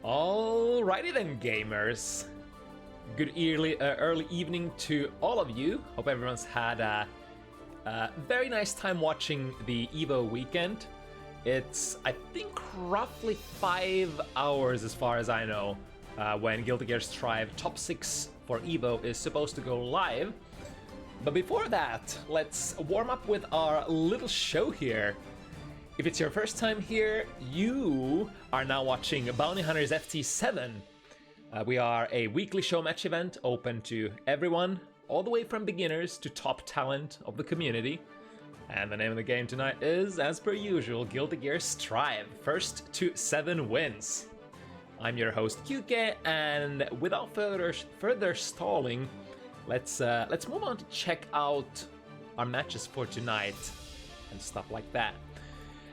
Alrighty then, gamers. Good early evening to all of you. Hope everyone's had a very nice time watching the EVO weekend. It's, I think, roughly 5 hours as far as I know when Guilty Gear Strive Top 6 for EVO is supposed to go live. But before that, let's warm up with our little show here. If it's your first time here, you are now watching Bounty Hunters FT7. We are a weekly show match event open to everyone, all the way from beginners to top talent of the community. And the name of the game tonight is, as per usual, Guilty Gear Strive, first to 7 wins. I'm your host Sche'Peke, and without further stalling, let's move on to check out our matches for tonight and stuff like that.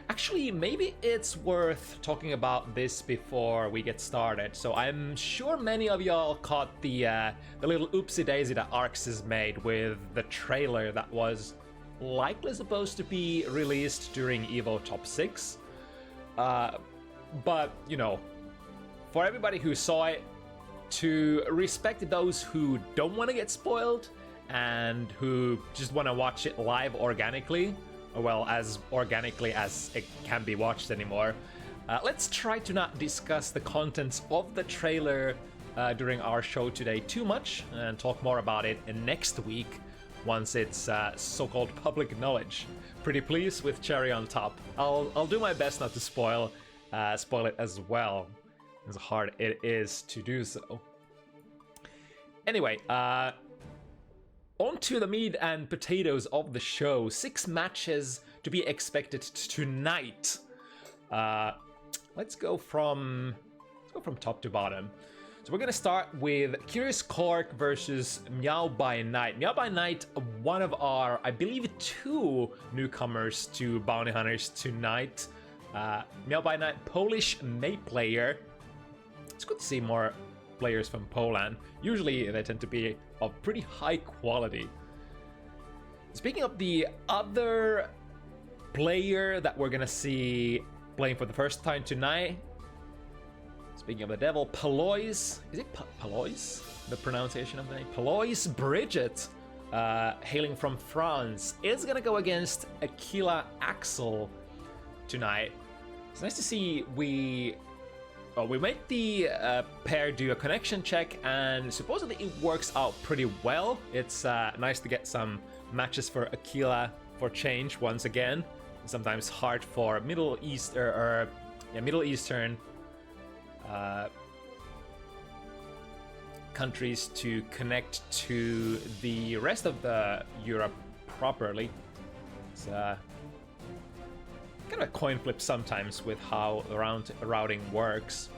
Actually, maybe it's worth talking about this before we get started. So I'm sure many of y'all caught the little oopsie daisy that Arx has made with the trailer that was likely supposed to be released during EVO Top 6. But, you know, for everybody who saw it, to respect those who don't want to get spoiled and who just want to watch it live organically, well, as organically as it can be watched anymore, let's try to not discuss the contents of the trailer during our show today too much, and talk more about it next week once it's so-called public knowledge. Pretty please with cherry on top. I'll do my best not to spoil it as well, as hard it is to do so. Anyway, on to the meat and potatoes of the show. 6 matches to be expected tonight. Let's go from top to bottom. So we're gonna start with CuriousCork versus MeowByNight. MeowByNight, one of our, I believe, 2 newcomers to Bounty Hunters tonight. MeowByNight, Polish May player. It's good to see more players from Poland. Usually they tend to be of pretty high quality. Speaking of the other player that we're gonna see playing for the first time tonight, speaking of the devil, Paloys, is it Paloys? The pronunciation of the name? Paloys Bridget, hailing from France, is gonna go against Aquila Axel tonight. It's nice to see we made the pair do a connection check, and supposedly it works out pretty well. It's nice to get some matches for Aquila for change once again. Sometimes hard for Middle Eastern countries to connect to the rest of the Europe properly. It's kind of a coin flip sometimes with how routing works.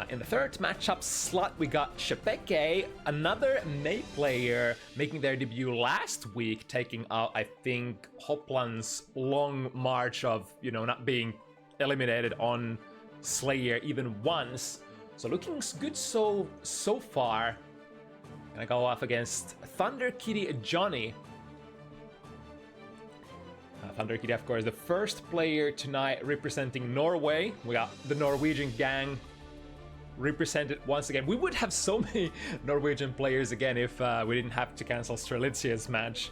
In the third matchup slot, we got Sche'Peke, another May player making their debut last week, taking out, I think, Hopland's long march of, you know, not being eliminated on Slayer even once. So looking good so far. Gonna go off against Thunder Kitty Johnny. Thunder Kitty, of course, the first player tonight representing Norway. We got the Norwegian gang represented once again. We would have so many Norwegian players again if we didn't have to cancel Strelitzia's match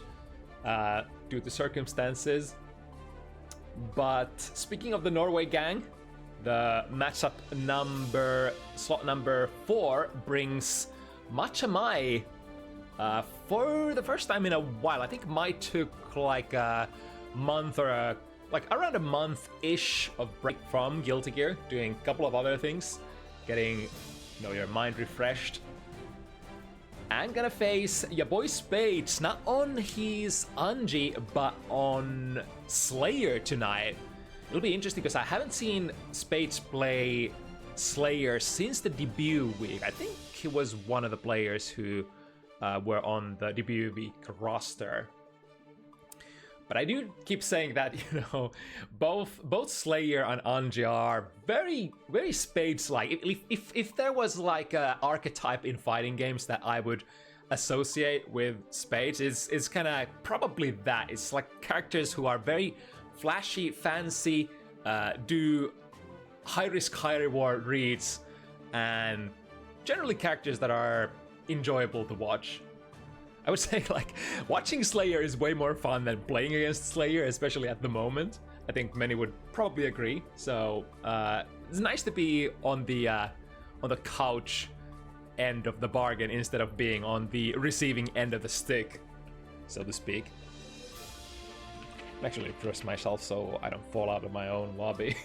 due to circumstances. But speaking of the Norway gang, the matchup slot number 4 brings Matcha Mai for the first time in a while. I think Mai took like a month or around a month-ish of break from Guilty Gear, doing a couple of other things, getting, you know, your mind refreshed. And gonna face YaBoiSpades, not on his Anji, but on Slayer tonight. It'll be interesting because I haven't seen Spades play Slayer since the debut week. I think he was one of the players who were on the debut week roster. But I do keep saying that, you know, both Slayer and Anji are very, very Spades-like. If there was like an archetype in fighting games that I would associate with Spades, it's kind of probably that. It's like characters who are very flashy, fancy, do high-risk, high-reward reads, and generally characters that are enjoyable to watch. I would say, like, watching Slayer is way more fun than playing against Slayer, especially at the moment. I think many would probably agree. So it's nice to be on the couch end of the bargain instead of being on the receiving end of the stick, so to speak. Actually, trust myself so I don't fall out of my own lobby.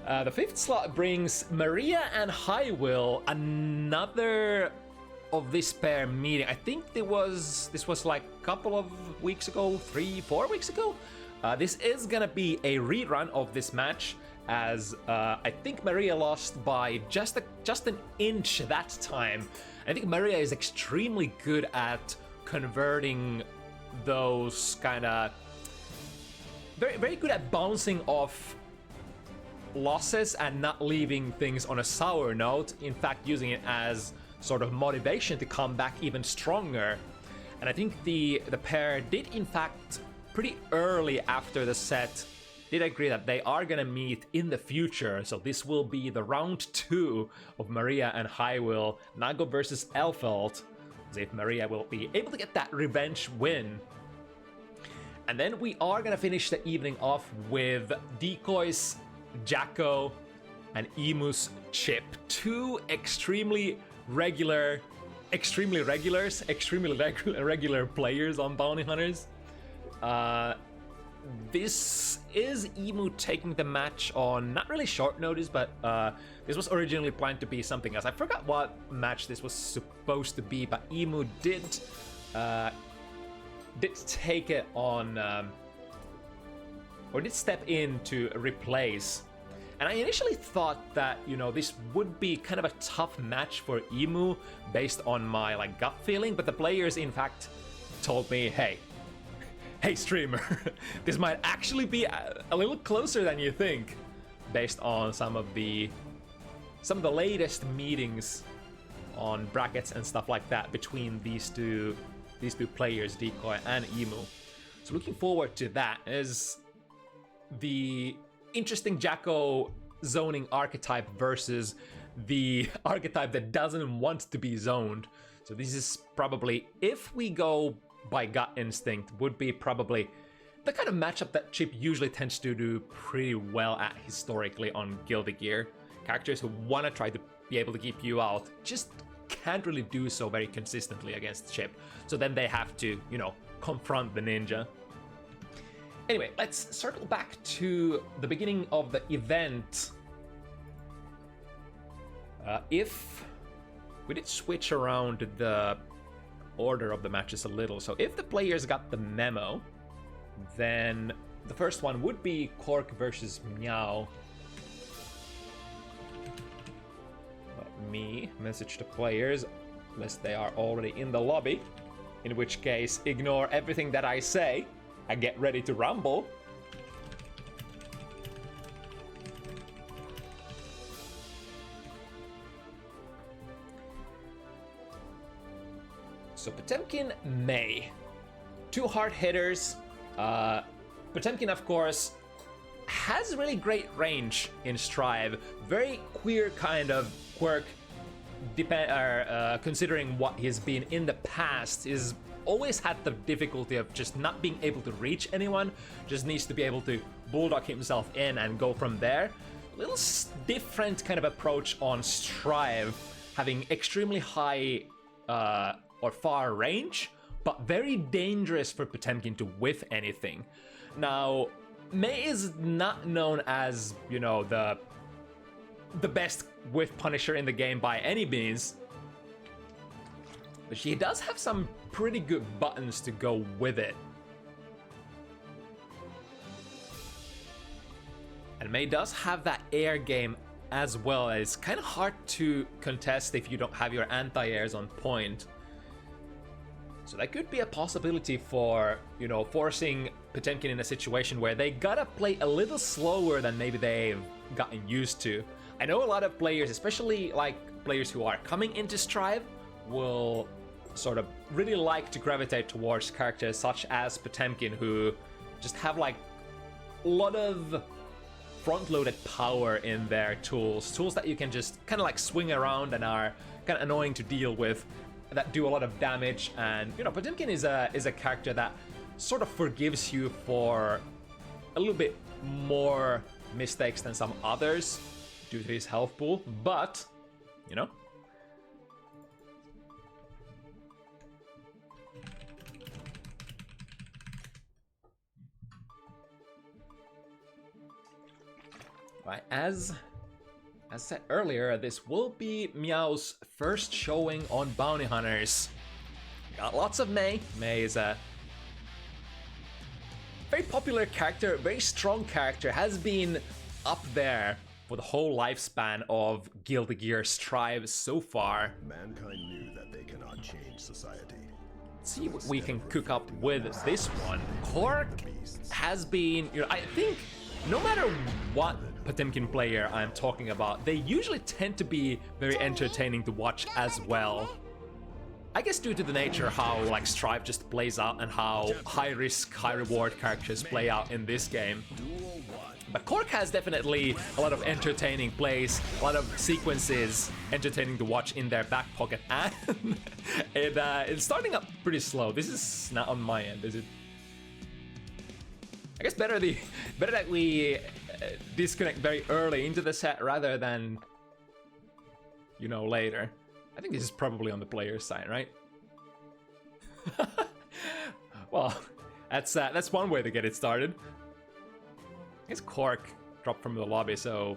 The 5th slot brings Maria and HiWill, another of this pair meeting. I think this was like a couple of weeks ago, 3-4 weeks ago. This is gonna be a rerun of this match, as I think Maria lost by just an inch that time. I think Maria is extremely good at converting those kind of very good at bouncing off losses and not leaving things on a sour note. In fact, using it as sort of motivation to come back even stronger. And I think the pair did, in fact, pretty early after the set, did agree that they are gonna meet in the future. So this will be the round 2 of Maria and HiWill, Nago versus Elfeld. See if Maria will be able to get that revenge win. And then we are gonna finish the evening off with Decoy's Jacko and Ehmu's Chip. Two extremely regular players on Bounty Hunters. This is Ehmu taking the match on not really short notice, but this was originally planned to be something else. I forgot what match this was supposed to be, but Ehmu did take it on, or did step in to replace. And I initially thought that, you know, this would be kind of a tough match for Ehmu based on my like gut feeling, but the players in fact told me, hey streamer, this might actually be a little closer than you think, based on some of the latest meetings on brackets and stuff like that between these two players, Decoy and Ehmu. So looking forward to that. Is the interesting Jacko zoning archetype versus the archetype that doesn't want to be zoned. So this is probably, if we go by gut instinct, would be probably the kind of matchup that Chip usually tends to do pretty well at historically on Guilty Gear. Characters who want to try to be able to keep you out just can't really do so very consistently against Chip. So then they have to, you know, confront the ninja. Anyway, let's circle back to the beginning of the event. If we did switch around the order of the matches a little, so if the players got the memo, then the first one would be Cork versus Meow. Let me message the players, unless they are already in the lobby, in which case ignore everything that I say and get ready to rumble. So Potemkin May. Two hard hitters. Potemkin, of course, has really great range in Strive. Very queer kind of quirk, considering what he's been in the past. Is always had the difficulty of just not being able to reach anyone, just needs to be able to bulldog himself in and go from there. A little different kind of approach on Strive, having extremely high or far range, but very dangerous for Potemkin to whiff anything. Now, May is not known as, you know, the best whiff punisher in the game by any means. but she does have some pretty good buttons to go with it. And Mei does have that air game as well. It's kind of hard to contest if you don't have your anti-airs on point. So that could be a possibility for, you know, forcing Potemkin in a situation where they gotta play a little slower than maybe they've gotten used to. I know a lot of players, especially like players who are coming into Strive, will sort of really like to gravitate towards characters such as Potemkin, who just have like a lot of front-loaded power in their tools that you can just kind of like swing around and are kind of annoying to deal with, that do a lot of damage. And you know, Potemkin is a character that sort of forgives you for a little bit more mistakes than some others due to his health pool, but you know. Right, as said earlier, this will be Meow's first showing on Bounty Hunters. Got lots of Mei. Mei is a very popular character, very strong character, has been up there for the whole lifespan of Guilty Gear Strive so far. Mankind knew that they cannot change society. Let's see what we can cook up with this one. Cork has been, you know, I think no matter what Potemkin player I'm talking about, they usually tend to be very entertaining to watch as well. I guess due to the nature how like Strive just plays out and how high risk, high reward characters play out in this game. But Cork has definitely a lot of entertaining plays, a lot of sequences entertaining to watch in their back pocket, and it's starting up pretty slow. This is not on my end, is it? I guess better that we disconnect very early into the set rather than, you know, later. I think this is probably on the player's side, right? Well, that's one way to get it started. I guess Cork dropped from the lobby, so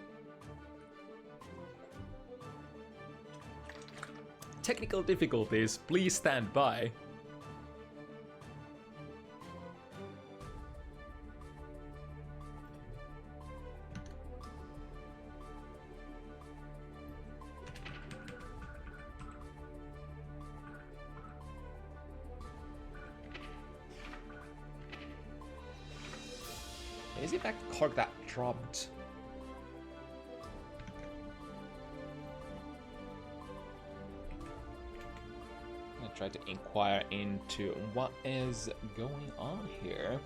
technical difficulties, please stand by. Is it back to Cork that dropped? I'm gonna try to inquire into what is going on here.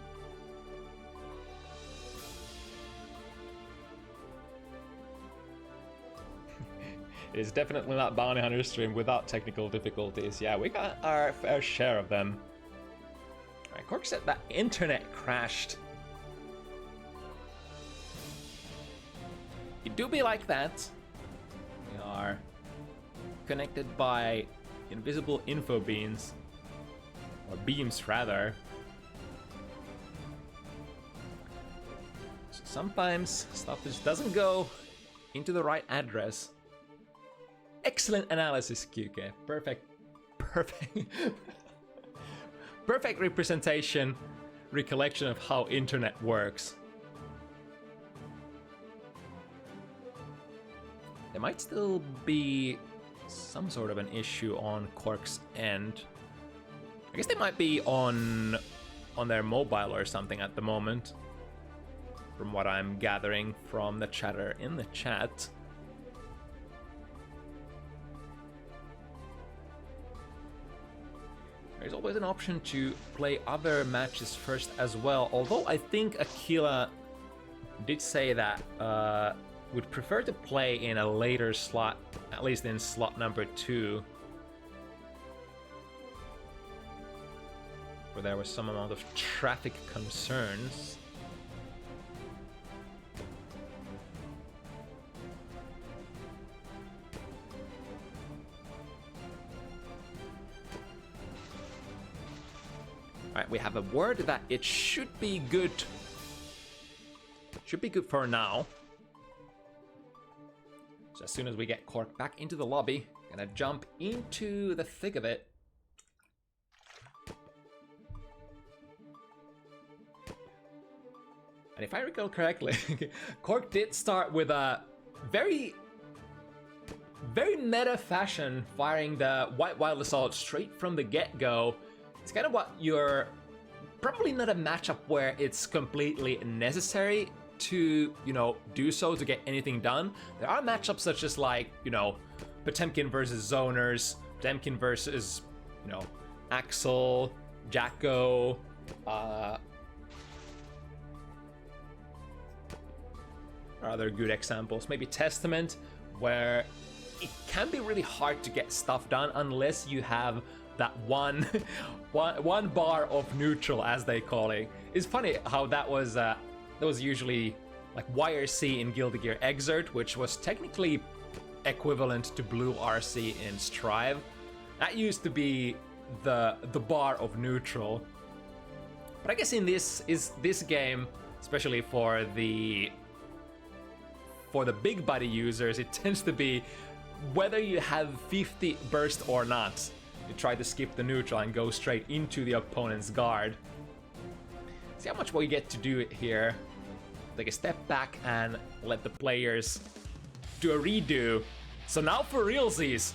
It is definitely not Bounty Hunter stream without technical difficulties. Yeah, we got our fair share of them. Alright, Cork said that internet crashed. It do be like that. We are connected by invisible info beams, or beams rather. So sometimes stuff just doesn't go into the right address. Excellent analysis, Sche'Peke. Perfect. Perfect representation, recollection of how internet works. There might still be some sort of an issue on Cork's end. I guess they might be on their mobile or something at the moment, from what I'm gathering from the chatter in the chat. There's always an option to play other matches first as well, although I think Aquila did say that would prefer to play in a later slot, at least in slot number 2, where there was some amount of traffic concerns. Alright, we have a word that it should be good. Should be good for now. So as soon as we get Cork back into the lobby, gonna jump into the thick of it And if I recall correctly, Cork did start with a very meta fashion, firing the White Wild Assault straight from the get-go. It's kind of what you're... Probably not a matchup where it's completely necessary to, you know, do so to get anything done. There are matchups such as, like, you know, Potemkin versus Zoners, Potemkin versus, you know, Axel, Jacko, other good examples. Maybe Testament, where it can be really hard to get stuff done unless you have that one bar of neutral, as they call it. It's funny how that was usually like YRC in Guilty Gear Exert, which was technically equivalent to Blue RC in Strive. That used to be the bar of neutral. But I guess in this game, especially for the big body users, it tends to be whether you have 50 burst or not. You try to skip the neutral and go straight into the opponent's guard. See how much we get to do it here. Take a step back and let the players do a redo. So now for realsies.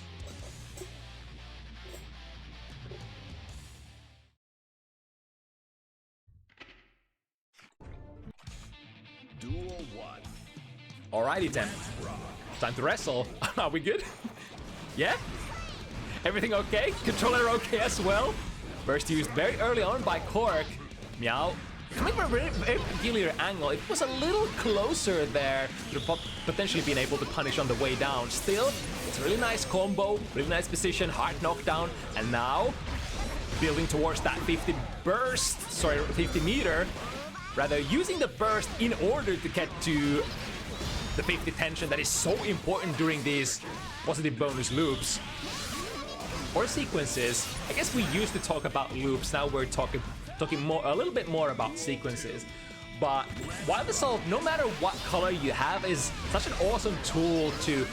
Duel 1. Alrighty then. Time to wrestle. Are we good? Yeah? Everything okay? Controller okay as well? Burst used very early on by Cork. Meow. Coming from a very peculiar angle. It was a little closer there to potentially being able to punish on the way down. Still, it's a really nice combo, really nice position, hard knockdown, and now building towards that 50 meter. Rather, using the burst in order to get to the 50 tension that is so important during these positive bonus loops or sequences. I guess we used to talk about loops, now we're talking more, a little bit more about sequences. But Wild Assault, no matter what color you have, is such an awesome tool to,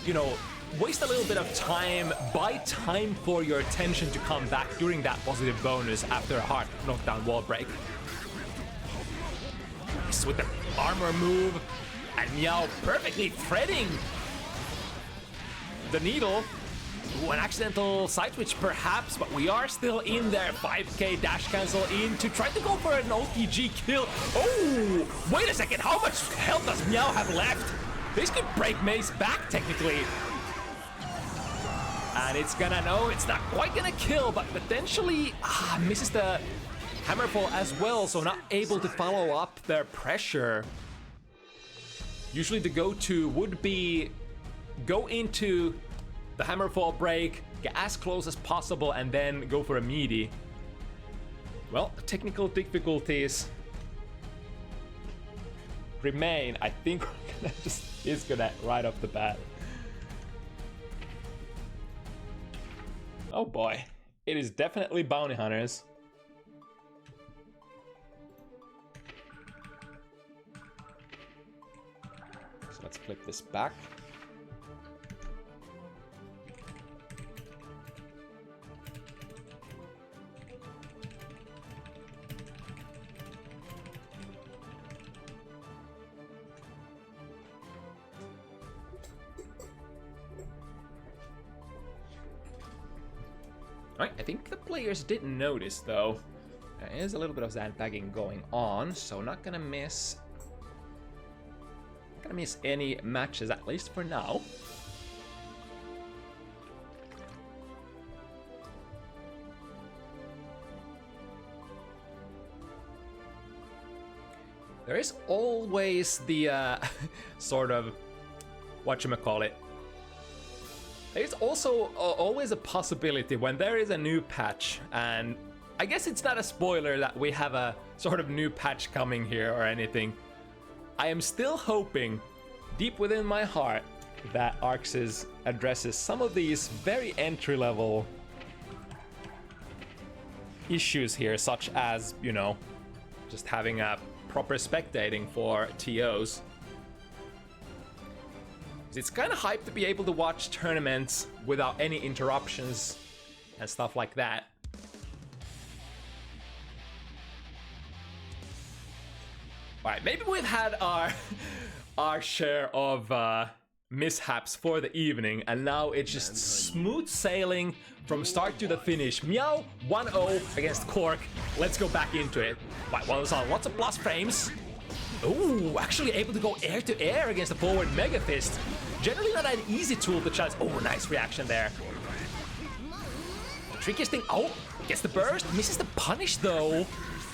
you know, waste a little bit of time, buy time for your attention to come back during that positive bonus after a hard knockdown wall break. With the armor move, and Meow perfectly threading the needle. Ooh, an accidental side switch perhaps, but we are still in there. 5k dash cancel in to try to go for an OTG kill. Oh, wait a second, how much health does Meow have left? This could break May's back technically. And it's gonna, no, it's not quite gonna kill, but potentially misses the Hammerfall as well, so not able to follow up their pressure. Usually the go-to would be go into the Hammerfall break, get as close as possible, and then go for a meaty. Well, technical difficulties remain. I think we're gonna just disconnect right off the bat. Oh boy, it is definitely bounty hunters. So let's flip this back. Alright, I think the players didn't notice though. There is a little bit of sandbagging going on, so not gonna miss any matches, at least for now. There is always the sort of whatchamacallit. There's also always a possibility when there is a new patch, and I guess it's not a spoiler that we have a sort of new patch coming here or anything. I am still hoping, deep within my heart, that Arxis addresses some of these very entry-level issues here, such as, you know, just having a proper spectating for TOs. It's kind of hype to be able to watch tournaments without any interruptions and stuff like that. Alright, maybe we've had our share of mishaps for the evening, and now it's just smooth sailing from start to the finish. Meow 1-0 against Cork. Let's go back into it. Right, well, there's lots of plus frames. Ooh, actually able to go air to air against the forward Mega Fist. Generally not an easy tool to challenge. Oh, nice reaction there. The trickiest thing, oh, gets the burst, misses the punish though.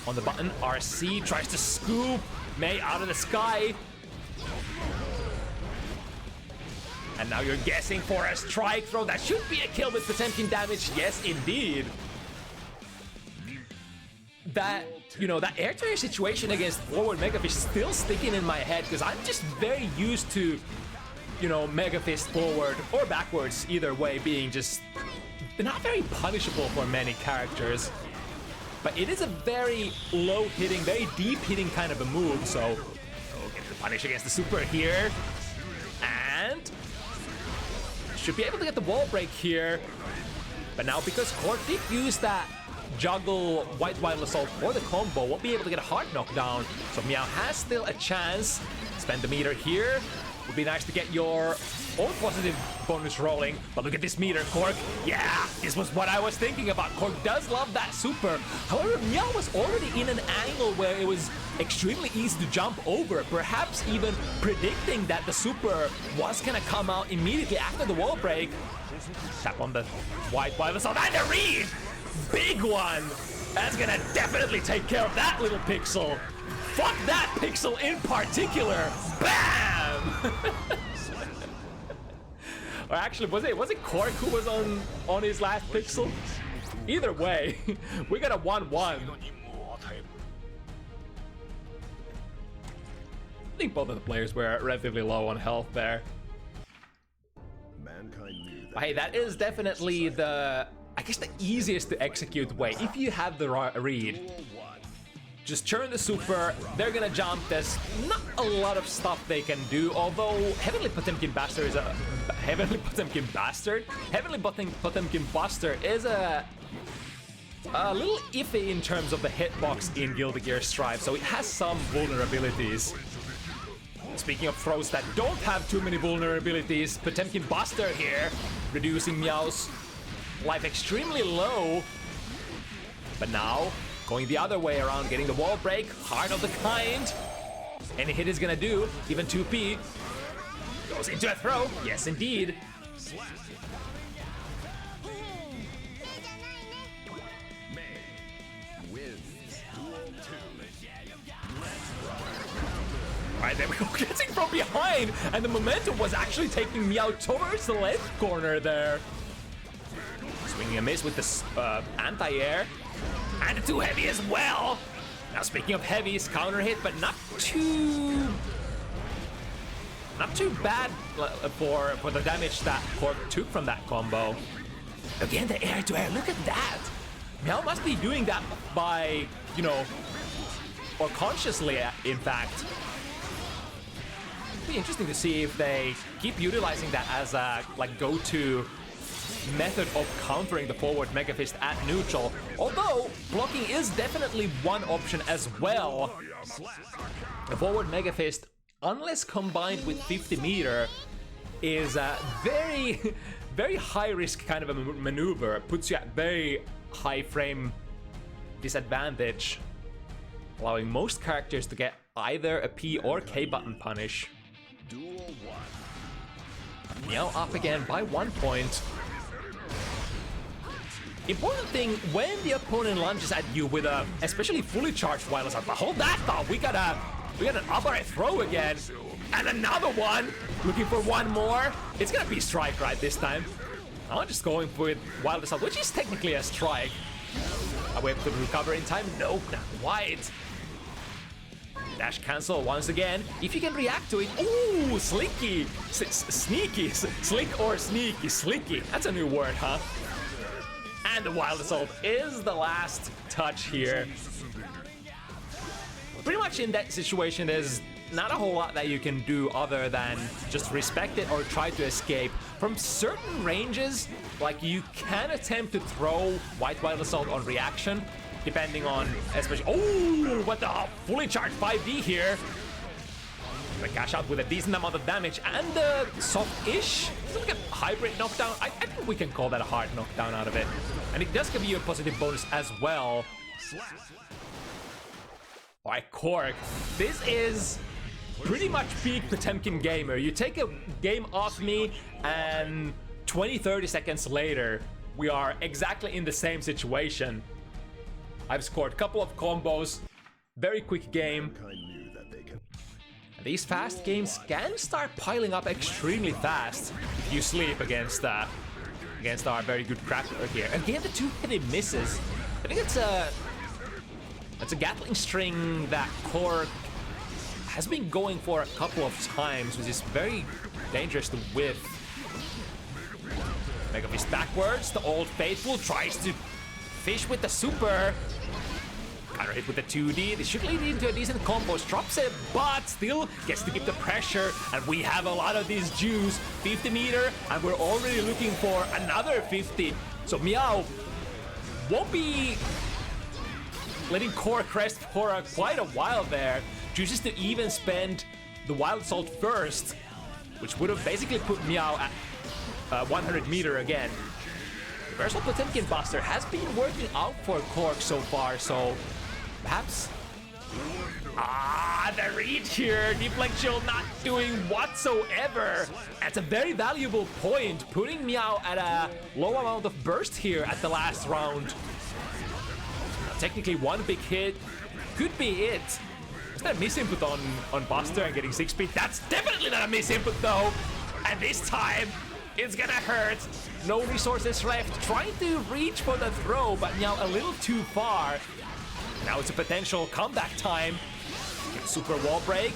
On the button, RC tries to scoop May out of the sky. And now you're guessing for a strike throw. That should be a kill with Potemkin damage. Yes, indeed. That, you know, that air-to-air situation against forward Megafish is still sticking in my head because I'm just very used to, you know, Megafist forward or backwards, either way, being just not very punishable for many characters. But it is a very low-hitting, very deep-hitting kind of a move, so get the punish against the super here. And should be able to get the wall break here. But now because Cork did use that juggle White Wild Assault for the combo, won't be able to get a hard knockdown. So Meow has still a chance. Spend the meter here. Would be nice to get your own positive bonus rolling. But look at this meter, Cork. Yeah, this was what I was thinking about. Cork does love that super. However, Meow was already in an angle where it was extremely easy to jump over. Perhaps even predicting that the super was gonna come out immediately after the wall break. Tap on the White Wild Assault and a read! Big one! That's gonna definitely take care of that little pixel. Fuck that pixel in particular. Bam! Or actually, was it Cork who was on his last pixel? Either way, we got a 1-1. I think both of the players were relatively low on health there. But hey, that is definitely the, I guess, the easiest to execute way. If you have the read, just churn the super, they're gonna jump. There's not a lot of stuff they can do, although Heavenly Potemkin Bastard is a Heavenly Potemkin Buster is a little iffy in terms of the hitbox in Guilty Gear Strive, so it has some vulnerabilities. Speaking of throws that don't have too many vulnerabilities, Potemkin Buster here, reducing Meow's life extremely low. But now, going the other way around, getting the wall break, hard of the kind. Any hit is gonna do, even 2P. Goes into a throw, yes indeed. Alright, there we go, getting from behind, and the momentum was actually taking Meow towards the left corner there. Swinging a miss with the anti-air, and the 2 heavy as well. Now speaking of heavies, counter hit, but not too bad for the damage that Cork took from that combo. Again, the air to air, look at that. Meow must be doing that by, you know, or consciously, in fact. It'd be interesting to see if they keep utilizing that as a like go-to method of countering the forward Megafist at neutral. Although blocking is definitely one option as well. The forward Megafist, unless combined with 50 meter, is a very, very high risk kind of a maneuver. It puts you at very high frame disadvantage, allowing most characters to get either a P or K button punish. Meow up again by 1 point. Important thing, when the opponent lunges at you with a especially fully charged wireless up, hold that thought, we got an upright throw again, and another one, looking for one more. It's gonna be strike right this time. I'm just going with wild assault, which is technically a strike. Are we able to recover in time? Nope, not quite. Dash cancel once again. If you can react to it, ooh, slinky, sneaky, slick or sneaky, slicky. That's a new word, huh? And the wild assault is the last touch here. Pretty much in that situation, there's not a whole lot that you can do other than just respect it or try to escape. From certain ranges, like you can attempt to throw White Wild Assault on reaction, depending on, especially, oh, what the, fully charged 5D here. Gonna cash out with a decent amount of damage and soft-ish. It's like a hybrid knockdown. I think we can call that a hard knockdown out of it. And it does give you a positive bonus as well. Alright, Cork. This is pretty much peak Potemkin gamer. You take a game off me and 20-30 seconds later, we are exactly in the same situation. I've scored a couple of combos, very quick game. These fast games can start piling up extremely fast if you sleep against our very good crafter here. Again, the two heavy misses. I think it's a Gatling string that Cork has been going for a couple of times, which is very dangerous to whiff. Mega Fist backwards. The Old Faithful tries to fish with the super. Counter hit with the 2D. This should lead into a decent combo. Drops it, but still gets to keep the pressure. And we have a lot of these Jews. 50 meter, and we're already looking for another 50. So Meow won't be letting Cork rest for quite a while there. Chooses to even spend the Wild Salt first, which would have basically put Meow at 100 meter again. Reversal Potemkin Buster has been working out for Cork so far, so perhaps... the read here, Deflect Shield not doing whatsoever. That's a very valuable point, putting Meow at a low amount of burst here at the last round. Now, technically one big hit could be it. Is that a misinput on Buster and getting 6 speed? That's definitely not a misinput though. And this time, it's gonna hurt. No resources left. Trying to reach for the throw, but now a little too far. Now it's a potential comeback time. Super wall break.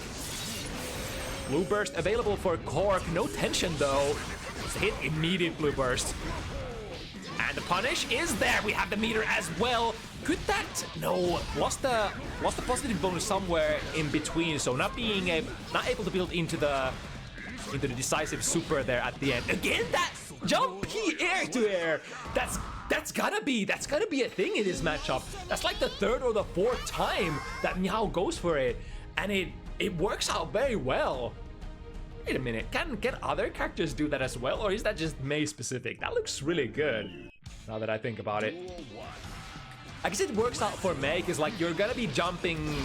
Blue burst available for Cork. No tension though. It's a hit, immediate blue burst. And the punish is there. We have the meter as well. Could that? No, lost the positive bonus somewhere in between. So not able to build into the decisive super there at the end. Again, that jumpy air to air. That's gotta be a thing in this matchup. That's like the third or the fourth time that Meow goes for it, and it works out very well. Wait a minute, can other characters do that as well, or is that just Mei specific? That looks really good, now that I think about it. I guess it works out for Mei, because like you're gonna be jumping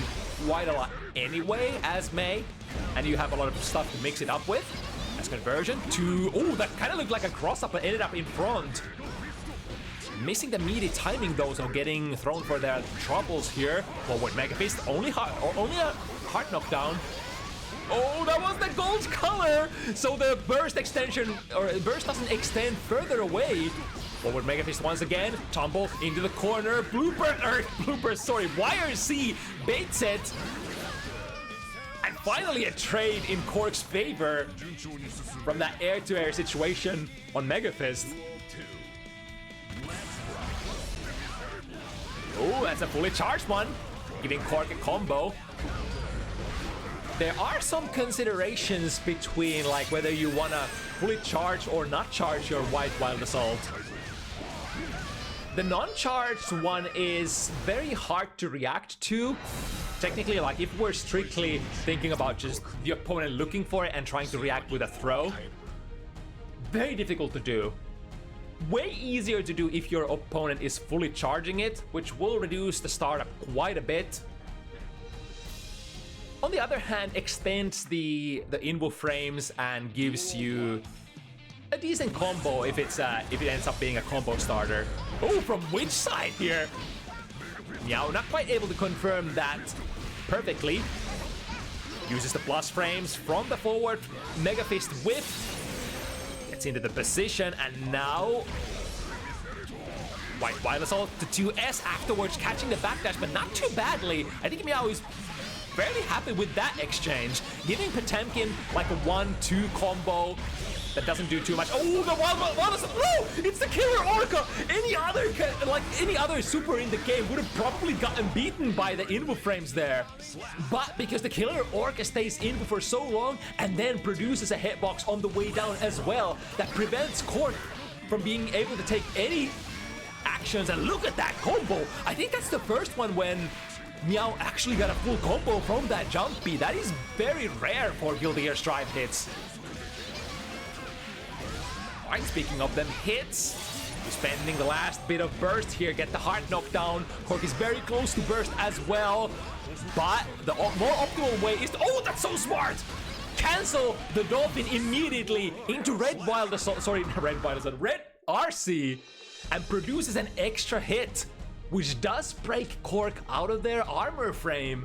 quite a lot anyway as Mei, and you have a lot of stuff to mix it up with. That's conversion to, oh, that kind of looked like a cross up, but ended up in front. Missing the meaty timing though, so getting thrown for their troubles here. Forward Mega Fist, only a hard knockdown. Oh, that was the gold color! So the burst extension, or burst doesn't extend further away. Forward Mega Fist once again, tumble into the corner. YRC baits it. And finally a trade in Cork's favor from that air-to-air situation on Mega Fist. Oh, that's a fully charged one, giving Cork a combo. There are some considerations between like whether you want to fully charge or not charge your White Wild Assault. The non-charged one is very hard to react to. Technically, like if we're strictly thinking about just the opponent looking for it and trying to react with a throw, very difficult to do. Way easier to do if your opponent is fully charging it, which will reduce the startup quite a bit. On the other hand, extends the invo frames and gives you a decent combo if it ends up being a combo starter. Oh, from which side here? Meow not quite able to confirm that perfectly. Uses the plus frames from the forward Mega Fist whiff. Gets into the position, and now White Wild Assault to 2S afterwards, catching the backdash, but not too badly. I think Meow is fairly happy with that exchange, giving Potemkin like a 1-2 combo that doesn't do too much. Oh, the Wild Assault! No! It's the Killer Orca! Any other super in the game would have probably gotten beaten by the invo frames there. But because the Killer Orca stays in for so long and then produces a hitbox on the way down as well, that prevents Cork from being able to take any reactions, and look at that combo. I think that's the first one when Meow actually got a full combo from that jumpy. That is very rare for Guilty Gear Strive hits. Alright, speaking of them hits, spending the last bit of burst here, get the heart knockdown. Cork is very close to burst as well, but the more optimal way is to, oh, that's so smart! Cancel the Dolphin immediately into Red Wild Assault, sorry, Red Wild Assault, Red RC, and produces an extra hit, which does break Cork out of their armor frame.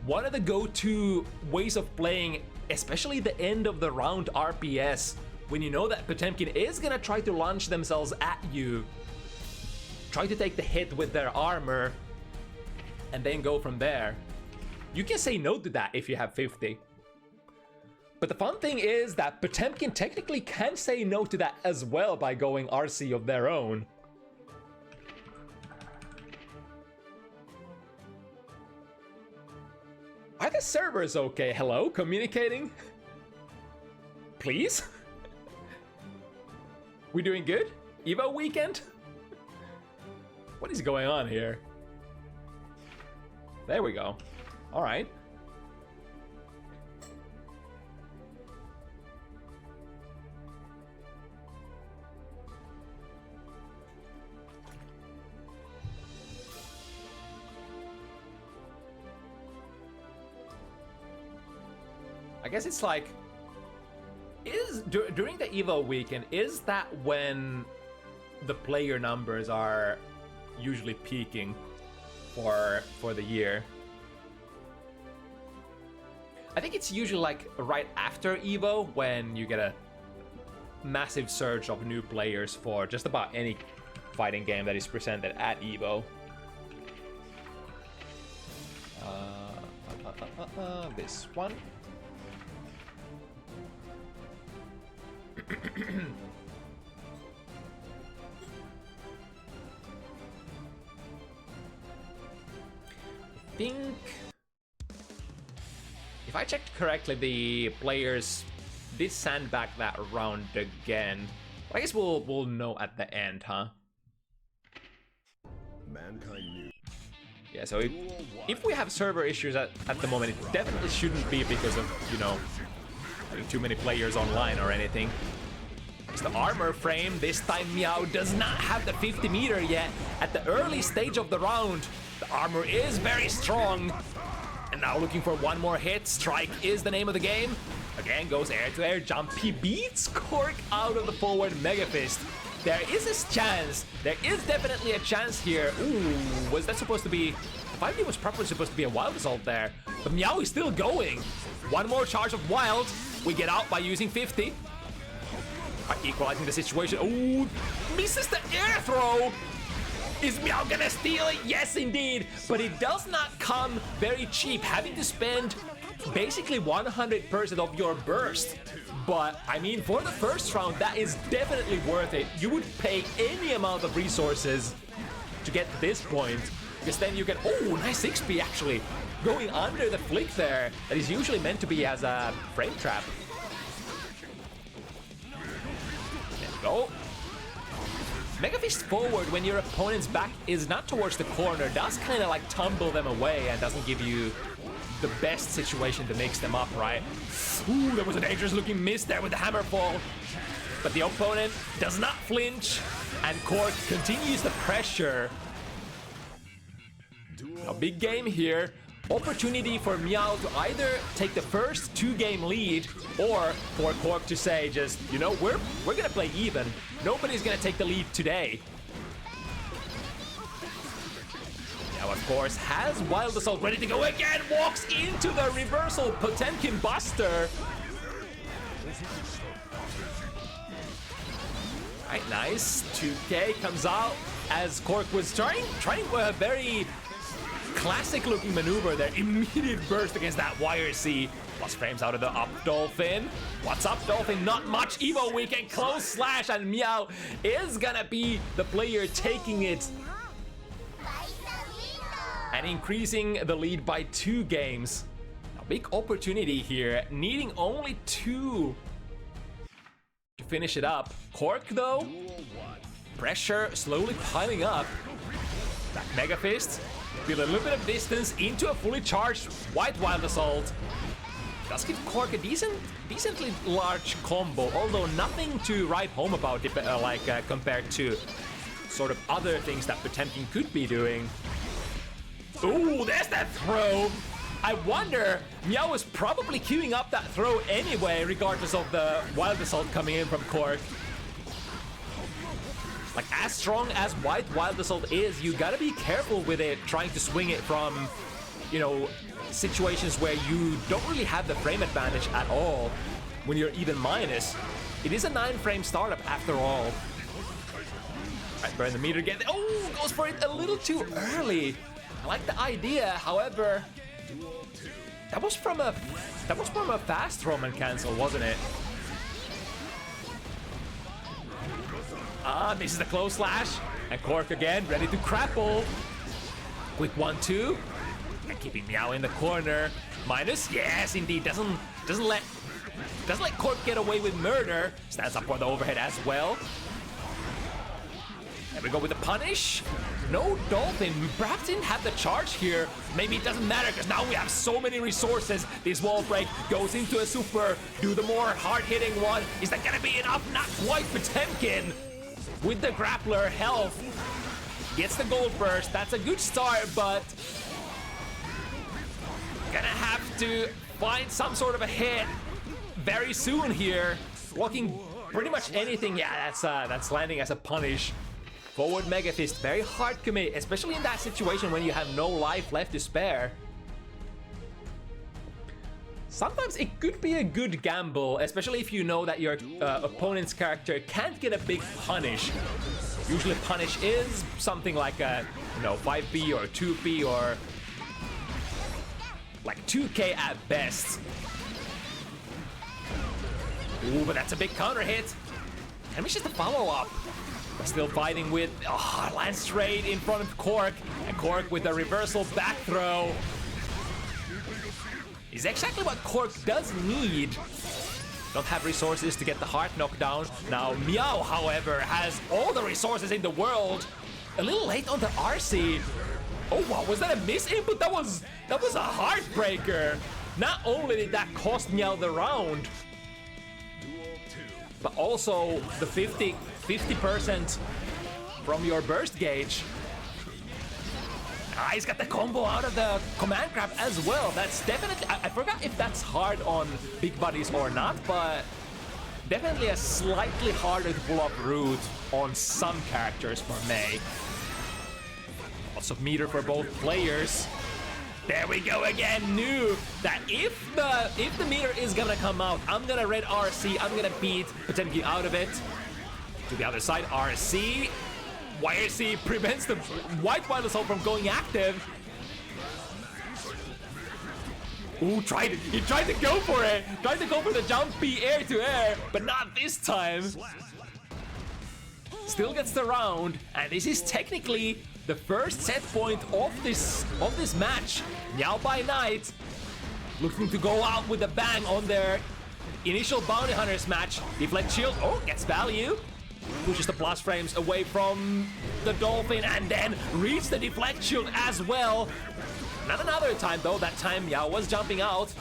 One of the go-to ways of playing, especially the end of the round RPS, when you know that Potemkin is gonna try to launch themselves at you, try to take the hit with their armor, and then go from there. You can say no to that if you have 50. But the fun thing is that Potemkin technically can say no to that as well by going RC of their own. Are the servers okay? Hello? Communicating? Please? We doing good? Evo weekend? What is going on here? There we go. All right. I guess it's like, during the Evo weekend, is that when the player numbers are usually peaking for the year? I think it's usually like right after Evo when you get a massive surge of new players for just about any fighting game that is presented at Evo. This one. I think if I checked correctly, the players did sandbag that round again. I guess we'll know at the end, huh? Mankind knew. Yeah, so if we have server issues at the moment, it definitely shouldn't be because of, you know, having too many players online or anything. It's the armor frame. This time Meow does not have the 50 meter yet. At the early stage of the round, the armor is very strong. And now looking for one more hit. Strike is the name of the game. Again, goes air to air jump. He beats Cork out of the forward Mega Fist. There is a chance. There is definitely a chance here. Ooh, was that supposed to be... The 5D was probably supposed to be a Wild Assault there. But Meow is still going. One more charge of Wild. We get out by using 50. Equalizing the situation. Oh, misses the air throw. Is Meow gonna steal it? Yes, indeed. But it does not come very cheap, having to spend basically 100% of your burst. But I mean, for the first round, that is definitely worth it. You would pay any amount of resources to get this point, because then you can, oh, nice XP actually, going under the flick there. That is usually meant to be as a frame trap. Go. Mega Fist forward when your opponent's back is not towards the corner does kind of like tumble them away and doesn't give you the best situation to mix them up, right? Ooh, there was a dangerous looking miss there with the hammer fall. But the opponent does not flinch, and Cork continues the pressure. A big game here. Opportunity for Meow to either take the first 2-game lead, or for Cork to say just, you know, we're gonna play even. Nobody's gonna take the lead today. Now, of course, has Wild Assault ready to go again. Walks into the reversal Potemkin Buster. Right, nice. 2K comes out as Cork was trying a very classic looking maneuver there. Immediate burst against that YRC. Plus frames out of the up Dolphin. What's up, Dolphin? Not much. Evo weekend, close slash, and Meow is gonna be the player taking it and increasing the lead by 2 games. A big opportunity here, needing only 2 to finish it up. Cork, though, pressure slowly piling up. That Mega Fist, build a little bit of distance into a fully charged White Wild Assault. Does give Cork a decently large combo, although nothing to write home about, compared to sort of other things that Potemkin could be doing. Ooh, there's that throw! I wonder, Meow was probably queuing up that throw anyway, regardless of the Wild Assault coming in from Cork. Like, as strong as White Wild Assault is, you gotta be careful with it, trying to swing it from, you know, situations where you don't really have the frame advantage at all when you're even minus. It is a 9-frame startup after all. Right, burn the meter again. Oh, goes for it a little too early. I like the idea, however, that was from a fast Roman cancel, wasn't it? Ah, misses the close slash, and Cork again ready to grapple. Quick 1-2, and keeping Meow in the corner. Minus, yes, indeed, doesn't let Cork get away with murder. Stands up for the overhead as well. And we go with the punish. No Dolphin. We perhaps didn't have the charge here. Maybe it doesn't matter because now we have so many resources. This wall break goes into a super. Do the more hard-hitting one. Is that gonna be enough? Not quite. Potemkin with the grappler health gets the gold burst. That's a good start, but gonna have to find some sort of a hit very soon here. Walking pretty much anything. Yeah, that's landing as a punish. Forward Mega Fist, very hard commit, especially in that situation when you have no life left to spare. Sometimes it could be a good gamble, especially if you know that your opponent's character can't get a big punish. Usually punish is something like a, 5B or 2P or like 2K at best. Ooh, but that's a big counter hit. And it's just a follow-up. Still fighting with land straight in front of Cork, and Cork with a reversal back throw is exactly what Cork does need. Don't have resources to get the heart knockdown. Now Meow, however, has all the resources in the world. A little late on the RC. Oh wow, was that a miss input? That was a heartbreaker. Not only did that cost Meow the round, but also the 50% from your burst gauge. He's got the combo out of the command grab as well. That's definitely, I forgot if that's hard on big buddies or not, but definitely a slightly harder to pull up route on some characters for May. Lots of meter for both players. There we go again. Knew that if the meter is gonna come out, I'm gonna red RC, I'm gonna beat Potemkin out of it. To the other side, RC. YRC prevents the White Wild Assault from going active. Ooh, he tried to go for it. Tried to go for the jumpy air to air, but not this time. Still gets the round, and this is technically the first set point of this match. MeowByNight looking to go out with a bang on their initial Bounty Hunters match. Deflect shield, gets value. Pushes the plus frames away from the Dolphin and then reads the deflect shield as well. Not another time though, that time Meow was jumping out.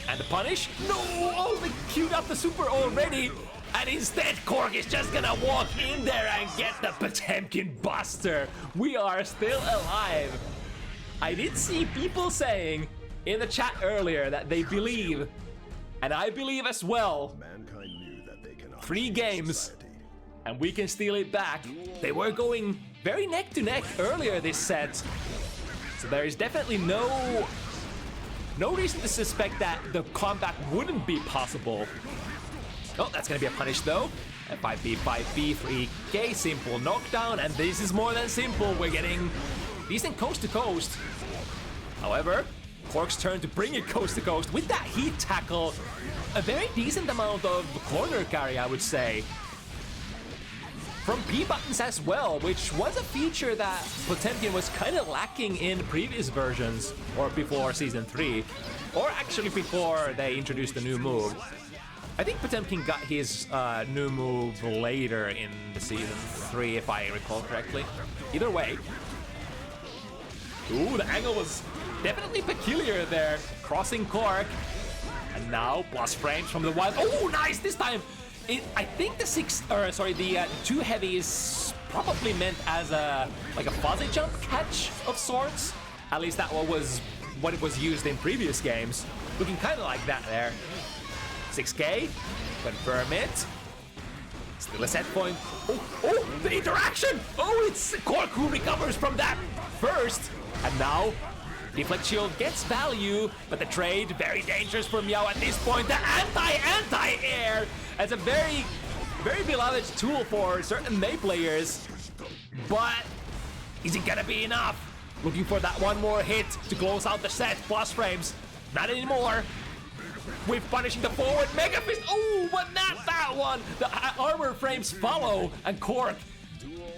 And the punish? No! They queued up the super already. And instead Cork is just gonna walk in there and get the Potemkin Buster. We are still alive. I did see people saying in the chat earlier that they believe, and I believe as well, 3 games and we can steal it back. They were going very neck to neck earlier this set, so there is definitely no reason to suspect that the comeback wouldn't be possible. Oh, that's gonna be a punish though. A 5B, 5B, 3K, simple knockdown, and this is more than simple. We're getting decent coast to coast. However, Cork's turn to bring it coast to coast with that heat tackle. A very decent amount of corner carry, I would say. From P buttons as well, which was a feature that Potemkin was kind of lacking in previous versions, or before Season 3, or actually before they introduced the new move. I think Potemkin got his new move later in the season 3, if I recall correctly. Either way. Ooh, the angle was definitely peculiar there. Crossing Cork. And now plus frames from the wild. Oh, nice! This time, I think the 2 heavy is probably meant as like a fuzzy jump catch of sorts. At least that was what it was used in previous games. Looking kind of like that there. 6K, confirm it. Still a set point. Oh, the interaction! Oh, it's Cork who recovers from that first. And now, Deflect Shield gets value, but the trade, very dangerous for Meow at this point. The anti-air as a very, very beloved tool for certain Mei players. But is it gonna be enough? Looking for that one more hit to close out the set. Plus frames, not anymore. With punishing the forward Mega Fist. Oh, but not that one. The armor frames follow, and Cork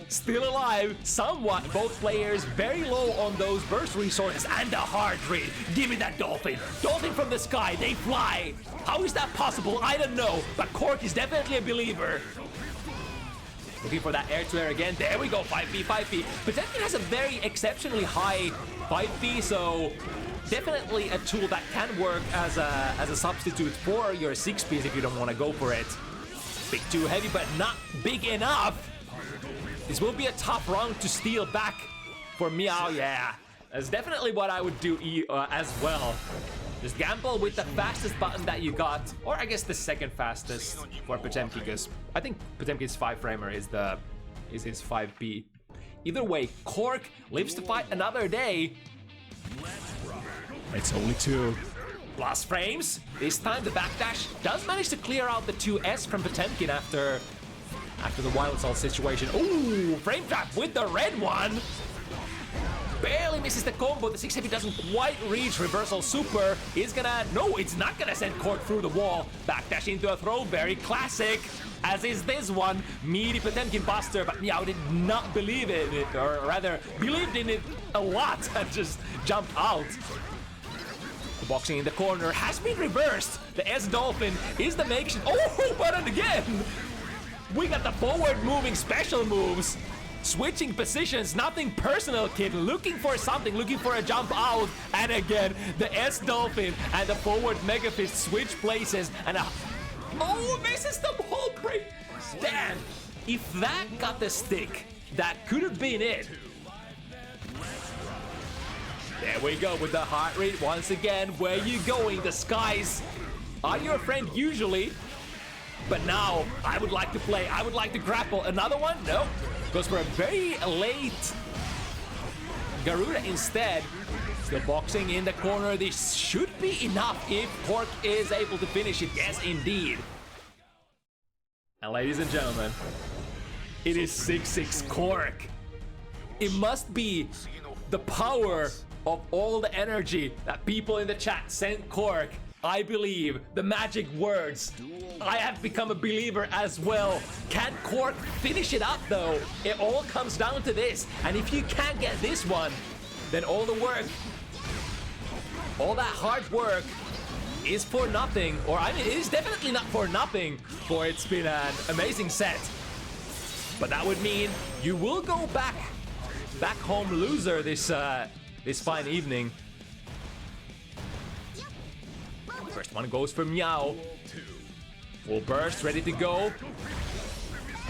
still alive, somewhat. Both players very low on those burst resources and the hard read. Give me that dolphin. Dolphin from the sky, they fly. How is that possible? I don't know, but Cork is definitely a believer. Looking for that air-to-air again. There we go, 5p, 5p. Potemkin has a very exceptionally high 5p, so definitely a tool that can work as a substitute for your 6ps if you don't want to go for it. Big too heavy, but not big enough. This will be a tough round to steal back for Meow, yeah. That's definitely what I would do as well. Just gamble with the fastest button that you got, or I guess the second fastest for Potemkin, because I think Potemkin's 5-framer is his 5p. Either way, Cork lives to fight another day. It's only 2. Plus frames. This time the backdash does manage to clear out the 2S from Potemkin after the Wild Assault situation. Ooh, frame trap with the red one. Barely misses the combo. The 6 heavy doesn't quite reach. Reversal super is gonna... No, it's not gonna send Cork through the wall. Backdash into a throw. Very classic. As is this one. Meaty Potemkin buster. But Meow did not believe in it. Or rather, believed in it a lot and just jumped out. The boxing in the corner has been reversed. The S-Dolphin is the makeshift... Oh, but again! We got the forward moving special moves. Switching positions, nothing personal, kid. Looking for something, looking for a jump out. And again, the S-Dolphin and the forward Mega Fist switch places. And oh, misses the ball break. Damn, if that got the stick, that could have been it. There we go with the heart rate once again. Where you going? The skies are your friend usually. But now, I would like to play. I would like to grapple. Another one? Nope. Goes for a very late Garuda instead. Still boxing in the corner. This should be enough if Cork is able to finish it. Yes, indeed. And ladies and gentlemen, it is 6-6 Cork. It must be the power of all the energy that people in the chat sent Cork. I believe the magic words. I have become a believer as well. Can Cork finish it up though? It all comes down to this. And if you can't get this one, then all the work, all that hard work is for nothing. Or I mean, it is definitely not for nothing, for it's been an amazing set. But that would mean you will go back home loser this fine evening. First one goes for Meow. Full burst, ready to go.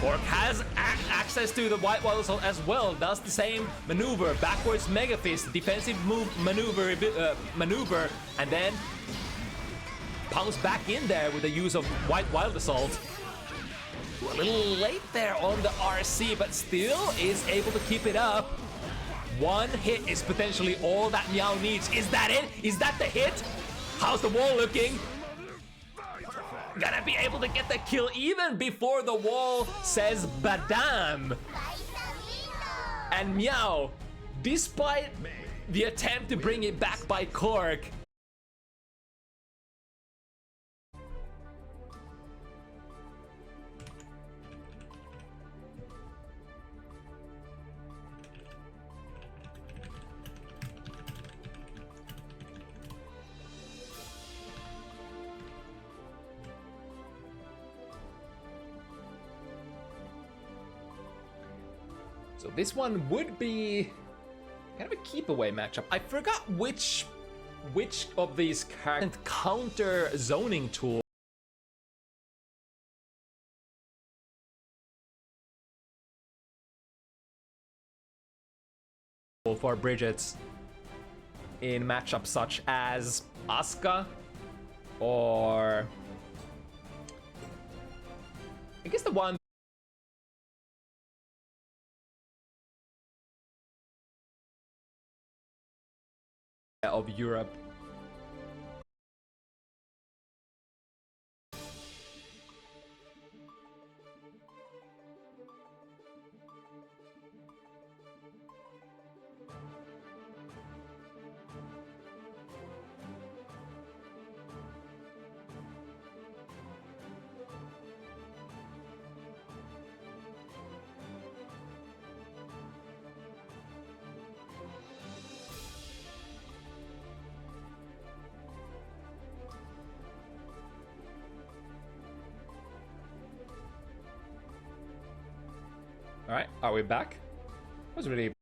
Cork has access to the White Wild Assault as well. Does the same maneuver. Backwards Mega Fist. Defensive move maneuver. And then pounce back in there with the use of White Wild Assault. A little late there on the RC, but still is able to keep it up. One hit is potentially all that Meow needs. Is that it? Is that the hit? How's the wall looking? Gonna be able to get the kill even before the wall says badam. And Meow, despite the attempt to bring it back by Cork, So this one would be kind of a keep away matchup. I forgot which of these characters counter zoning tool for Bridget's in matchups such as Asuka or I guess the one of Europe. All right, are we back? That was really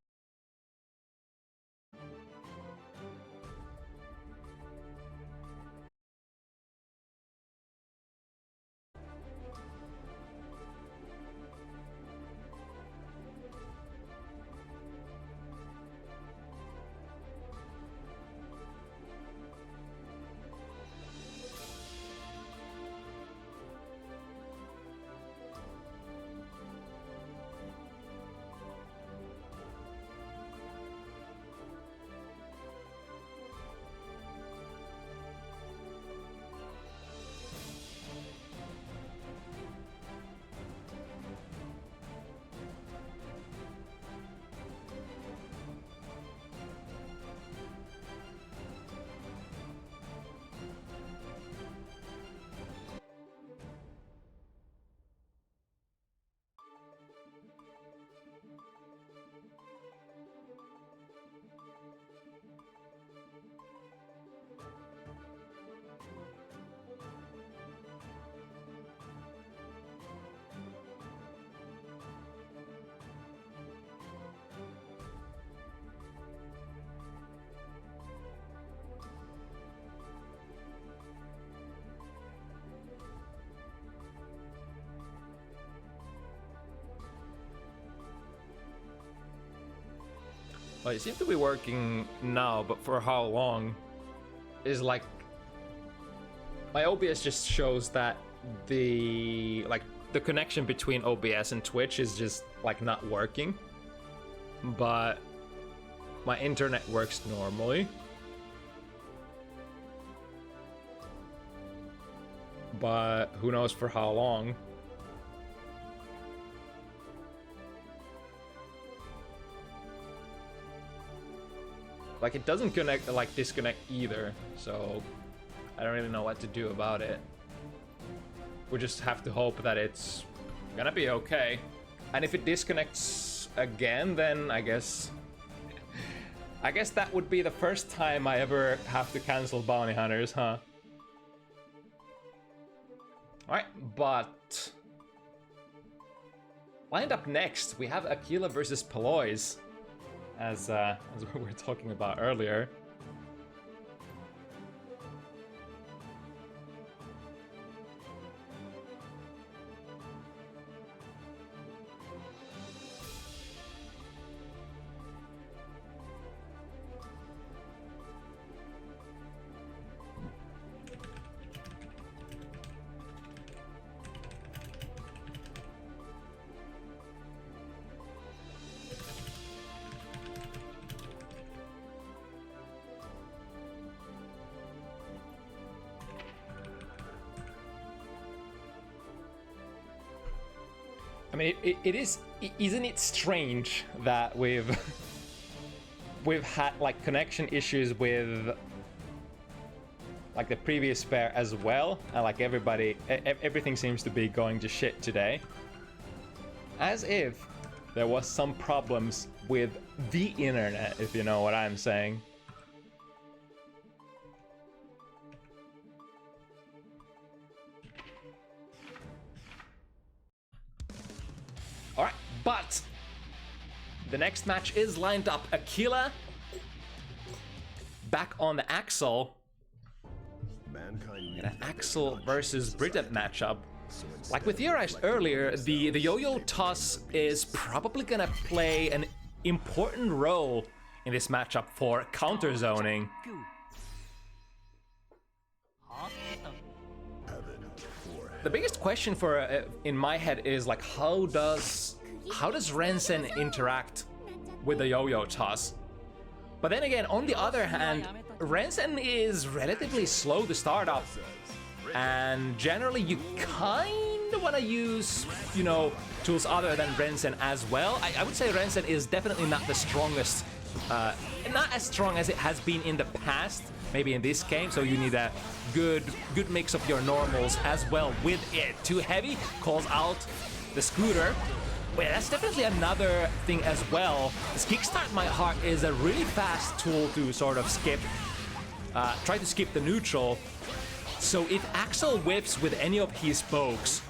well, it seems to be working now, but for how long is like my OBS just shows that the connection between OBS and Twitch is just like not working, but my internet works normally. But who knows for how long. Like, it doesn't connect, like, disconnect either, so I don't really know what to do about it. We just have to hope that it's gonna be okay. And if it disconnects again, then I guess that would be the first time I ever have to cancel Bounty Hunters, huh? Alright, but lined up next, we have Aquila versus Paloys. As we were talking about earlier. I mean, isn't it strange that we've had like connection issues with like the previous pair as well, and like everything seems to be going to shit today, as if there was some problems with the internet, if you know what I'm saying. All right, but The next match is lined up. Aquila back on the Axel. And an Axel versus Bridget matchup. Like we theorized earlier, the yo-yo toss is probably gonna play an important role in this matchup for counter zoning. The biggest question for in my head is like how does Rensen interact with the yo-yo toss? But then again, on the other hand, Rensen is relatively slow to start up, and generally you kind of want to use, you know, tools other than Rensen as well. I would say Rensen is definitely not the strongest, not as strong as it has been in the past, maybe in this game, so you need a good mix of your normals as well with it. Too heavy calls out the scooter. Wait, that's definitely another thing as well. This Kickstart My Heart is a really fast tool to sort of skip, try to skip the neutral. So if Axel whips with any of his spokes,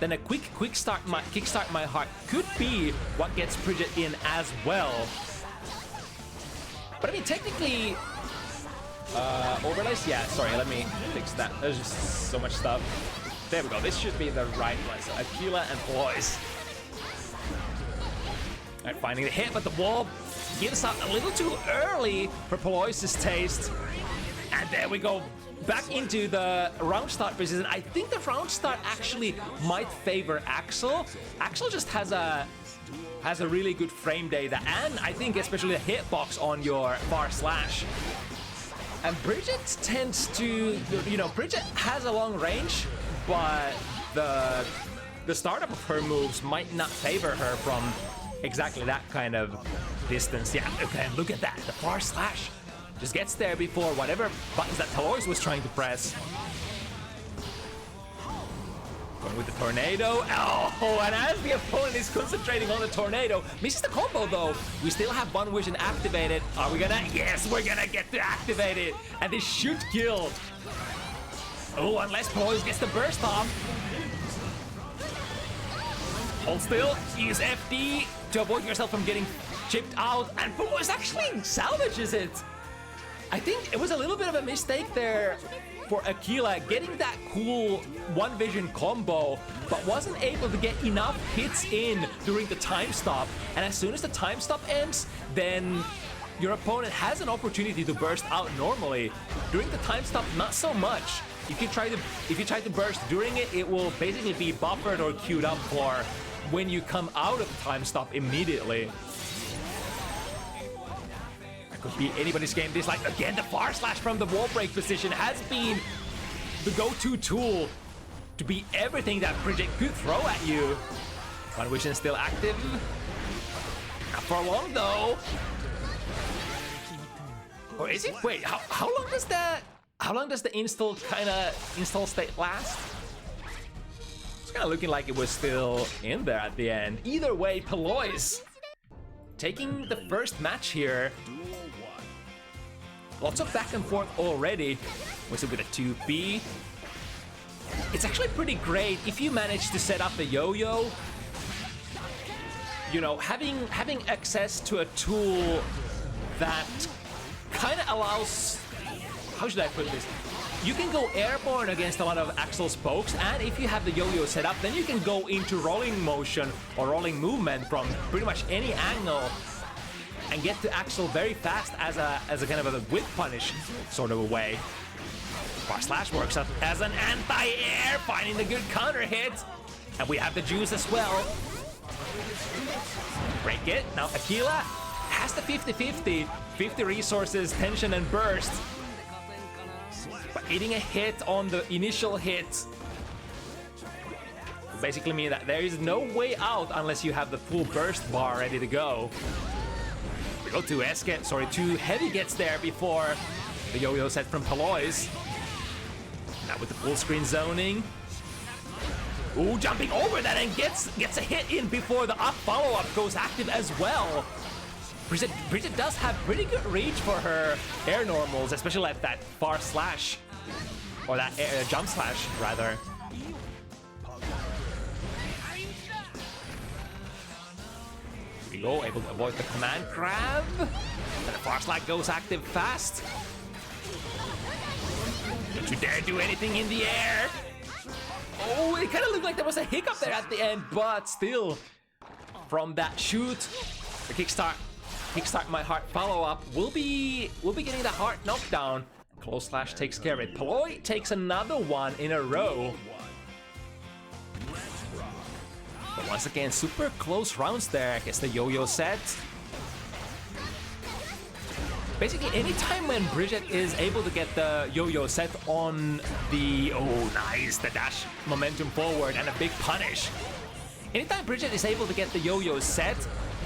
then a Kickstart My Heart could be what gets Bridget in as well. But I mean, technically, overlays? Yeah, sorry, let me fix that. There's just so much stuff. There we go, this should be the right one. So Aquila and Paloys. Alright, finding the hit, but the wall gives up a little too early for Paloys' taste. And there we go, back into the round start position. I think the round start actually might favor Axel. Axel just has a really good frame data, and I think especially the hitbox on your bar slash. And Bridget tends to, you know, Bridget has a long range, but the startup of her moves might not favor her from exactly that kind of distance. Yeah, okay, look at that. The far slash just gets there before whatever buttons that Paloys was trying to press. Going with the tornado. Oh, and as the opponent is concentrating on the tornado, misses the combo though. We still have one vision activated. Are we gonna? Yes, we're gonna get to activate it. And this should kill. Oh, unless Paloys gets the burst off. Hold still, use FD to avoid yourself from getting chipped out, and Paloys actually salvages it. I think it was a little bit of a mistake there for Aquila, getting that cool one vision combo, but wasn't able to get enough hits in during the time stop. And as soon as the time stop ends, then your opponent has an opportunity to burst out normally. During the time stop, not so much. If you try to burst during it, it will basically be buffered or queued up for when you come out of the time stop immediately. That could be anybody's game. This, like, again, the far slash from the wall break position has been the go-to tool to beat everything that Bridget could throw at you. One vision still active. Not for long though. Or is it? Wait, how long does the install state last? It's kind of looking like it was still in there at the end. Either way, Paloys taking the first match here. Lots of back and forth already. Was it with a 2B? It's actually pretty great if you manage to set up the yo-yo. You know, having access to a tool that kind of allows, how should I put this? You can go airborne against a lot of Axel spokes, and if you have the yo-yo set up, then you can go into rolling motion or rolling movement from pretty much any angle and get to Axel very fast as a kind of a whip punish sort of a way. Bar slash works up as an anti-air, finding the good counter hit, and we have the juice as well. Break it. Now Aquila has the 50-50, 50 resources, tension, and burst. But getting a hit on the initial hit will basically mean that there is no way out unless you have the full burst bar ready to go. We go to two heavy gets there before the yo-yo set from Paloys. Now with the full screen zoning. Ooh, jumping over that and gets a hit in before the up follow-up goes active as well. Bridget does have pretty good reach for her air normals, especially like that far slash, or that air, jump slash rather. Here we go, able to avoid the command grab. And the far slide goes active fast. Don't you dare do anything in the air. Oh, it kind of looked like there was a hiccup there at the end, but still, from that shoot, the kickstart my heart follow-up will be getting the heart knockdown. Close slash takes care of it. Paloy takes another one in a row. But once again, super close rounds there. Gets the yo-yo set. Basically, anytime when Bridget is able to get the yo-yo set on the... Oh, nice! The dash momentum forward and a big punish. Anytime Bridget is able to get the yo-yo set,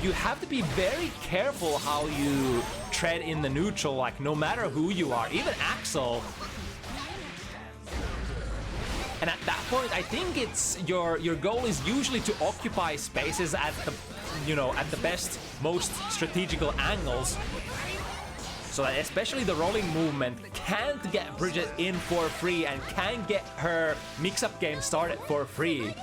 you have to be very careful how you tread in the neutral, like no matter who you are, even Axel. And at that point, I think it's your goal is usually to occupy spaces at the, you know, at the best, most strategical angles. So that especially the rolling movement can't get Bridget in for free and can get her mix-up game started for free.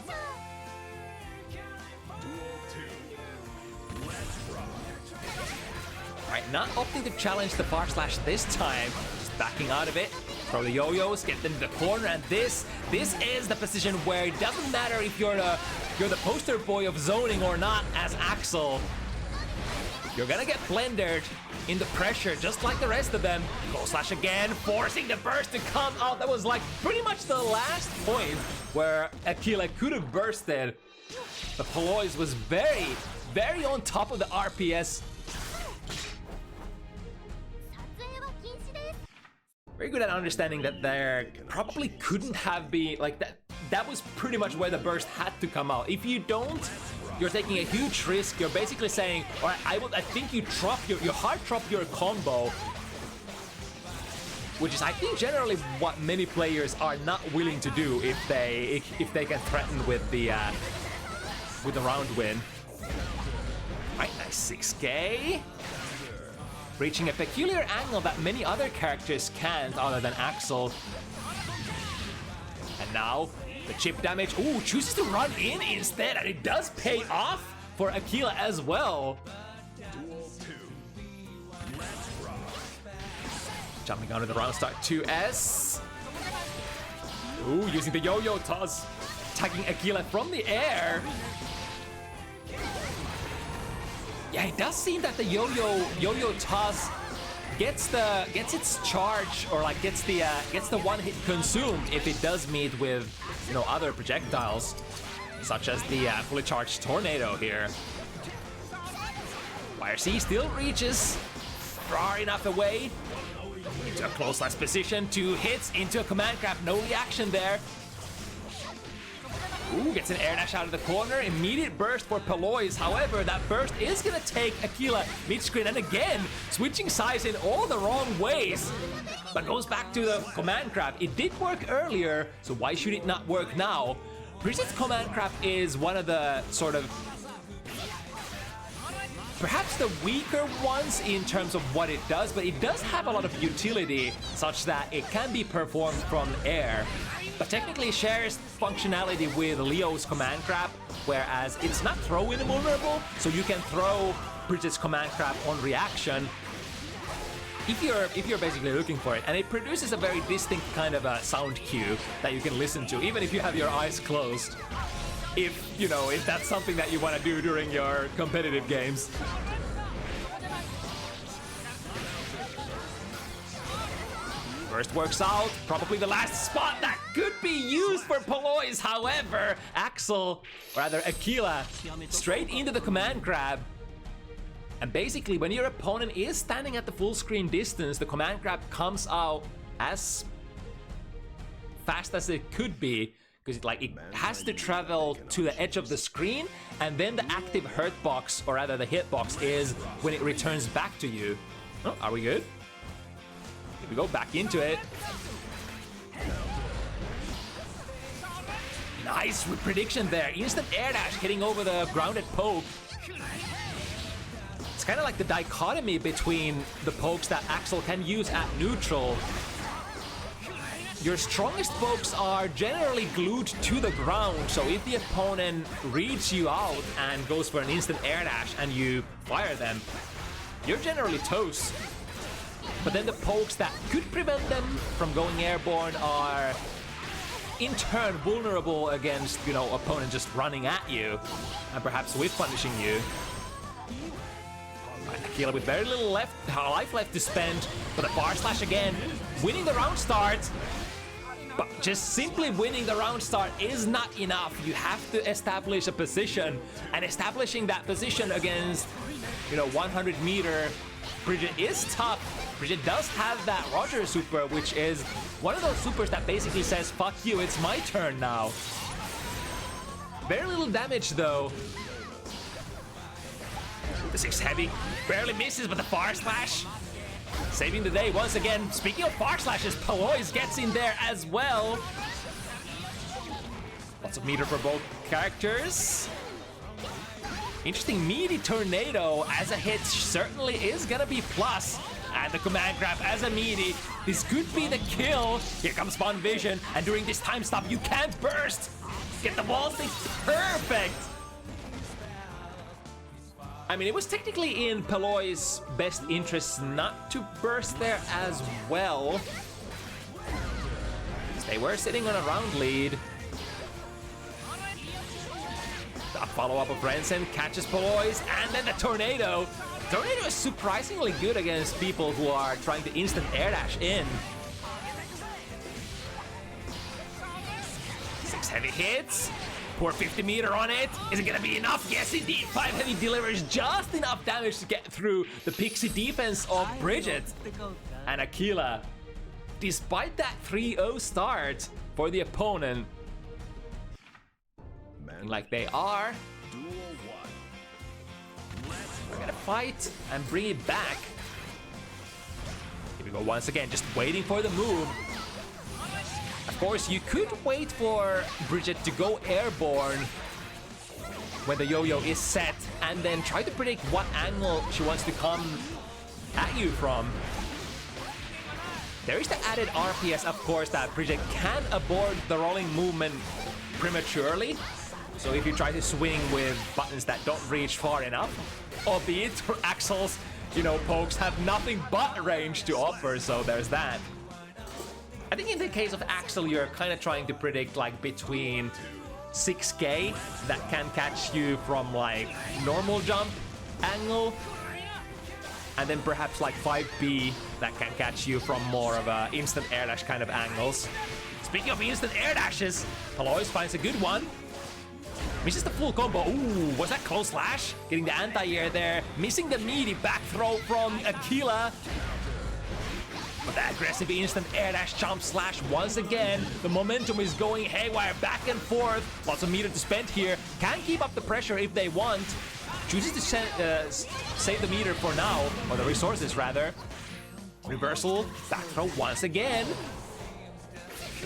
Alright, not opting to challenge the far slash this time. Just backing out of it. Throw the yo-yos, get them to the corner, and this is the position where it doesn't matter if you're the poster boy of zoning or not as Axel. You're gonna get blended in the pressure just like the rest of them. Go slash again, forcing the burst to come out. That was like pretty much the last point where Aquila could have bursted. The Paloys was very, very on top of the RPS. Very good at understanding that there probably couldn't have been like that. That was pretty much where the burst had to come out. If you don't, you're taking a huge risk. You're basically saying, all right, I think you drop your hard drop your combo, which is I think generally what many players are not willing to do if they can threaten with the round win. All right, nice 6K. Reaching a peculiar angle that many other characters can't other than Axel. And now, the chip damage. Ooh, chooses to run in instead, and it does pay off for Aquila as well. Jumping onto the round start 2S. Ooh, using the yo-yo toss. Tagging Aquila from the air. Yeah, it does seem that the yo-yo toss gets its charge, or like gets the one hit consumed if it does meet with, you know, other projectiles, such as the fully charged tornado here. YRC still reaches far enough away into a close last position. 2 hits into a command grab, no reaction there. Ooh, gets an air dash out of the corner. Immediate burst for Paloys. However, that burst is gonna take Aquila mid-screen, and again, switching sides in all the wrong ways. But goes back to the command grab. It did work earlier, so why should it not work now? Bridget's command grab is one of the sort of perhaps the weaker ones in terms of what it does, but it does have a lot of utility such that it can be performed from air. But technically shares functionality with Leo's command grab, whereas it's not throw-in vulnerable, so you can throw Bridget's command grab on reaction if you're basically looking for it, and it produces a very distinct kind of a sound cue that you can listen to, even if you have your eyes closed. If that's something that you want to do during your competitive games. First works out, probably the last spot that could be used for Paloys. However, Aquila, straight into the command grab. And basically, when your opponent is standing at the full screen distance, the command grab comes out as fast as it could be, because it has to travel to the edge of the screen, and then the active hurt box, or rather the hit box, is when it returns back to you. Oh, are we good? Here we go, back into it. Nice prediction there. Instant air dash hitting over the grounded poke. It's kind of like the dichotomy between the pokes that Axel can use at neutral your strongest pokes are generally glued to the ground, so if the opponent reads you out and goes for an instant air dash and you fire them, you're generally toast. But then the pokes that could prevent them from going airborne are in turn vulnerable against, you know, opponent just running at you and perhaps whiff punishing you. Aquila with very little life left to spend, but the bar slash again, winning the round start. But just simply winning the round start is not enough. You have to establish a position, and establishing that position against, you know, 100-meter Bridget is tough. Bridget does have that Roger super, which is one of those supers that basically says, fuck you, it's my turn now. Very little damage though. The 6 heavy barely misses, but the far slash saving the day once again. Speaking of far slashes, Paloys gets in there as well. Lots of meter for both characters. Interesting meaty tornado as a hit certainly is gonna be plus. And the command grab as a meaty. This could be the kill. Here comes Spawn Vision, and during this time stop, you can't burst. Get the wall stick perfect. I mean, it was technically in Paloys' best interest not to burst there as well. They were sitting on a round lead. A follow-up of Rensen catches Paloys, and then the tornado. Tornado is surprisingly good against people who are trying to instant air dash in. 6 heavy hits. Pour 50 meter on it. Is it gonna be enough? Yes, indeed. 5 heavy delivers just enough damage to get through the pixie defense of Bridget. And Aquila, despite that 3-0 start for the opponent, like they are, we're gonna fight and bring it back. Here we go once again, just waiting for the move. Of course, you could wait for Bridget to go airborne when the yo-yo is set, and then try to predict what angle she wants to come at you from. There is the added RPS, of course, that Bridget can abort the rolling movement prematurely. So if you try to swing with buttons that don't reach far enough, albeit Axel's, you know, pokes have nothing but range to offer, so there's that. I think in the case of Axel, you're kind of trying to predict like between 6K that can catch you from like normal jump angle, and then perhaps like 5B that can catch you from more of a instant air dash kind of angles. Speaking of instant air dashes, Paloys finds a good one. Misses the full combo. Ooh, was that close slash? Getting the anti-air there. Missing the meaty back throw from Aquila. But that aggressive instant air dash jump slash once again. The momentum is going haywire back and forth. Lots of meter to spend here. Can keep up the pressure if they want. Chooses to save the meter for now, or the resources rather. Reversal, back throw once again.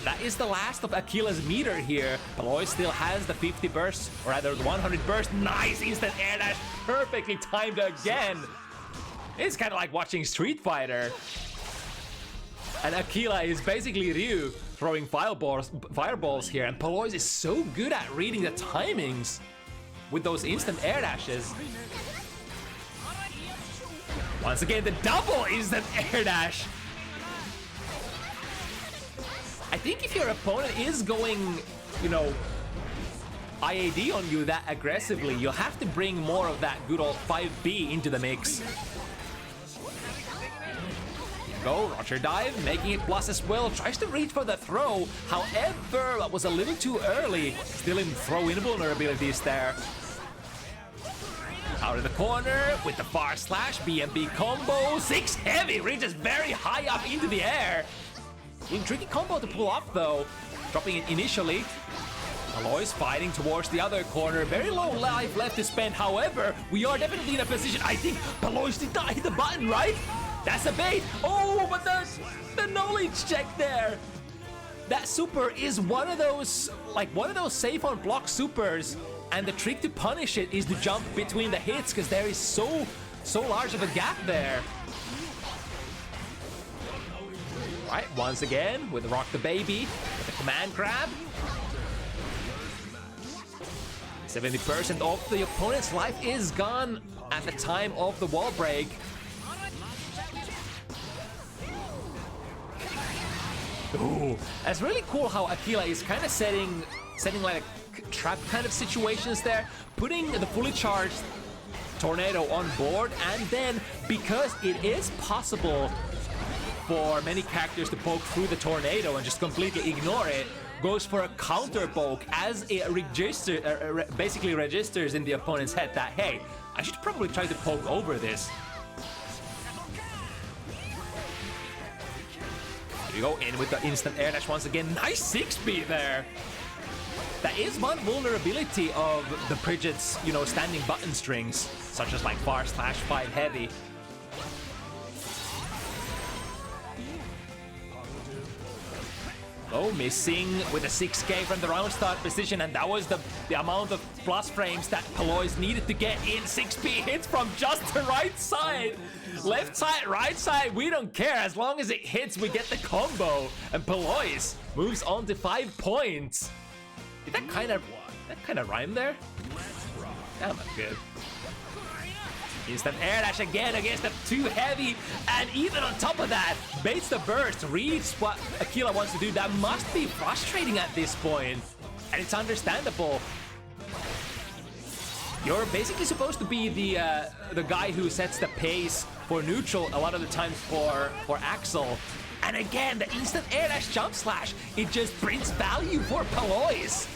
That is the last of Aquila's meter here. Paloy still has the 50 burst, or rather the 100 burst. Nice instant air dash, perfectly timed again. It's kind of like watching Street Fighter. And Aquila is basically Ryu throwing fireballs here, and Paloys is so good at reading the timings with those instant air dashes. Once again, the double instant air dash. I think if your opponent is going, you know, IAD on you that aggressively, you'll have to bring more of that good old 5B into the mix. Go, Roger dive, making it plus as well. Tries to reach for the throw. However, that was a little too early. Still in throw invulnerabilities there. Out of the corner with the far slash, BMB combo. 6 heavy, reaches very high up into the air. In tricky combo to pull off though. Dropping it initially. Paloys fighting towards the other corner. Very low life left to spend. However, we are definitely in a position. I think Paloys did not hit the button, right? That's a bait. Oh, but the knowledge check there. That super is one of those safe on block supers. And the trick to punish it is to jump between the hits, because there is so large of a gap there. Right, once again with Rock the Baby, with the command grab. 70% of the opponent's life is gone at the time of the wall break. Ooh, that's really cool how Aquila is kind of setting like a trap kind of situations there, putting the fully charged tornado on board, and then because it is possible for many characters to poke through the tornado and just completely ignore it, goes for a counter poke as it basically registers in the opponent's head that, hey, I should probably try to poke over this. Here we go, in with the instant air dash once again. Nice 6-speed there. That is one vulnerability of the Bridget's, you know, standing button strings, such as like /5 heavy. Oh, missing with a 6K from the round start position, and that was the amount of plus frames that Paloys needed to get in. 6P hits from just the right side. Left side, right side, we don't care. As long as it hits, we get the combo. And Paloys moves on to 5 points. Did that kind of rhyme there? Damn, that's good. Instant air dash again against the too heavy, and even on top of that, baits the burst, reads what Aquila wants to do. That must be frustrating at this point, and it's understandable. You're basically supposed to be the guy who sets the pace for neutral a lot of the times for Axel. And again, the instant air dash jump slash, it just brings value for Paloys.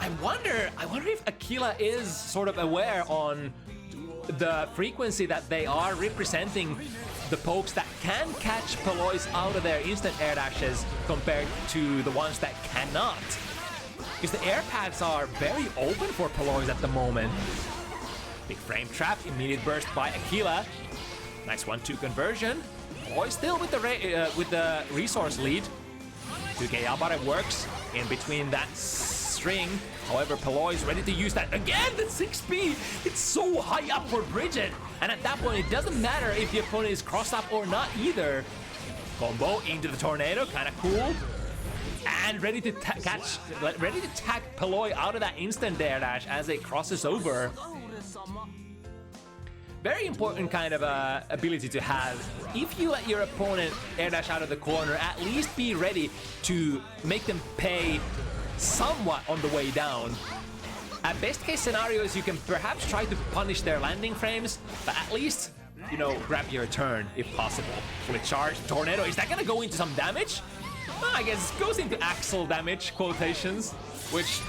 I wonder if Aquila is sort of aware on the frequency that they are representing the pokes that can catch Paloys out of their instant air dashes compared to the ones that cannot. Because the air pads are very open for Paloys at the moment. Big frame trap, immediate burst by Aquila. Nice 1-2 conversion. Paloys still with the resource lead. 2K Yabare works in between that string. However, Paloys ready to use that again. The 6P, it's so high up for Bridget, and at that point it doesn't matter if the opponent is crossed up or not either. Combo into the tornado, kind of cool, and ready to tag Paloy out of that instant air dash as it crosses over. Very important kind of ability to have. If you let your opponent air dash out of the corner, at least be ready to make them pay somewhat on the way down. At best case scenarios, you can perhaps try to punish their landing frames, but at least, you know, grab your turn if possible. Fully charged tornado, is that gonna go into some damage? Well, I guess it goes into Axel damage, quotations, which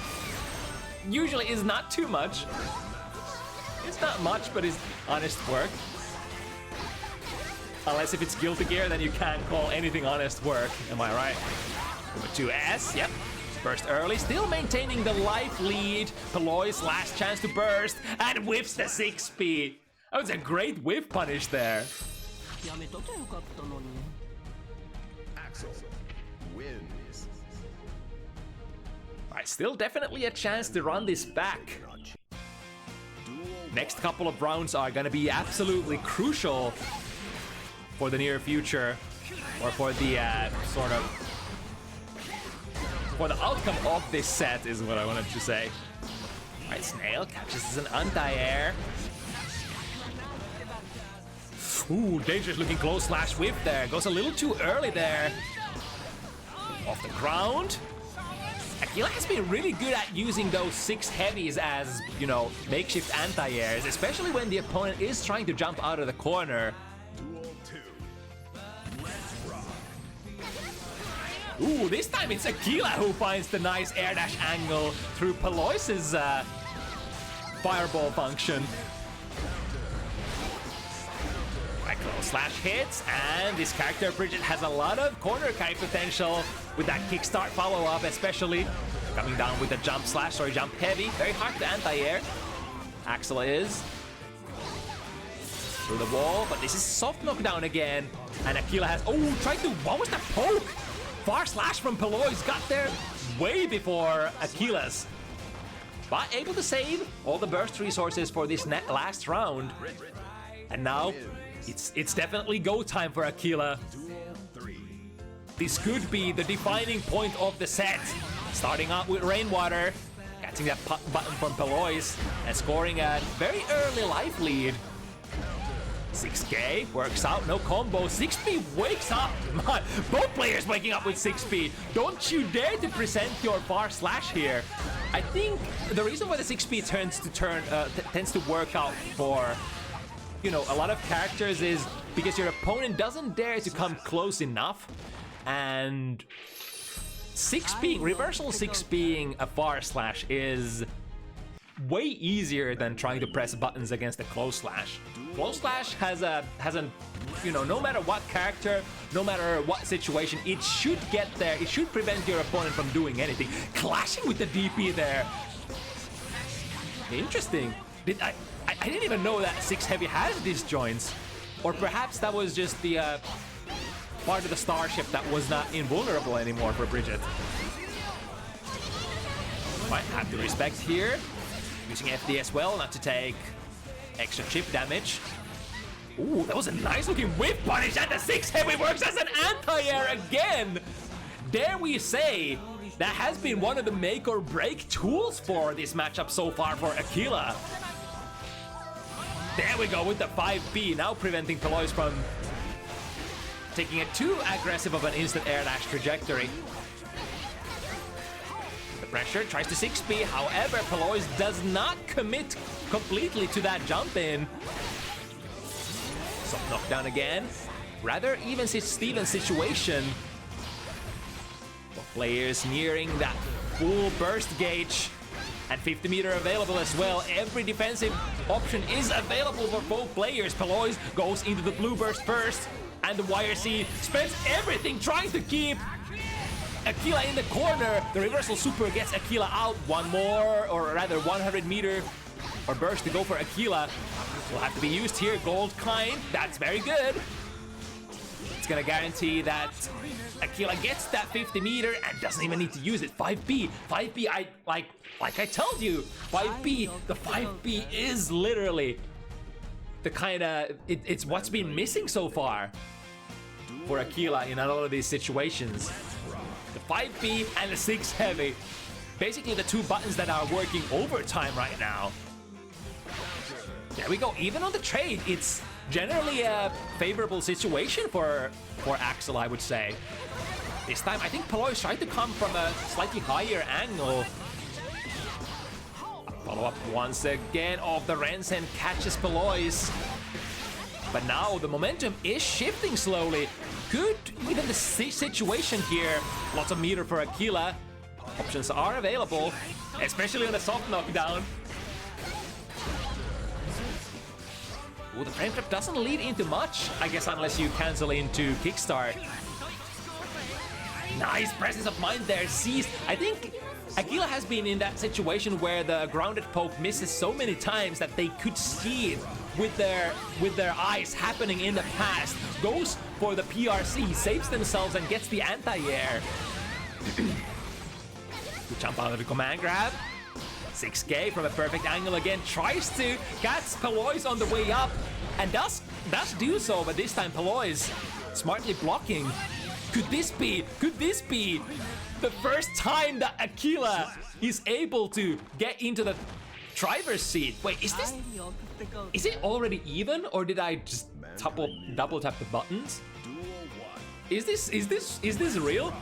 usually is not too much. It's not much, but it's honest work. Unless if it's Guilty Gear, then you can't call anything honest work, am I right? Number 2S, yep. Burst early, still maintaining the life lead. Paloy's last chance to burst, and whiffs the 6P. That was a great whiff punish there. Axel wins. Alright, still definitely a chance to run this back. Next couple of rounds are gonna be absolutely crucial for the near future, or for the sort of for the outcome of this set is what I wanted to say. Alright, Snail catches as an anti-air. Ooh, dangerous looking close slash whip there. Goes a little too early there. Off the ground. Aquila has been really good at using those 6 heavies as, you know, makeshift anti-airs, especially when the opponent is trying to jump out of the corner. Ooh, this time it's Aquila who finds the nice air dash angle through Paloys' fireball function. Right, close slash hits, and this character Bridget has a lot of corner kite potential with that kickstart follow-up, especially coming down with the jump slash or jump heavy. Very hard to anti-air. Axel is through the wall, but this is soft knockdown again, and Aquila has tried to, what was that poke? Far slash from Paloys got there way before Aquila's, but able to save all the burst resources for this last round. And now It's definitely go time for Aquila. This could be the defining point of the set. Starting out with Rainwater, catching that button from Paloys, and scoring a very early life lead. 6K works out, no combo. 6P wakes up. Both players waking up with 6P. Don't you dare to present your far slash here. I think the reason why the 6P tends to work out for, you know, a lot of characters is because your opponent doesn't dare to come close enough, and reversal 6 being a far slash is way easier than trying to press buttons against a close slash. Close slash has an, you know, no matter what character, no matter what situation, it should get there. It should prevent your opponent from doing anything. Clashing with the DP there. Interesting. I didn't even know that 6 Heavy has these joints. Or perhaps that was just the part of the starship that was not invulnerable anymore for Bridget. Might have to respect here. Using FD as well, not to take extra chip damage. Ooh, that was a nice looking whip punish, and the 6 Heavy works as an anti-air again! Dare we say, that has been one of the make or break tools for this matchup so far for Aquila. There we go with the 5B, now preventing Paloys from taking it too aggressive of an instant air dash trajectory. Pressure, tries to 6B, however, Paloys does not commit completely to that jump in. Soft knockdown again. Rather even Steven situation. Both players nearing that full burst gauge. And 50 meter available as well. Every defensive option is available for both players. Paloys goes into the blue burst first. And the YRC spends everything trying to keep Aquila in the corner. The reversal super gets Aquila out. One more, or rather 100 meter or burst to go for Aquila. Will have to be used here. Gold kind, that's very good. It's gonna guarantee that Aquila gets that 50 meter and doesn't even need to use it. 5B, like I told you, 5B, the 5B is literally the kind of, it's what's been missing so far for Aquila in a lot of these situations. The 5B and the 6 Heavy. Basically the two buttons that are working overtime right now. There we go, even on the trade, it's generally a favorable situation for Axel, I would say. This time, I think Paloys tried to come from a slightly higher angle. Follow up once again of the Rensen catches Paloys. But now the momentum is shifting slowly. Good, even the situation here. Lots of meter for Aquila. Options are available, especially on the soft knockdown. Ooh, the frame trap doesn't lead into much, I guess, unless you cancel into kickstart. Nice presence of mind there, seized. I think Aquila has been in that situation where the grounded poke misses so many times that they could see it with their eyes happening in the past. Goes for the PRC, saves themselves and gets the anti-air. Jump out of the command grab. 6K from a perfect angle again, tries to catch Paloys on the way up and does do so, but this time Paloys smartly blocking. Could this be the first time that Aquila is able to get into the driver's seat? Wait, is it already even, or did I just double tap the buttons? Is this real?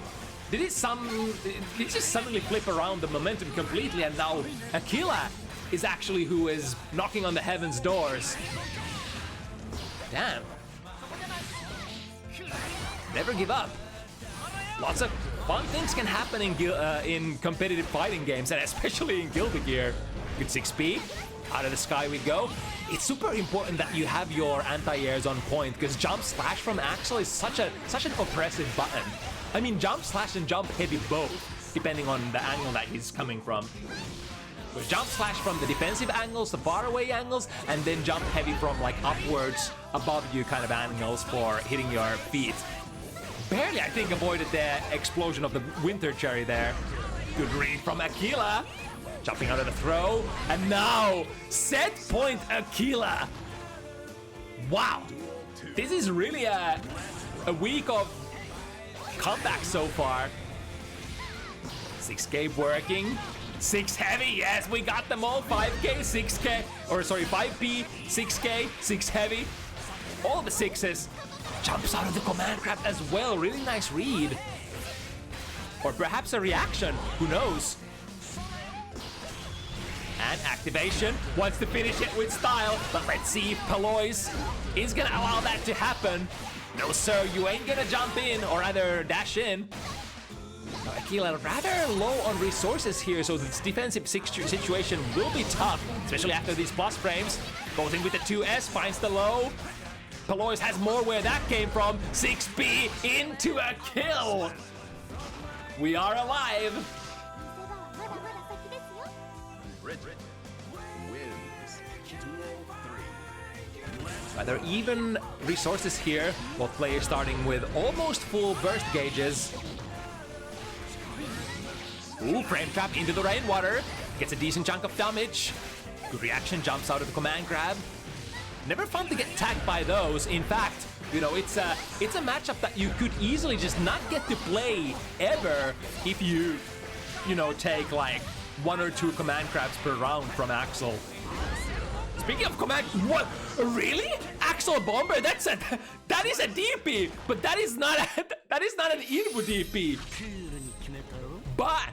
Did it just suddenly flip around the momentum completely, and now Aquila is actually who is knocking on the heaven's doors? Damn. Never give up. Lots of fun things can happen in competitive fighting games, and especially in Guilty Gear. Good 6P. Out of the sky we go. It's super important that you have your anti-airs on point, because jump slash from Axel is such an oppressive button. I mean, jump slash and jump heavy both, depending on the angle that he's coming from. There's jump slash from the defensive angles, the far away angles, and then jump heavy from like upwards, above you kind of angles for hitting your feet. Barely, I think, avoided the explosion of the winter cherry there. Good read from Aquila. Jumping out of the throw, and now set point Aquila. Wow, This is really a week of comebacks so far. 6K working. 6 heavy, yes, we got them all. 5K, 6K, or sorry, 5P, 6K, 6 heavy. All the 6s. Jumps out of the command grab as well. Really nice read. Or perhaps a reaction, who knows? And activation, wants to finish it with style, but let's see if Paloys is gonna allow that to happen. No sir, you ain't gonna jump in, or rather dash in. Aquila rather low on resources here, so this defensive situation will be tough, especially after these plus frames. Goes in with the 2S, finds the low. Paloys has more where that came from. 6B into a kill. We are alive. Red wins 2-3. Rather even resources here, both players starting with almost full burst gauges. Ooh, frame trap into the rainwater. Gets a decent chunk of damage. Good reaction, jumps out of the command grab. Never fun to get tagged by those. In fact, you know, it's a matchup that you could easily just not get to play ever if you know, take like 1 or 2 command grabs per round from Axel. Speaking of command, what? Really? Axel Bomber? That is a DP, but that is not an Ehmu DP. But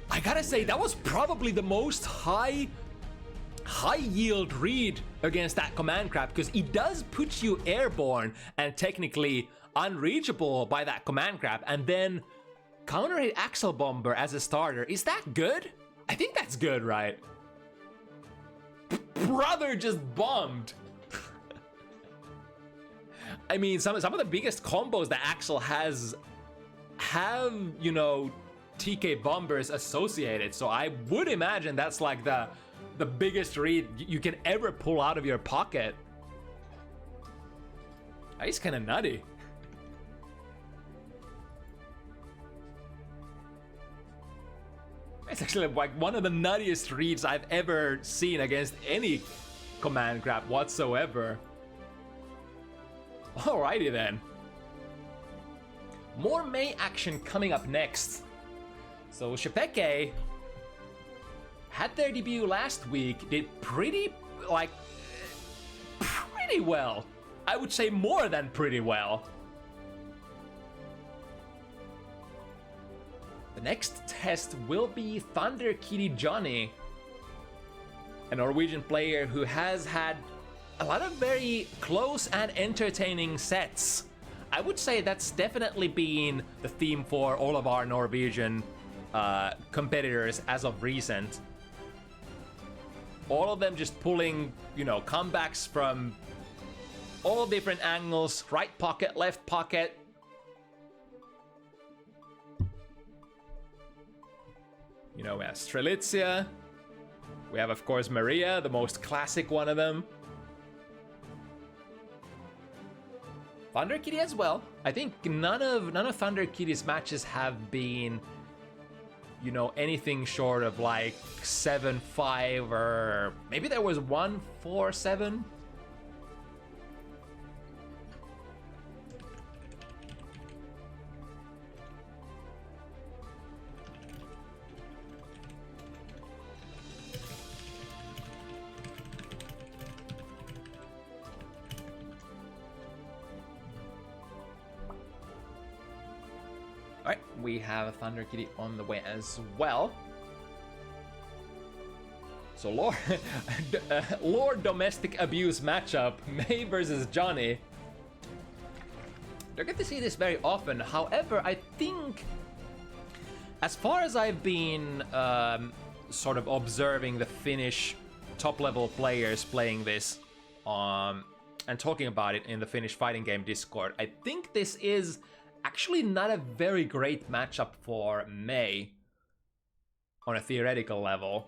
I gotta say that was probably the most high yield read against that command grab, because it does put you airborne and technically unreachable by that command grab, and then counter hit Axel Bomber as a starter. Is that good? I think that's good, right? Brother just bombed. I mean, some of the biggest combos that Axel has have, you know, TK bombers associated, so I would imagine that's like the biggest read you can ever pull out of your pocket. That is kind of nutty. It's actually like one of the nuttiest reads I've ever seen against any command grab whatsoever. Alrighty then. More May action coming up next. So Sche'Peke had their debut last week, did pretty well. I would say more than pretty well. The next test will be Thunder Kitty Johnny, a Norwegian player who has had a lot of very close and entertaining sets. I would say that's definitely been the theme for all of our Norwegian competitors as of recent. All of them just pulling, you know, comebacks from all different angles, right pocket, left pocket. You know, we have Strelitzia. We have, of course, Maria, the most classic one of them. Thunder Kitty as well. I think none of Thunder Kitty's matches have been, you know, anything short of like 7-5, or maybe there was 1-4-7. Alright, we have Thunder Kitty on the way as well. So Lord Domestic Abuse matchup, May versus Johnny. Don't get to see this very often. However, I think, as far as I've been sort of observing the Finnish top-level players playing this and talking about it in the Finnish fighting game Discord, I think this is actually not a very great matchup for May on a theoretical level.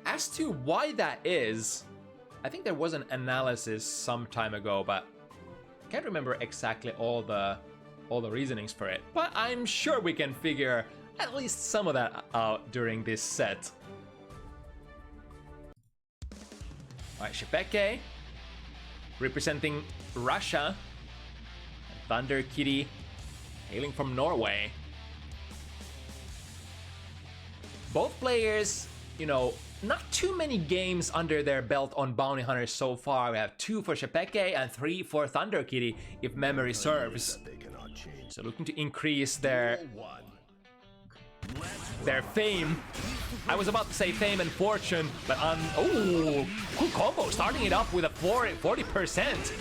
As to why that is, I think there was an analysis some time ago, but I can't remember exactly all the reasonings for it. But I'm sure we can figure at least some of that out during this set. Alright, Sche'Peke representing Russia. Thunder Kitty hailing from Norway. Both players, you know, not too many games under their belt on Bounty Hunters so far. We have 2 for Sche'Peke and 3 for Thunder Kitty, if memory serves. So looking to increase their fame. I was about to say fame and fortune, but oh, cool combo, starting it off with a 40%.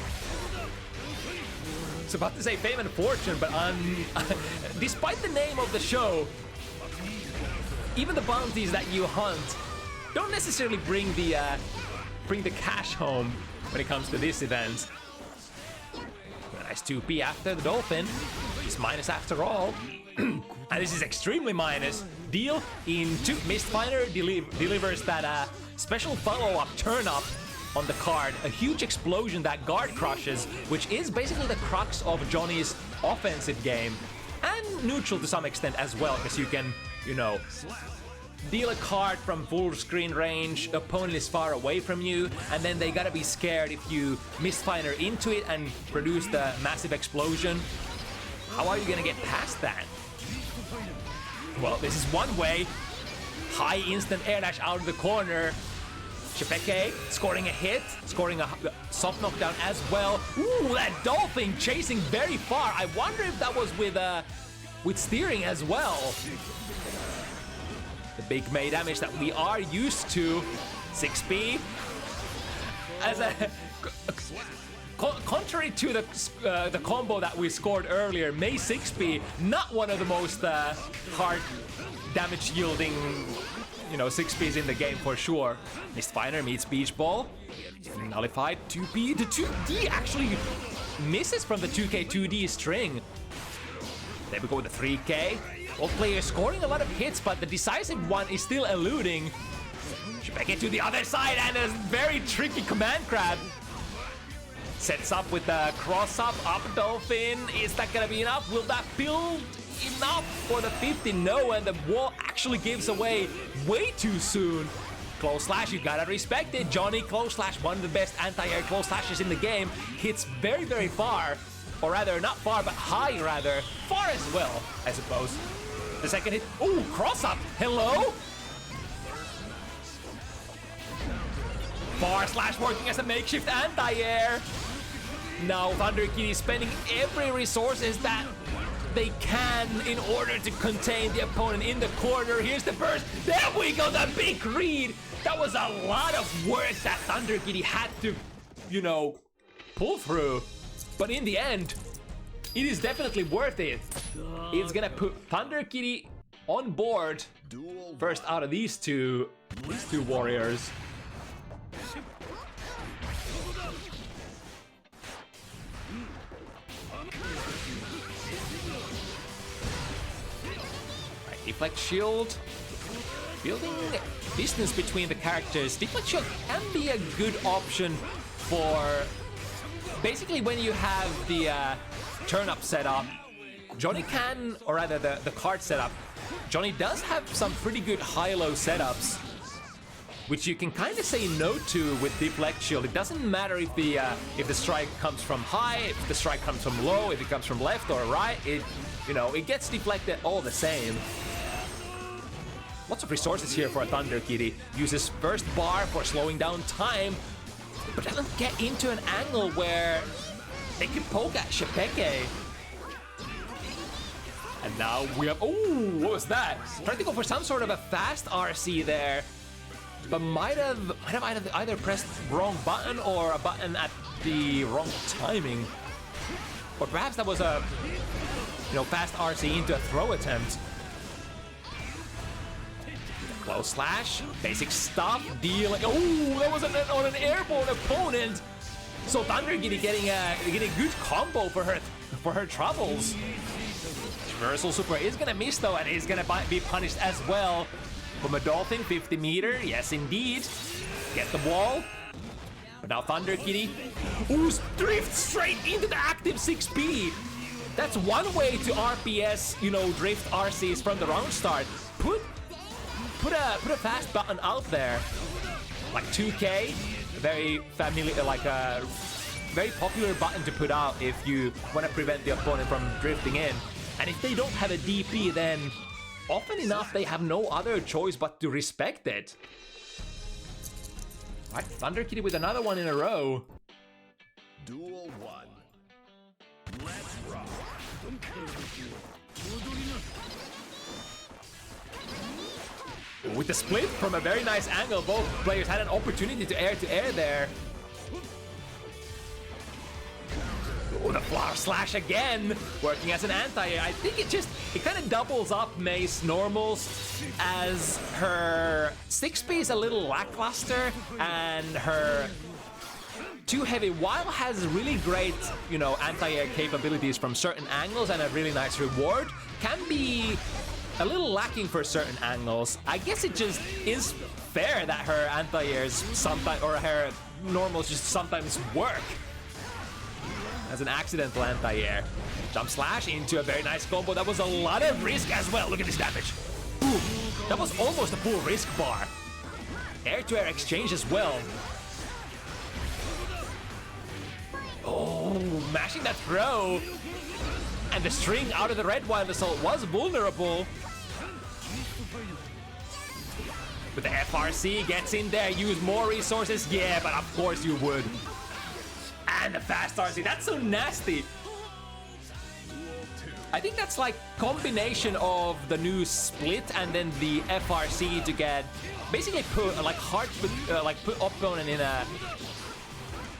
I was about to say fame and fortune, but despite the name of the show, even the bounties that you hunt don't necessarily bring the cash home when it comes to this event. Nice 2P after the dolphin. It's minus after all. And this is extremely minus. Deal in 2. Mistfinder delivers that special follow-up turn-up on the card. A huge explosion that guard crushes, which is basically the crux of Johnny's offensive game. And neutral to some extent as well, because you can, you know, deal a card from full screen range, opponent is far away from you, and then they gotta be scared if you Mistfinder into it and produce the massive explosion. How are you gonna get past that? Well, this is one way. High instant air dash out of the corner. Sche'Peke scoring a hit, scoring a soft knockdown as well. Ooh, that dolphin chasing very far. I wonder if that was with steering as well. The big May damage that we are used to. 6P. As a contrary to the combo that we scored earlier, May 6P not one of the most hard damage yielding, you know, 6Ps in the game for sure. Mistfinder meets Beach Ball. Nullified 2P. The 2D actually misses from the 2K 2D string. There we go with the 3K. Both players scoring a lot of hits, but the decisive one is still eluding. Sche'Peke to the other side, and a very tricky command grab. Sets up with the cross-up, up dolphin. Is that gonna be enough? Will that build enough for the 50? No, and the wall actually gives away way too soon. Close slash, you gotta respect it. Johnny close slash, one of the best anti-air close slashes in the game. Hits very, very far. Or rather, not far, but high rather. Far as well, I suppose. The second hit, ooh, cross-up, hello? Far slash working as a makeshift anti-air. Now Thunder Kitty is spending every resources that they can in order to contain the opponent in the corner. Here's the burst. There we go, the big read. That was a lot of work that Thunder Kitty had to, you know, pull through. But in the end, it is definitely worth it. It's gonna put Thunder Kitty on board first out of these two warriors. Right, deflect shield. Building distance between the characters. Deflect shield can be a good option for basically when you have the turn-up setup. Johnny can, or rather the card setup, Johnny does have some pretty good high-low setups, which you can kind of say no to with deflect shield. It doesn't matter if the strike comes from high, if the strike comes from low, if it comes from left or right. It, you know, it gets deflected all the same. Lots of resources here for a Thunder Kitty. Uses first bar for slowing down time, but doesn't get into an angle where they can poke at Sche'Peke. And now we have, oh, what was that? Trying to go for some sort of a fast RC there, but might have either pressed wrong button or a button at the wrong timing. Or perhaps that was a, you know, fast RC into a throw attempt. Close slash, basic stuff, dealing. Oh, that was on an airborne opponent. So Thunder Kitty getting a good combo for her troubles. Reversal super is gonna miss though, and is gonna be punished as well. From a dolphin, 50 meter, yes indeed. Get the wall. But now Thunder Kitty, ooh, drift straight into the active 6P. That's one way to RPS, you know, drift RCs from the round start. Put a fast button out there, like 2K, very familiar, like a very popular button to put out if you want to prevent the opponent from drifting in. And if they don't have a DP, then often enough they have no other choice but to respect it. All right, Thunder Kitty with another one in a row. Duel 1. Let's rock. With the split from a very nice angle, both players had an opportunity to air there. Oh, the flower slash again, working as an anti-air. I think it kind of doubles up May's normals, as her 6P is a little lackluster and her too heavy, while has really great, you know, anti-air capabilities from certain angles and a really nice reward, can be a little lacking for certain angles. I guess it just is fair that her anti-airs sometimes, or her normals just sometimes work as an accidental anti-air. Jump slash into a very nice combo. That was a lot of risk as well. Look at this damage. Boom. That was almost a full risk bar. Air-to-air exchange as well. Oh, mashing that throw. And the string out of the red wild assault was vulnerable. But the FRC gets in there, use more resources. Yeah, but of course you would. And the fast RC, that's so nasty. I think that's like combination of the new split and then the FRC to get basically put like put opponent in a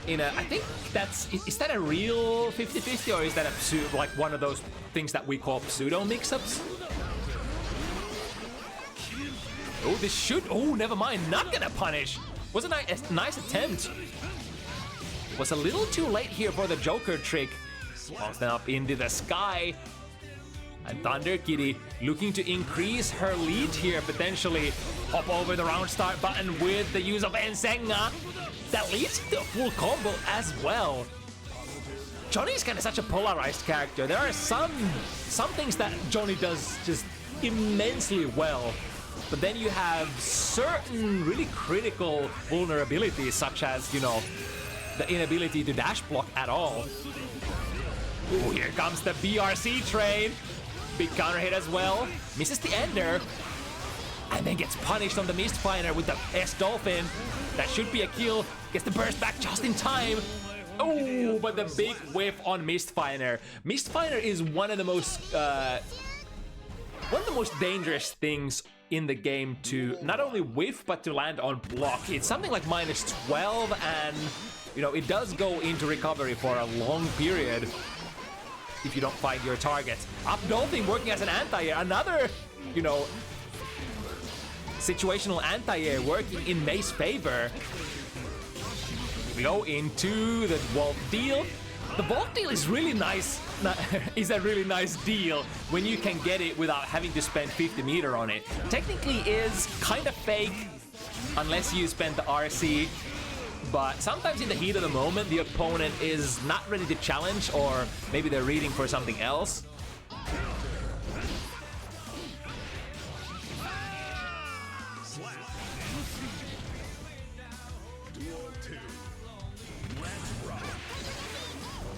I think that's, is that a real 50-50 or is that a like one of those things that we call pseudo mix-ups? Oh, this should, oh, never mind, not gonna punish. Was a nice attempt. Was a little too late here for the Joker trick. Bouncing up into the sky. And Thunder Kitty looking to increase her lead here, potentially. Hop over the round start button with the use of Ensenga. That leads to a full combo as well. Johnny is kind of such a polarized character. There are some things that Johnny does just immensely well. But then you have certain really critical vulnerabilities, such as, you know, the inability to dash block at all. Ooh, here comes the BRC train. Big counter hit as well. Misses the ender. And then gets punished on the Mistfinder with the S-Dolphin. That should be a kill. Gets the burst back just in time. Oh, but the big whiff on Mistfinder. Mistfinder is one of the most dangerous things in the game to not only whiff, but to land on block. It's something like -12, and you know, it does go into recovery for a long period if you don't find your target. Up Dolphin working as an anti-air, another, you know, situational anti-air working in May's favor. We go into the Vault deal. The Vault deal is really nice. Is a really nice deal when you can get it without having to spend 50 meter on it. Technically is kind of fake unless you spend the RC, but sometimes in the heat of the moment the opponent is not ready to challenge, or maybe they're reading for something else.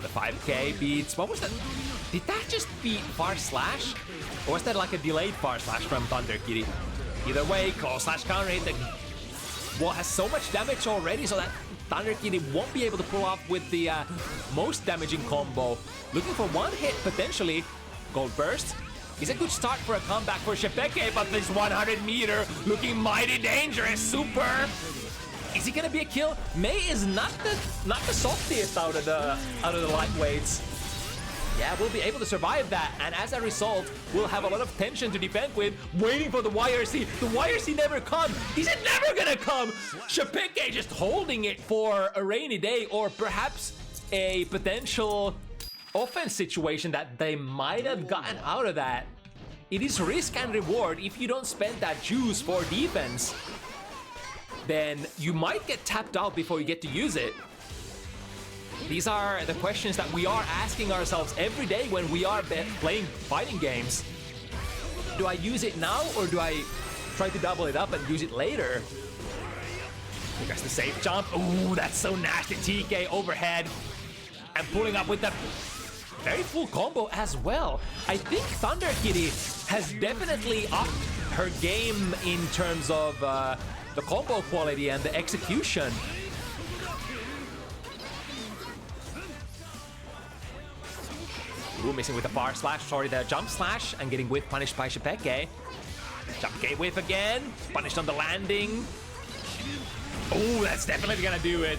The 5K beats, what was that? Did that just beat far slash? Or was that like a delayed far slash from Thunder Kitty? Either way, close slash counter hit. The wall has so much damage already, so that Thunder Kitty won't be able to pull up with the most damaging combo. Looking for one hit potentially. Gold burst is a good start for a comeback for Sche'Peke, but this 100 meter looking mighty dangerous. Super. Is he gonna be a kill? May is not the softiest out of the lightweights. Yeah, we'll be able to survive that, and as a result, we'll have a lot of tension to defend with, waiting for the YRC. The YRC never comes. Is it never gonna come? Sche'Peke just holding it for a rainy day, or perhaps a potential offense situation that they might have gotten out of that. It is risk and reward. If you don't spend that juice for defense, then you might get tapped out before you get to use it. These are the questions that we are asking ourselves every day when we are playing fighting games. Do I use it now, or do I try to double it up and use it later? There's the safe jump. Ooh, that's so nasty. TK overhead. And pulling up with that very full combo as well. I think Thunder Kitty has definitely upped her game in terms of the combo quality and the execution. Ooh, missing with the far slash, sorry, the jump slash, and getting whiff punished by Sche'Peke. Jump gate whiff again, punished on the landing. Oh, that's definitely gonna do it.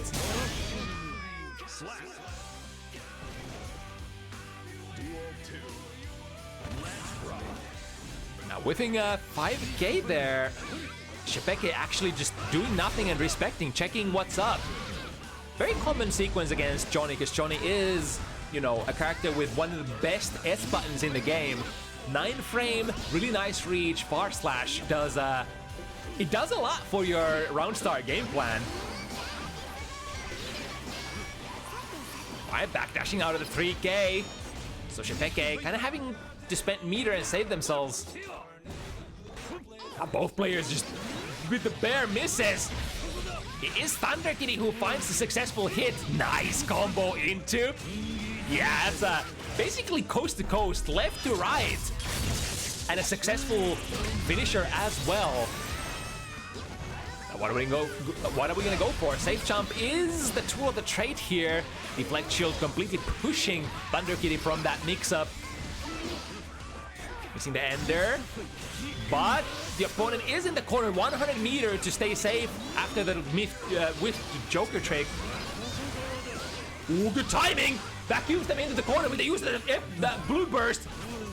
Now whiffing a 5K there. Sche'Peke actually just doing nothing and respecting, checking what's up. Very common sequence against Johnny, because Johnny is, you know, a character with one of the best S buttons in the game. 9 frame, really nice reach, far slash does it does a lot for your round start game plan. Alright, backdashing out of the 3K. So Sche'Peke kind of having to spend meter and save themselves. Now both players just with the bare misses. It is Thunder Kitty who finds the successful hit. Nice combo into. Yeah, that's basically coast to coast, left to right. And a successful finisher as well. Now what are we gonna go for? Safe jump is the tool of the trade here. Deflect shield completely pushing Thunder Kitty from that mix-up. Missing the ender. But the opponent is in the corner, 100 meter to stay safe after the with Joker trick. Ooh, good timing! Vacuums them into the corner with the use of the blue burst.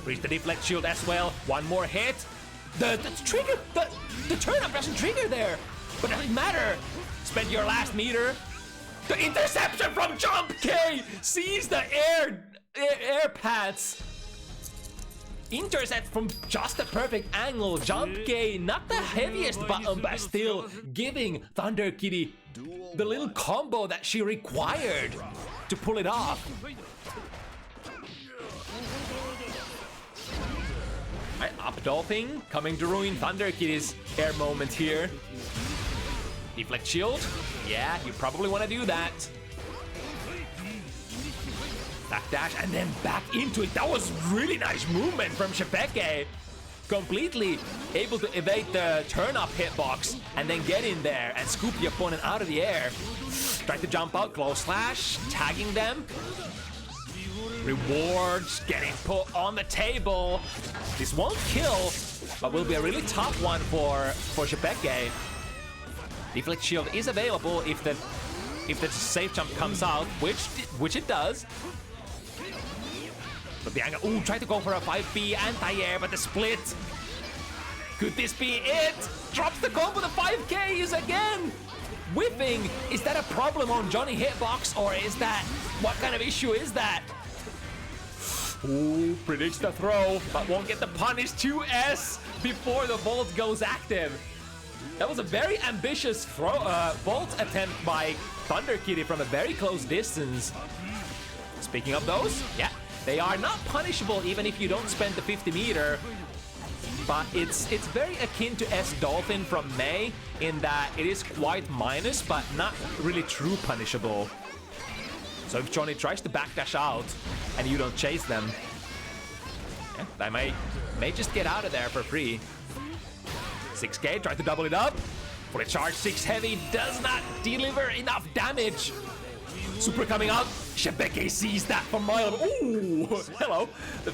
Reach the deflect shield as well. One more hit. The trigger, the turn up doesn't trigger there, but it doesn't matter. Spend your last meter. The interception from Jump K sees the air pads. Intercept from just the perfect angle. Jump K, not the heaviest button, but still giving Thunder Kitty the little combo that she required to pull it off. Right, up Dolphin, coming to ruin Thunder Kitty's air moment here. Deflect shield. Yeah, you probably want to do that. Backdash and then back into it. That was really nice movement from Sche'Peke. Completely able to evade the turn-up hitbox and then get in there and scoop the opponent out of the air. Try to jump out, close slash, tagging them. Rewards getting put on the table. This won't kill, but will be a really tough one for Sche'Peke. Deflect shield is available if the safe jump comes out, which it does. But the angle, ooh, try to go for a 5B anti-air, but the split. Could this be it? Drops the combo, the 5Ks again. Whiffing, is that a problem on Johnny hitbox, or is that, what kind of issue is that? Ooh, predicts the throw, but won't get the punish 2S before the vault goes active. That was a very ambitious vault attempt by Thunder Kitty from a very close distance. Speaking of those, yeah, they are not punishable even if you don't spend the 50 meter. But it's very akin to S Dolphin from May in that it is quite minus, but not really true punishable. So if Johnny tries to backdash out and you don't chase them, yeah, they may just get out of there for free. 6K, try to double it up. For a charge 6 heavy, does not deliver enough damage. Super coming out. Sche'Peke sees that from mile. Ooh, hello.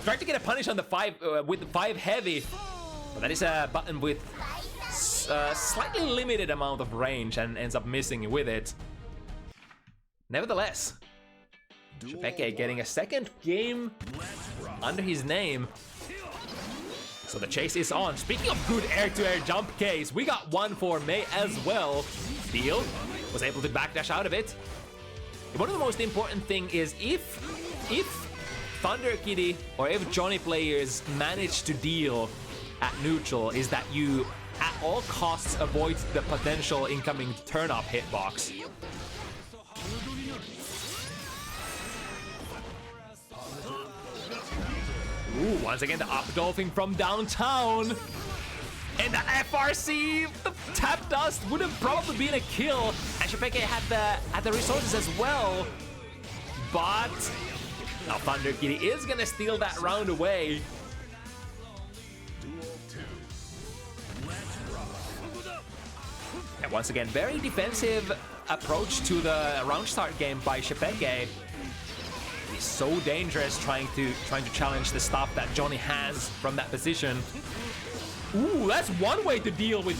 Trying to get a punish on the 5 with the 5 heavy. But that is a button with slightly limited amount of range and ends up missing with it. Nevertheless, Sche'Peke getting a second game under his name. So the chase is on. Speaking of good air-to-air jump case, we got one for May as well. Deal was able to backdash out of it. One of the most important thing is if Thunder Kitty or if Johnny players manage to deal at neutral, is that you at all costs avoid the potential incoming turn-up hitbox. Ooh, once again, the up dolphin from downtown. And the FRC, the tap dust would have probably been a kill. And Sche'Peke had the resources as well. But now Thunder Kitty is gonna steal that round away. And once again, very defensive approach to the round start game by Sche'Peke. He's so dangerous trying to challenge the stuff that Johnny has from that position. Ooh, that's one way to deal with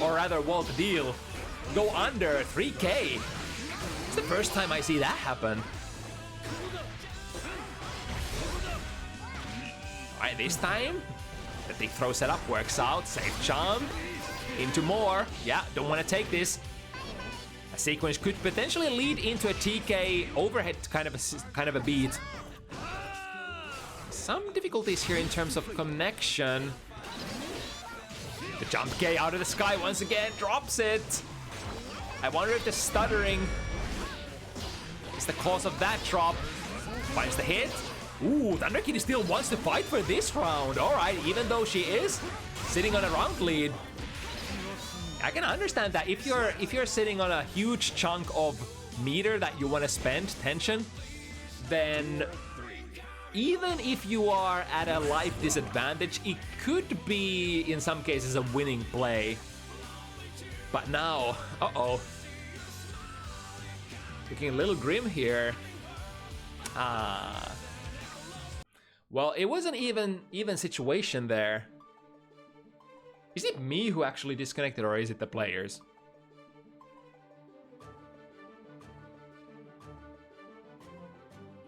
or rather wall to deal. Go under 3K. It's the first time I see that happen. Alright, this time the big throw setup works out. Safe jump into more. Yeah, don't want to take this. A sequence could potentially lead into a TK overhead kind of a beat. Some difficulties here in terms of connection. The jump K out of the sky once again drops it. I wonder if the stuttering is the cause of that drop. Finds the hit. Ooh, Thunder Kitty still wants to fight for this round. All right, even though she is sitting on a round lead. I can understand that if you're sitting on a huge chunk of meter that you want to spend tension, then even if you are at a life disadvantage, it could be in some cases a winning play. But now, looking a little grim here. Well, it was an even situation there. Is it me who actually disconnected, or is it the players?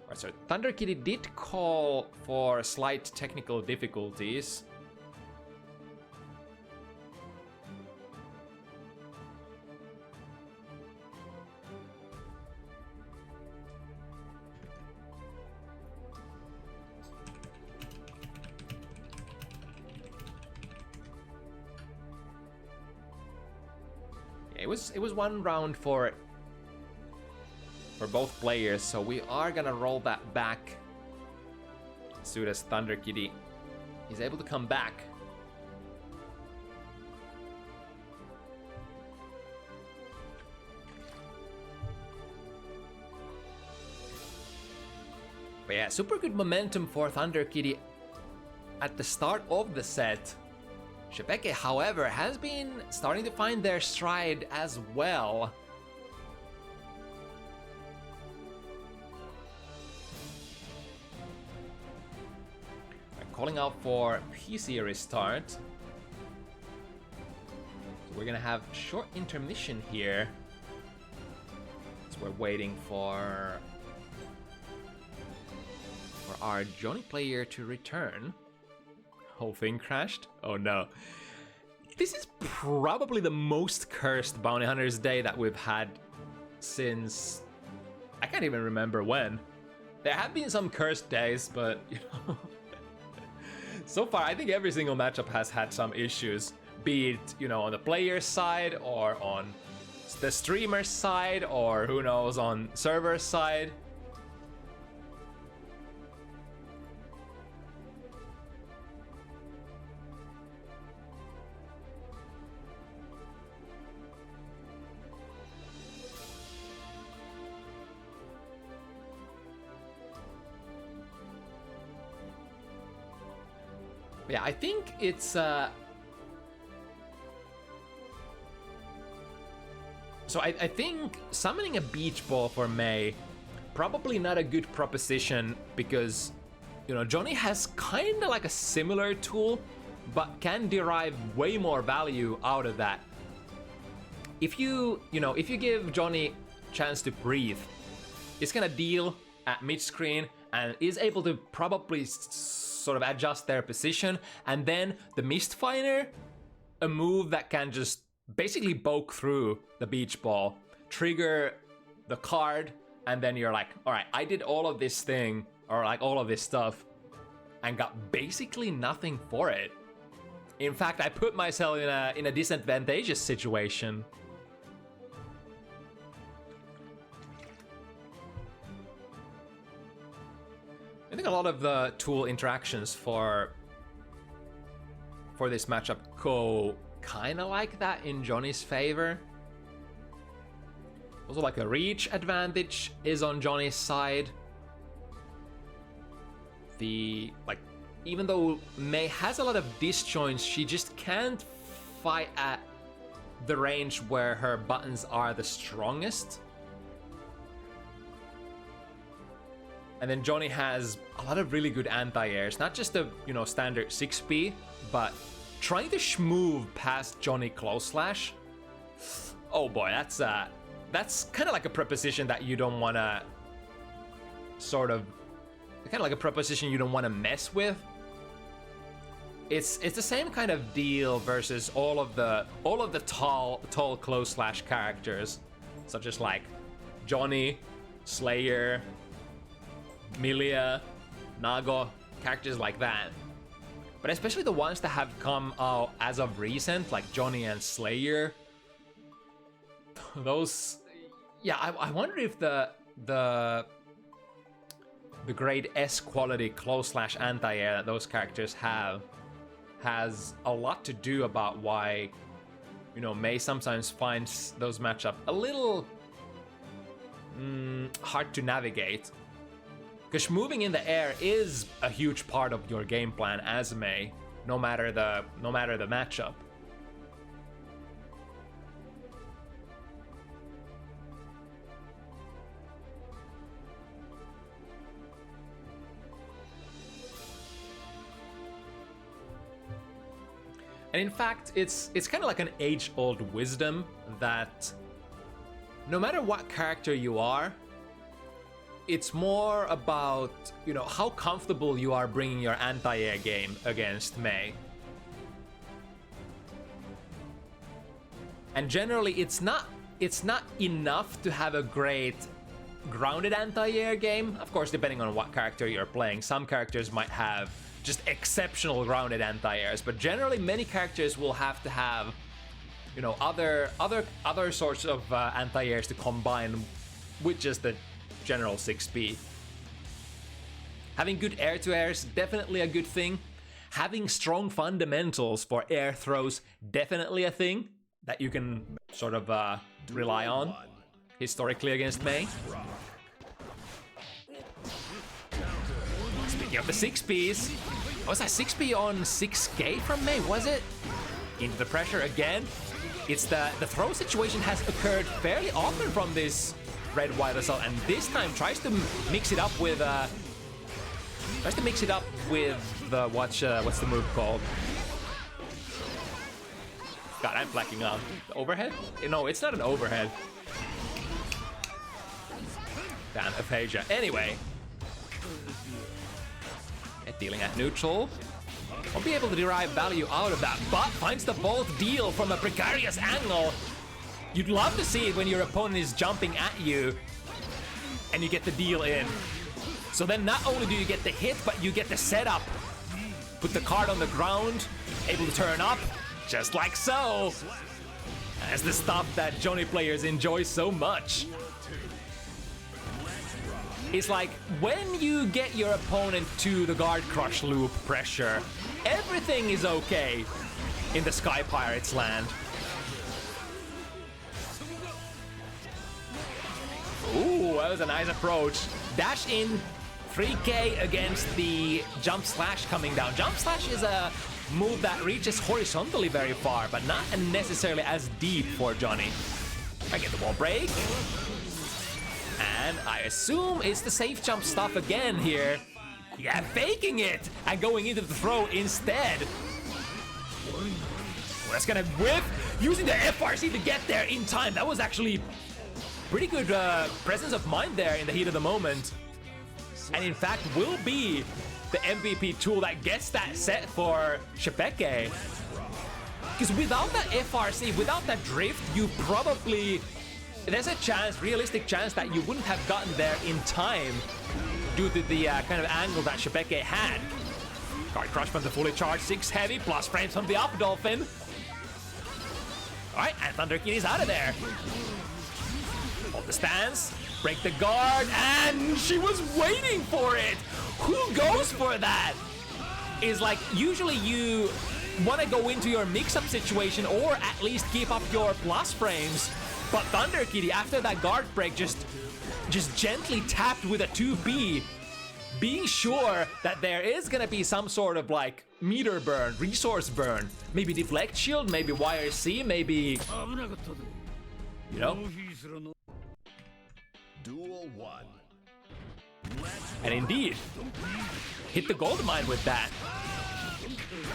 Alright, so Thunder Kitty did call for slight technical difficulties. It was one round for both players, so we are gonna roll that back as soon as Thunder Kitty is able to come back. But yeah, super good momentum for Thunder Kitty at the start of the set. Sche'Peke, however, has been starting to find their stride as well. I'm calling out for PC restart. So we're gonna have a short intermission here. So we're waiting for our Johnny player to return. Whole thing crashed? Oh no. This is probably the most cursed Bounty Hunters day that we've had since... I can't even remember when. There have been some cursed days, but you know... So far, I think every single matchup has had some issues. Be it, you know, on the player's side, or on the streamer's side, or who knows, on server's side. Yeah, I think it's so I think summoning a beach ball for May probably not a good proposition, because you know Johnny has kind of like a similar tool but can derive way more value out of that. If you give Johnny chance to breathe, it's gonna deal at mid screen and is able to probably sort of adjust their position, and then the Mistfinder, a move that can just basically poke through the beach ball, trigger the card, and then you're like, all right, I did all of this thing, or like all of this stuff, and got basically nothing for it. In fact, I put myself in a disadvantageous situation. think a lot of the tool interactions for this matchup go kind of like that in Johnny's favor. Also, like a reach advantage is on Johnny's side. Even though Mei has a lot of disjoints, she just can't fight at the range where her buttons are the strongest. And then Johnny has a lot of really good anti-airs, not just the, you know, standard 6B, but trying to schmoove past Johnny close slash. Oh boy, that's kind of like a preposition that you don't want to kind of like a preposition you don't want to mess with. It's the same kind of deal versus all of the tall close slash characters, such as like Johnny, Slayer, Milia, Nago, characters like that. But especially the ones that have come out as of recent, like Johnny and Slayer. Those, yeah, I wonder if the grade S quality close slash anti-air that those characters have has a lot to do about why, you know, Mei sometimes finds those matchups a little hard to navigate. Because moving in the air is a huge part of your game plan as Mei, no matter the matchup. And in fact, it's kind of like an age-old wisdom that no matter what character you are, it's more about, you know, how comfortable you are bringing your anti-air game against Mei. And generally, it's not enough to have a great grounded anti-air game. Of course, depending on what character you're playing, some characters might have just exceptional grounded anti-airs, but generally many characters will have to have, you know, other sorts of anti-airs to combine with just the general 6B. Having good air-to-airs, definitely a good thing. Having strong fundamentals for air throws, definitely a thing that you can sort of rely on historically against Mei. Speaking of the 6Bs, was that 6B on 6K from Mei, was it? Into the pressure again. It's the throw situation has occurred fairly often from this red-white assault, and this time tries to mix it up with the what's the move called? God, I'm blacking out. Overhead? No, it's not an overhead. Damn, aphasia. Anyway. Dealing at neutral. Won't be able to derive value out of that, but finds the bolt deal from a precarious angle. You'd love to see it when your opponent is jumping at you and you get the deal in. So then not only do you get the hit, but you get the setup. Put the card on the ground, able to turn up, just like so. That's the stuff that Johnny players enjoy so much. It's like when you get your opponent to the guard crush loop pressure, everything is okay in the Sky Pirates land. Ooh, that was a nice approach. Dash in 3K against the jump slash coming down. Jump slash is a move that reaches horizontally very far, but not necessarily as deep for Johnny. I get the wall break. And I assume it's the safe jump stuff again here. Yeah, faking it and going into the throw instead. Well, that's gonna whip, using the FRC to get there in time. That was actually pretty good presence of mind there in the heat of the moment. And in fact, will be the MVP tool that gets that set for Sche'Peke. Because without that FRC, without that drift, you probably... There's a chance, realistic chance, that you wouldn't have gotten there in time due to the kind of angle that Sche'Peke had. Guard crush from the fully charged 6 heavy, plus frames from the up dolphin. Alright, and Thunder Kitty's out of there. Hold the stance, break the guard, and she was waiting for it! Who goes for that? Is like, usually you want to go into your mix-up situation or at least keep up your plus frames. But Thunder Kitty, after that guard break, just gently tapped with a 2B, being sure that there is gonna be some sort of like meter burn, resource burn, maybe deflect shield, maybe YRC, maybe, you know. Duel 1. And indeed, hit the gold mine with that.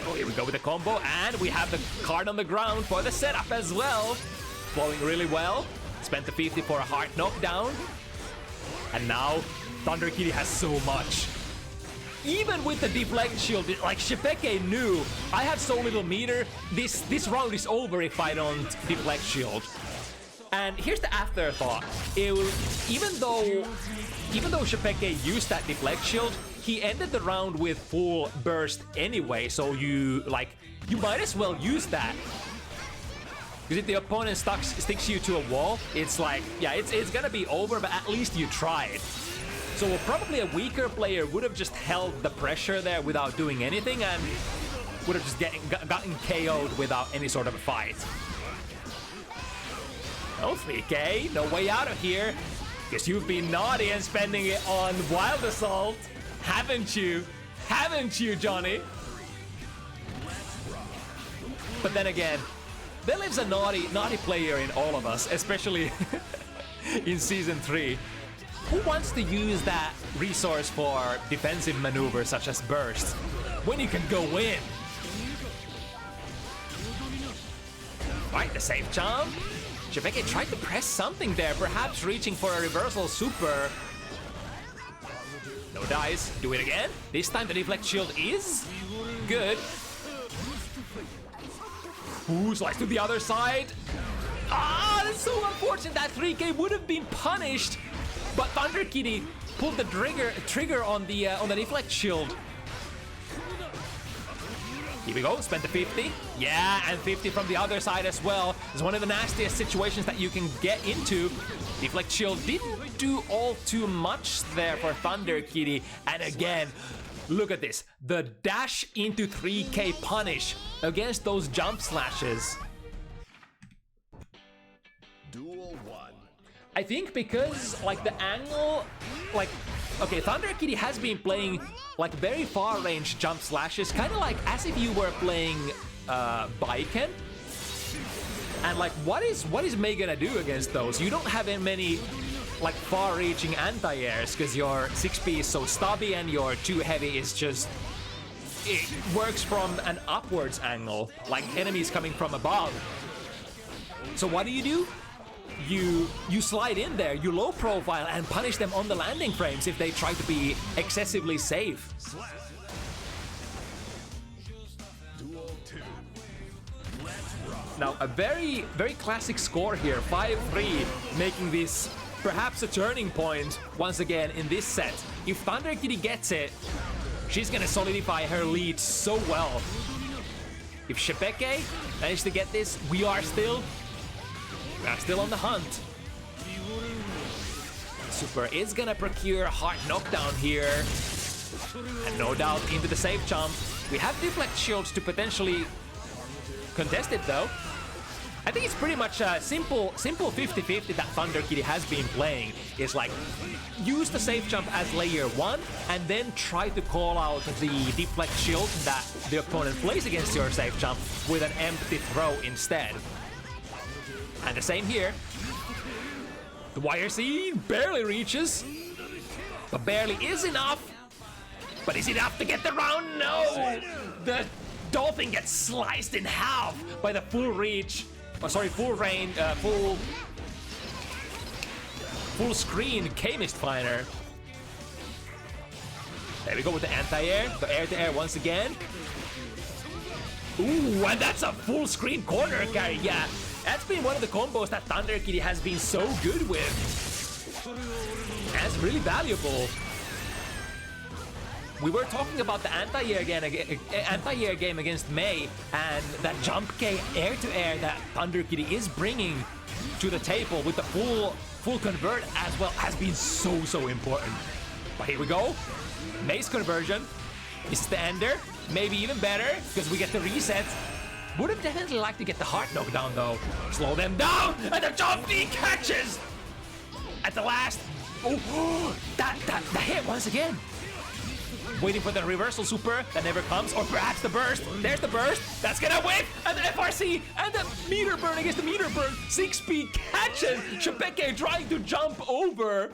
Oh, here we go with the combo, and we have the card on the ground for the setup as well. Flowing really well. Spent the 50 for a hard knockdown. And now, Thunder Kitty has so much. Even with the deflect shield, like Sche'Peke knew, I have so little meter, this round is over if I don't deflect shield. And here's the afterthought. Even though Sche'Peke used that deflect shield, he ended the round with full burst anyway, so you might as well use that. Because if the opponent sticks you to a wall, it's like, yeah, it's gonna be over, but at least you tried. So probably a weaker player would have just held the pressure there without doing anything and would have just gotten KO'd without any sort of a fight. No 3K, no way out of here. Guess you've been naughty and spending it on Wild Assault, haven't you? Haven't you, Johnny? But then again, there lives a naughty player in all of us, especially in Season 3. Who wants to use that resource for defensive maneuvers such as burst, when you can go in? Right, the safe jump. Sche'Peke tried to press something there, perhaps reaching for a reversal super. No dice. Do it again. This time the deflect shield is good. Ooh, slice to the other side. Ah, that's so unfortunate. That 3K would have been punished, but Thunder Kitty pulled the trigger on the deflect shield. Here we go, spent the 50. Yeah, and 50 from the other side as well. It's one of the nastiest situations that you can get into. Deflect shield didn't do all too much there for Thunder Kitty. And again, look at this. The dash into 3K punish against those jump slashes. Duel 1. I think because, like, the angle, like, okay, Thunder Kitty has been playing, like, very far range jump slashes, kind of like as if you were playing Baiken. And, like, what is Mei gonna do against those? You don't have many, like, far-reaching anti-airs because your 6P is so stubby and your 2 heavy is just, it works from an upwards angle, like enemies coming from above. So what do? You slide in there, you low profile and punish them on the landing frames if they try to be excessively safe. Duel 2. Now a very, very classic score here, 5-3, making this perhaps a turning point once again in this set. If Thunder Kitty gets it, she's gonna solidify her lead so well. If Sche'Peke managed to get this, we are still on the hunt. Super is gonna procure a hard knockdown here. And no doubt into the safe jump. We have deflect shields to potentially contest it though. I think it's pretty much a simple 50-50 that Thunder Kitty has been playing. It's like, use the safe jump as layer 1 and then try to call out the deflect shield that the opponent plays against your safe jump with an empty throw instead. And the same here. The YRC barely reaches, but barely is enough. But is it enough to get the round? No! The Dolphin gets sliced in half by the full reach. Oh, sorry, full range, full screen K-Mist Finer. There we go with the anti-air, the air-to-air once again. Ooh, and that's a full screen corner carry, yeah. That's been one of the combos that Thunder Kitty has been so good with. That's really valuable. We were talking about the anti-air game against Mei, and that jump K air-to-air that Thunder Kitty is bringing to the table with the full convert as well has been so important. But here we go. Mace conversion. This is the ender. Maybe even better, because we get the reset. Would have definitely liked to get the heart knockdown though. Slow them down, and the jump knee catches! At the last. Oh, that hit once again. Waiting for the reversal super that never comes, or perhaps the burst. There's the burst. That's gonna whip, and the FRC, and the meter burn against the meter burn. Sche'Peke catches Sche'Peke trying to jump over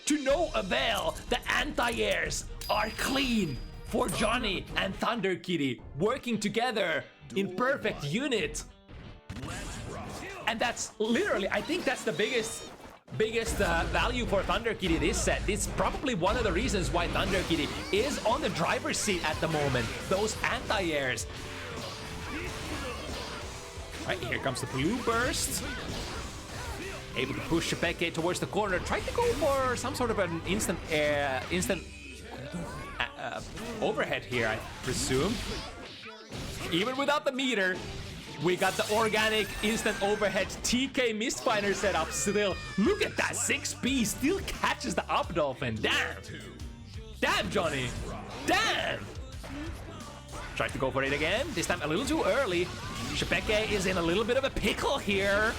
to no avail. The anti-airs are clean for Johnny and Thunder Kitty working together in perfect unit. And that's literally, I think that's the biggest value for Thunder Kitty this set. It's probably one of the reasons why Thunder Kitty is on the driver's seat at the moment. Those anti-airs. Right, here comes the blue burst. Able to push Sche'Peke towards the corner. Tried to go for some sort of an instant overhead here, I presume. Even without the meter, we got the organic instant overhead TK Mistfinder setup still. Look at that, 6P still catches the up dolphin. Damn. Damn, Johnny. Damn. Tried to go for it again. This time a little too early. Sche'Peke is in a little bit of a pickle here.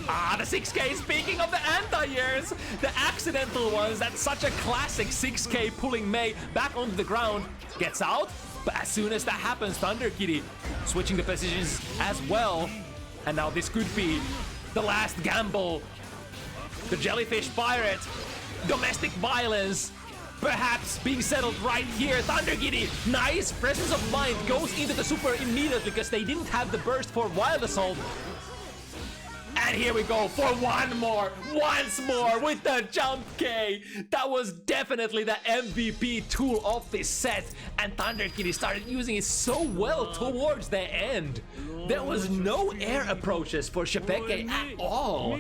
Ah, the 6K, speaking of the anti-airs, the accidental ones, that's such a classic 6K pulling Mei back onto the ground. Gets out, but as soon as that happens, Thunder Kitty switching the positions as well. And now this could be the last gamble. The Jellyfish Pirate, domestic violence, perhaps being settled right here. Thunder Kitty, nice presence of mind, goes into the super immediately because they didn't have the burst for Wild Assault. And here we go for one more, once more with the jump K. That was definitely the MVP tool of this set. And Thunder Kitty started using it so well towards the end. There was no air approaches for Sche'Peke at all.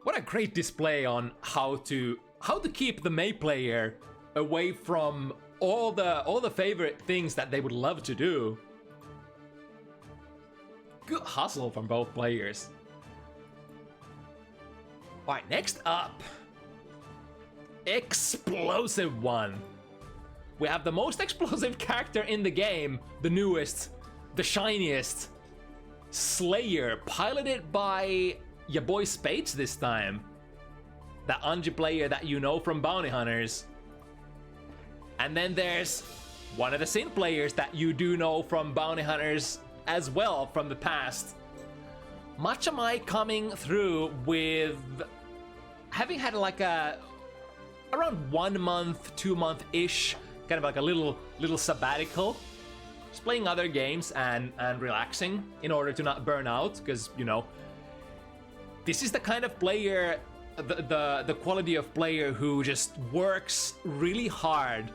What a great display on how to keep the Mei player away from all the favorite things that they would love to do. Good hustle from both players. Alright, next up. Explosive one. We have the most explosive character in the game, the newest, the shiniest, Slayer, piloted by YaBoiSpades this time. That Anji player that you know from Bounty Hunters. And then there's one of the Sin players that you do know from Bounty Hunters as well from the past. Matcha coming through with having had like around 1 month, 2 month-ish, kind of like a little sabbatical. Just playing other games and relaxing in order to not burn out, because, you know, this is the kind of player, the quality of player who just works really hard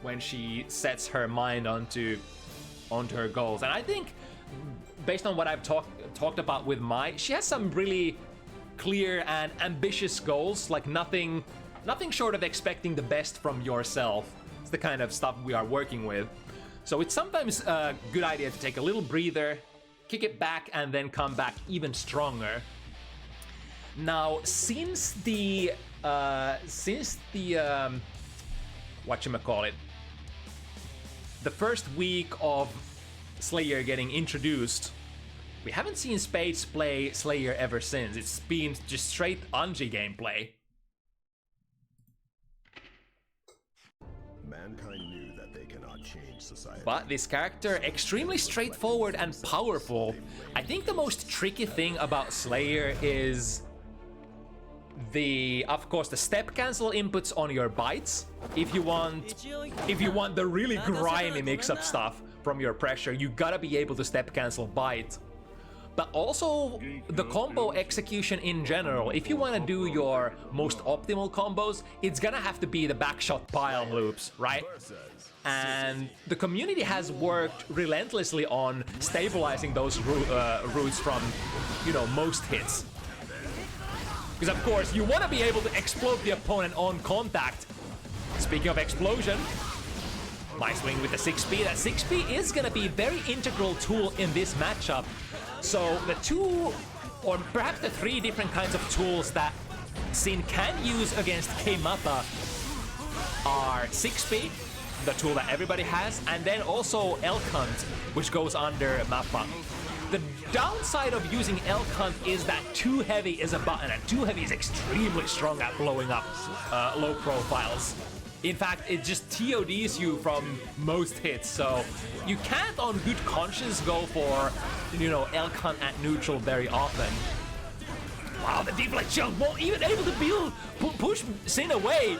when she sets her mind onto her goals. And I think, based on what I've talked about with Mai, she has some really clear and ambitious goals, like nothing short of expecting the best from yourself. It's the kind of stuff we are working with. So it's sometimes a good idea to take a little breather, kick it back, and then come back even stronger. Now, since the whatchamacallit, the first week of Slayer getting introduced, we haven't seen Spades play Slayer ever since. It's been just straight Anji gameplay. Mankind knew that they cannot change society. But this character, extremely straightforward and powerful. I think the most tricky thing about Slayer is of course, the step cancel inputs on your bites. If you want the really grimy mix-up stuff from your pressure, you gotta be able to step cancel bite. But also the combo execution in general. If you want to do your most optimal combos, it's gonna have to be the backshot pile loops, right? And the community has worked relentlessly on stabilizing those routes from, you know, most hits. Because of course, you want to be able to explode the opponent on contact. Speaking of explosion, nice swing with the 6P. That 6P is going to be a very integral tool in this matchup. So the two or perhaps the 3 different kinds of tools that Sin can use against K-Mappa are Sche'Peke, the tool that everybody has, and then also Elk Hunt, which goes under Mappa. The downside of using Elk Hunt is that Too Heavy is a button, and Too Heavy is extremely strong at blowing up low profiles. In fact, it just TODs you from most hits, so you can't on good conscience go for, you know, Elk Hunt at neutral very often. Wow, the deflect shield won't even able to push Sin away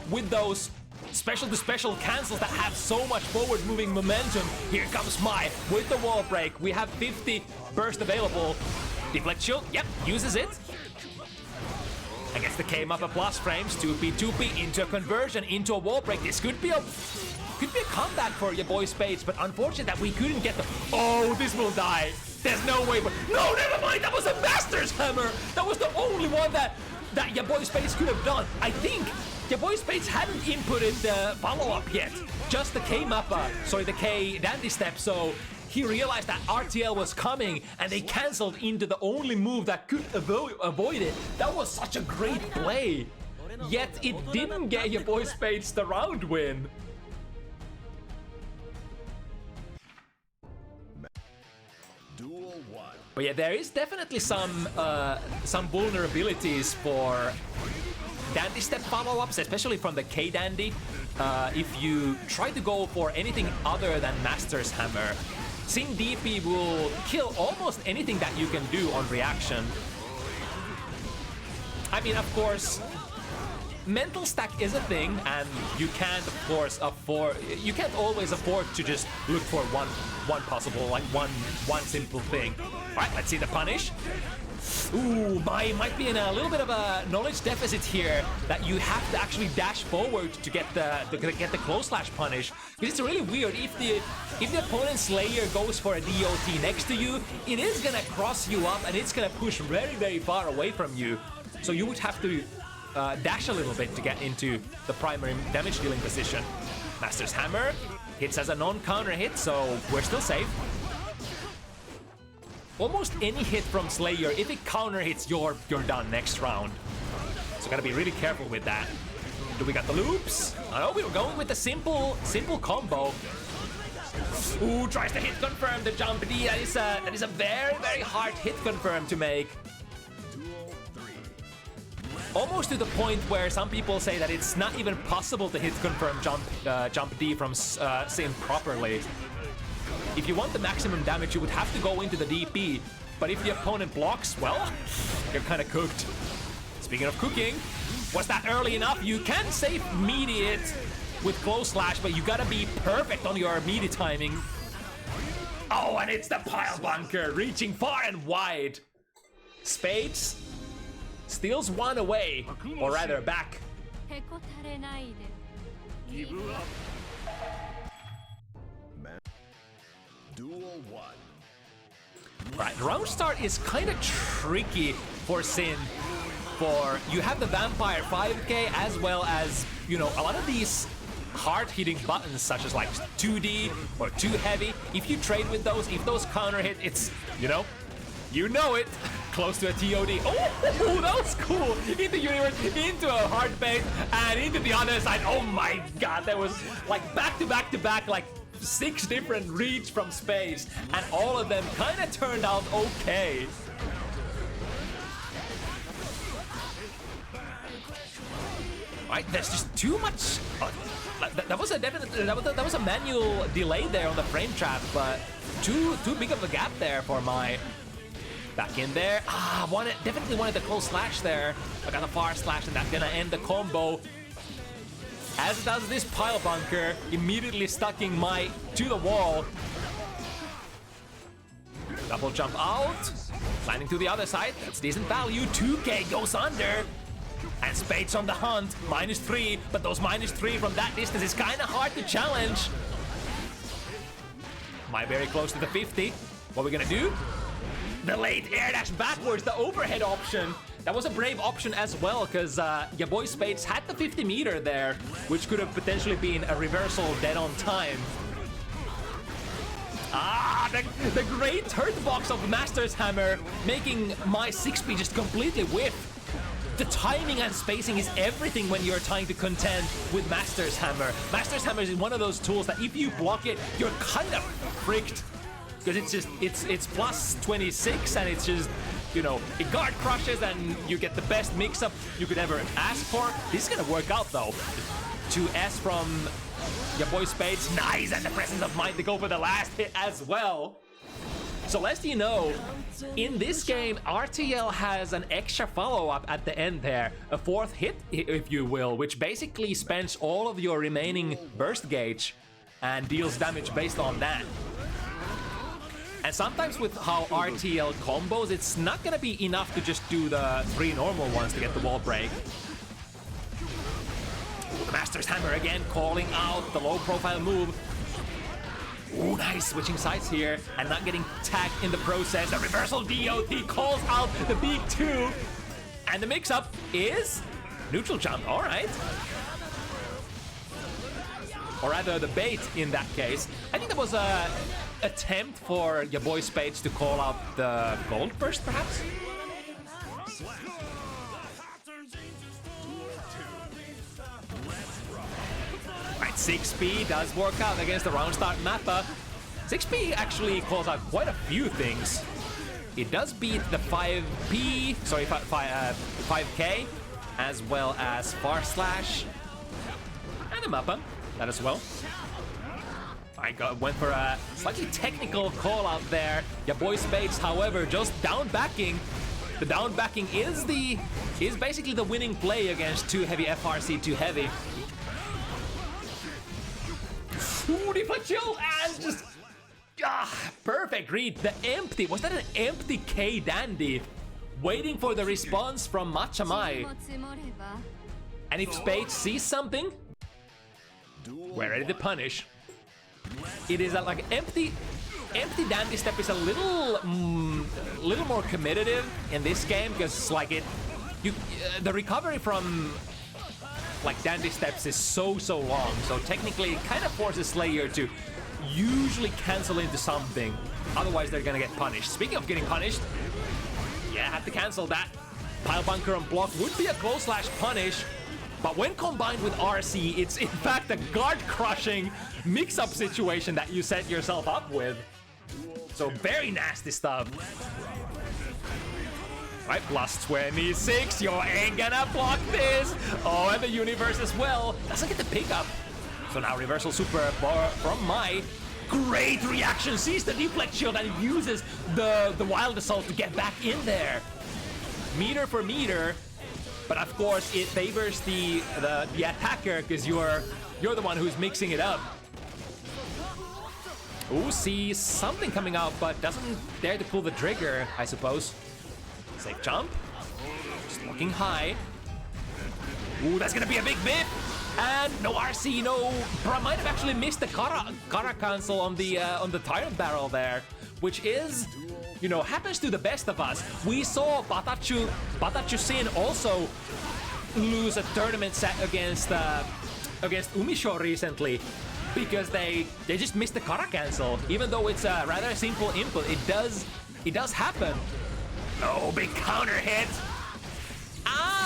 with those special-to-special cancels that have so much forward-moving momentum. Here comes Mai with the wall break. We have 50 burst available. Deflect shield, yep, uses it. Against the K-Mappa plus frames, 2P into a conversion, into a wall break. This could be a comeback for YaBoiSpades, but unfortunate that we couldn't get the... Oh, this will die. There's no way, but... No, never mind, that was a Master's Hammer! That was the only one that YaBoiSpades could have done. I think YaBoiSpades hadn't inputted the follow-up yet. Just the K-Mappa, sorry, the K Dandy Step, so he realized that RTL was coming and they cancelled into the only move that could avoid it. That was such a great play. Yet it didn't get YaBoiSpades the round win. Duel 1. But yeah, there is definitely some vulnerabilities for Dandy Step follow-ups, especially from the K Dandy. If you try to go for anything other than Master's Hammer, Sin DP will kill almost anything that you can do on reaction. I mean, of course, mental stack is a thing, and you can't, of course, you can't always afford to just look for one possible, like one simple thing. All right, let's see the punish. Ooh, might be in a little bit of a knowledge deficit here, that you have to actually dash forward to get the close slash punish. Because it's really weird, if the opponent's Slayer goes for a DOT next to you, it is gonna cross you up and it's gonna push very, very far away from you. So you would have to dash a little bit to get into the primary damage dealing position. Master's Hammer hits as a non-counter hit, so we're still safe. Almost any hit from Slayer, if it counter hits, you're done next round. So gotta be really careful with that. Do we got the loops? I know we were going with the simple combo. Ooh, tries to hit confirm the jump D. That is a very, very hard hit confirm to make. Almost to the point where some people say that it's not even possible to hit confirm jump D from Sin properly. If you want the maximum damage, you would have to go into the DP. But if the opponent blocks, well, you're kind of cooked. Speaking of cooking, was that early enough? You can save meaty it with close slash, but you gotta be perfect on your meaty timing. Oh, and it's the pile bunker, reaching far and wide. Spades steals one away, or rather back. Duel 1. Right, round start is kind of tricky for Sin. For you have the Vampire 5k as well as, you know, a lot of these hard-hitting buttons such as like 2D or Too Heavy. If you trade with those, if those counter hit, it's, you know it, close to a TOD. Oh, that was cool. Into universe, into a hard bait, and into the other side. Oh my god, that was like back to back to back, like 6 different reads from space, and all of them kind of turned out okay. Right, there's just too much. That was a manual delay there on the frame trap, but too big of a gap there for my. Back in there. Definitely wanted the close slash there. I got the far slash, and that's gonna end the combo. As it does this pile bunker, immediately stucking Mai to the wall. Double jump out, landing to the other side. That's decent value. 2k goes under. And Spades on the hunt, -3, but those -3 from that distance is kind of hard to challenge. Mai very close to the 50. What are we gonna do? The late air dash backwards, the overhead option. That was a brave option as well, because YaBoiSpades had the 50 meter there, which could have potentially been a reversal dead on time. Ah, the great hurt box of Master's Hammer, making my 6P just completely whiff. The timing and spacing is everything when you're trying to contend with Master's Hammer. Master's Hammer is one of those tools that if you block it, you're kind of fricked. Because it's plus 26 and it's just, you know, it guard crushes and you get the best mix-up you could ever ask for. This is gonna work out though. 2S from YaBoiSpades, nice, and the presence of mind to go for the last hit as well. So lest you know, in this game, RTL has an extra follow-up at the end there, a fourth hit, if you will, which basically spends all of your remaining burst gauge and deals damage based on that. And sometimes with how RTL combos, it's not gonna be enough to just do the 3 normal ones to get the wall break. Master's Hammer again, calling out the low-profile move. Ooh, nice, switching sides here and not getting tagged in the process. The reversal DOT calls out the big 2. And the mix-up is neutral jump, all right. Or rather, the bait in that case. I think that was a attempt for YaBoiSpades to call out the gold burst, perhaps? Right, 6P does work out against the round start Mappa. 6P actually calls out quite a few things. It does beat the 5P, sorry, 5K, as well as Far Slash, and the Mappa, that as well. Went for a slightly technical call out there. YaBoiSpades, however, just down backing. The down backing is basically the winning play against too heavy FRC, too heavy. Ooh, deflection and just perfect read. The empty, was that an empty K Dandy? Waiting for the response from Matcha Mai. And if Spades sees something, we're ready to punish. It is like empty Dandy Step is a little more competitive in this game because like the recovery from like Dandy Steps is so long, so technically it kind of forces Slayer to usually cancel into something, otherwise they're gonna get punished. Speaking of getting punished, yeah, have to cancel that. Pile Bunker on block would be a close slash punish, but when combined with RC, it's in fact a guard crushing mix-up situation that you set yourself up with. So very nasty stuff. Right, plus 26, you ain't gonna block this. Oh, and the universe as well. Doesn't get the pickup. So now reversal super from Mai. Great reaction, sees the deflect shield and uses the wild assault to get back in there. Meter for meter, but of course it favors the attacker because you're the one who's mixing it up. Ooh, sees something coming out, but doesn't dare to pull the trigger, I suppose. Safe jump. Just looking high. Ooh, that's gonna be a big whip. And no RC, no. Might have actually missed the Kara cancel on the Tyrant Barrel there, which is, you know, happens to the best of us. We saw Batachu Sin also lose a tournament set against Umisho recently because they just missed the Kara cancel. Even though it's a rather simple input, it does happen. Oh, big counter hit.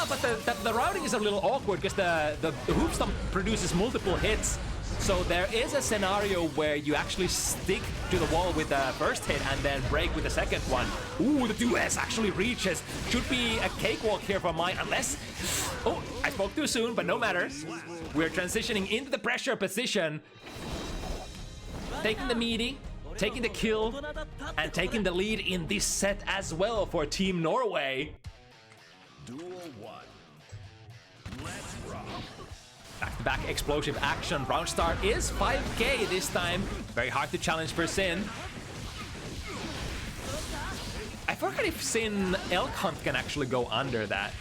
But the routing is a little awkward because the hoop stomp produces multiple hits. So there is a scenario where you actually stick to the wall with the first hit and then break with the second one. Ooh, the 2S actually reaches. Should be a cakewalk here for mine, unless... Oh, I spoke too soon, but no matter. We're transitioning into the pressure position. Taking the meaty, taking the kill, and taking the lead in this set as well for Team Norway. Duel 1. Let's rock. Back-to-back explosive action. Round start is 5K this time. Very hard to challenge for Sin. I forgot if Sin Elk Hunt can actually go under that.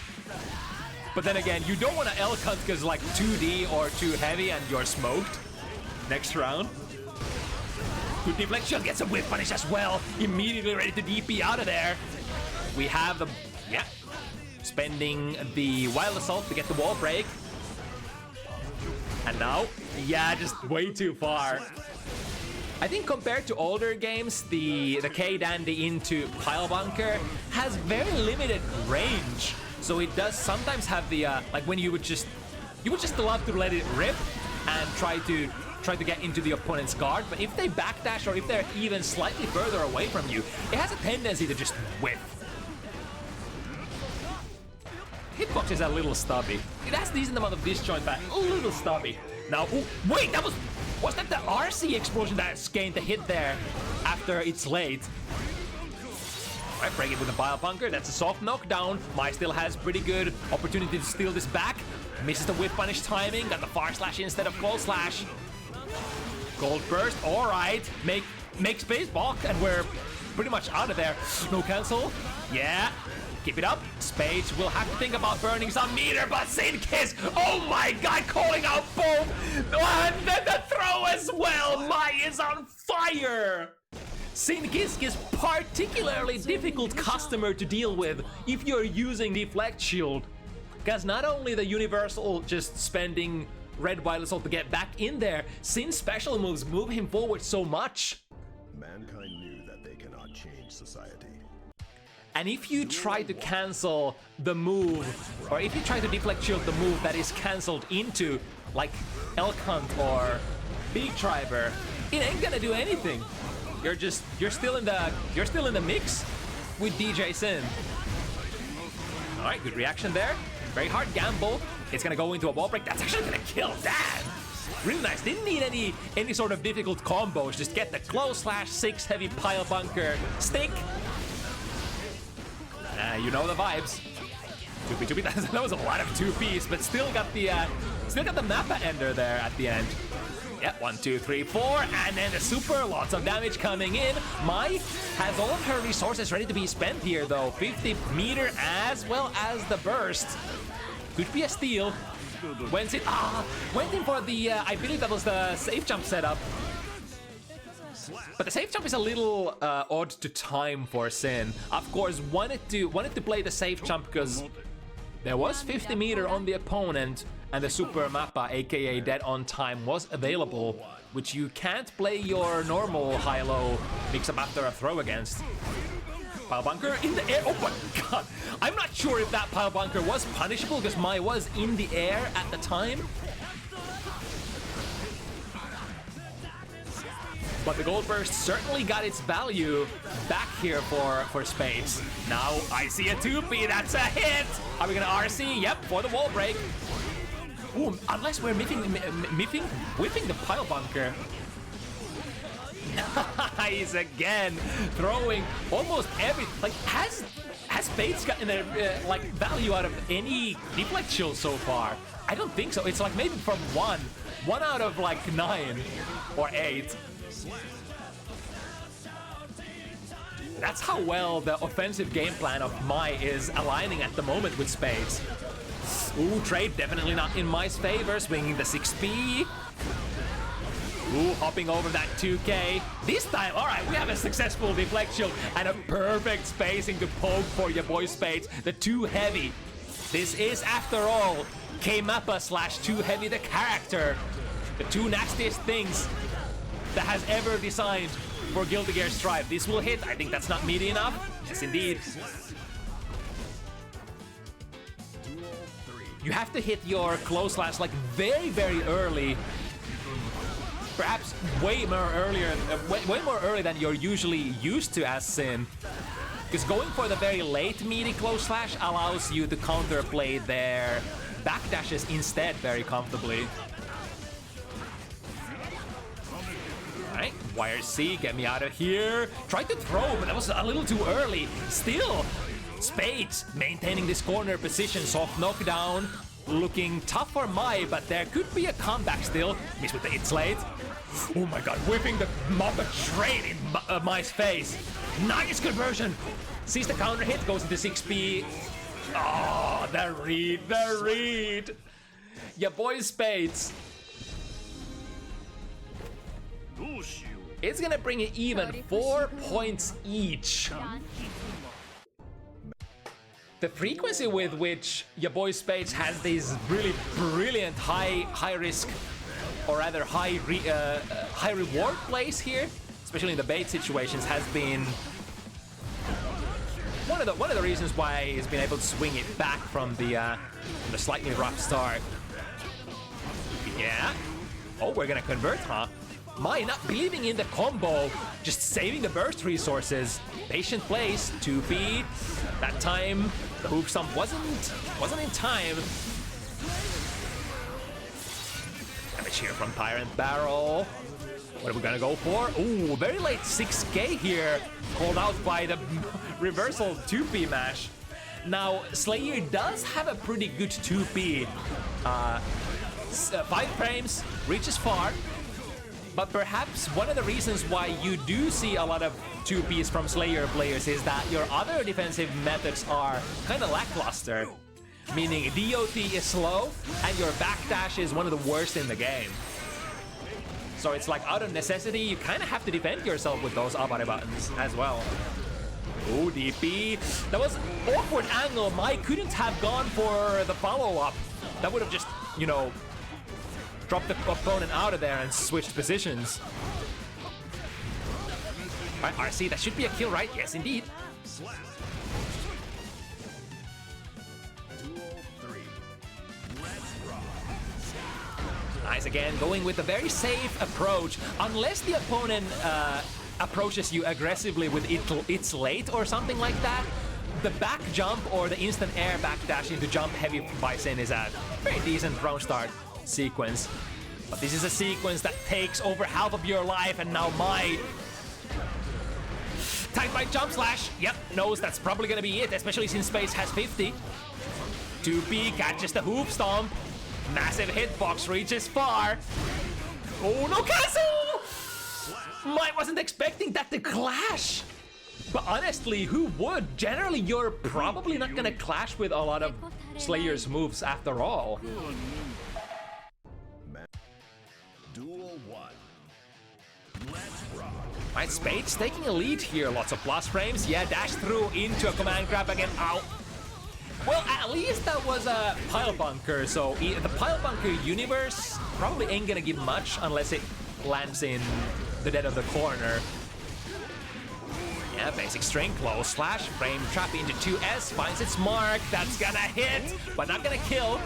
But then again, you don't want to Elk Hunt because like 2D or too heavy and you're smoked next round. Good deflection, gets a whip punish as well. Immediately ready to DP out of there. We have the, yeah, spending the Wild Assault to get the wall break. And now, yeah, just way too far. I think compared to older games, the K-Dandy into Pile Bunker has very limited range. So it does sometimes have the like when you would just love to let it rip and try to get into the opponent's guard. But if they backdash or if they're even slightly further away from you, it has a tendency to just whiff. Hitbox is a little stubby. It has decent amount of disjoint, but a little stubby. Now, ooh, wait, was that the RC explosion that gained the hit there after it's late? Alright, break it with a Pile Bunker. That's a soft knockdown. Mai still has pretty good opportunity to steal this back. Misses the whip punish timing. Got the far slash instead of close slash. Gold burst. Alright. Make space balk, and we're pretty much out of there. No cancel. Yeah. Keep it up. Spades will have to think about burning some meter, but Sin Kiss, oh my god, calling out both. And then the throw as well. Mai is on fire. Sin Kiss is particularly difficult customer to deal with if you're using Deflect Shield. Because not only the universal just spending red white assault to get back in there, Sin's special moves move him forward so much. Mankind knew that they cannot change society. And if you try to cancel the move, or if you try to deflect shield the move that is cancelled into, like Elk Hunt or Big Triber, it ain't gonna do anything. You're still in the mix with DJ Sin. All right, good reaction there. Very hard gamble. It's gonna go into a wall break. That's actually gonna kill that. Really nice. Didn't need any sort of difficult combos. Just get the close slash 6 heavy Pile Bunker stick. You know the vibes. 2P. That was a lot of 2Ps, but still got the Mappa ender there at the end. Yep, 1, 2, 3, 4, and then the super, lots of damage coming in. Mai has all of her resources ready to be spent here though. 50 meter as well as the burst. Could be a steal. Went in for the, I believe that was the safe jump setup. But the safe jump is a little odd to time for Sin. Of course, wanted to play the safe jump because there was 50 meter on the opponent and the super mappa, aka dead on time, was available, which you can't play your normal high-low mix-up after a throw against. Pile Bunker in the air. Oh my god! I'm not sure if that Pile Bunker was punishable because Mai was in the air at the time. But the Gold Burst certainly got its value back here for Spades. Now I see a 2P, that's a hit! Are we gonna RC? Yep, for the wall break. Ooh, unless we're whipping the Pile Bunker. Nice again, throwing almost every, like, has Spades gotten their like value out of any deflect shield so far? I don't think so. It's like maybe from one out of like 9 or 8. That's how well the offensive game plan of Mai is aligning at the moment with Spades. Ooh, trade definitely not in Mai's favor, swinging the 6P. Ooh, hopping over that 2K. This time, all right, we have a successful deflect shield and a perfect spacing to poke for YaBoiSpades, the 2 heavy. This is, after all, K-Mappa / 2 heavy, the character. The 2 nastiest things that has ever designed for Guilty Gear Strive. This will hit. I think that's not meaty enough. Yes, indeed. You have to hit your close slash like very, very early. Perhaps way more early than you're usually used to as Sin. Because going for the very late meaty close slash allows you to counterplay their backdashes instead very comfortably. Alright, wire C, get me out of here. Tried to throw, but that was a little too early. Still, Spades maintaining this corner position, soft knockdown. Looking tough for Mai, but there could be a comeback still. Miss with the It's Late. Oh my god, whipping the Mappa straight in Mai's face. Nice conversion. Sees the counter hit, goes into 6P. Oh, the read. YaBoiSpades. It's gonna bring it even 4 points each. The frequency with which YaBoiSpades has these really brilliant high risk or rather high reward plays here, especially in the bait situations, has been one of the reasons why he's been able to swing it back from the slightly rough start. Yeah. Oh, we're gonna convert, huh? My not believing in the combo, just saving the burst resources. Patient plays, 2P. That time, the hoop stomp wasn't in time. Damage here from Tyrant Barrel. What are we gonna go for? Ooh, very late 6K here, called out by the reversal 2P mash. Now, Slayer does have a pretty good 2P. 5 frames, reaches far. But perhaps one of the reasons why you do see a lot of 2Ps from Slayer players is that your other defensive methods are kind of lackluster. Meaning DOT is slow, and your backdash is one of the worst in the game. So it's like out of necessity, you kind of have to defend yourself with those abare buttons as well. Ooh, DP. That was an awkward angle. Mai couldn't have gone for the follow-up. That would have just, you know, dropped the opponent out of there and switched positions. All right, RC, that should be a kill, right? Yes, indeed. Nice again, going with a very safe approach. Unless the opponent approaches you aggressively with it's late or something like that, the back jump or the instant air backdash into jump heavy Bison is a very decent round start sequence. But this is a sequence that takes over half of your life, and now Mai tied by jump slash. Yep, knows that's probably gonna be it, especially since Space has 50. 2P catches the hoop stomp. Massive hitbox, reaches far. Oh no, cancel! Mai wasn't expecting that to clash. But honestly, who would? Generally, you're probably not gonna clash with a lot of Slayer's moves after all. Duel 1. Let's rock. Right, Spades taking a lead here. Lots of plus frames. Yeah, dash through into a command grab again. Ow. Well, at least that was a pile bunker. So the pile bunker universe probably ain't gonna give much unless it lands in the dead of the corner. Yeah, basic string, close slash, frame trap into 2S, finds its mark. That's gonna hit, but not gonna kill.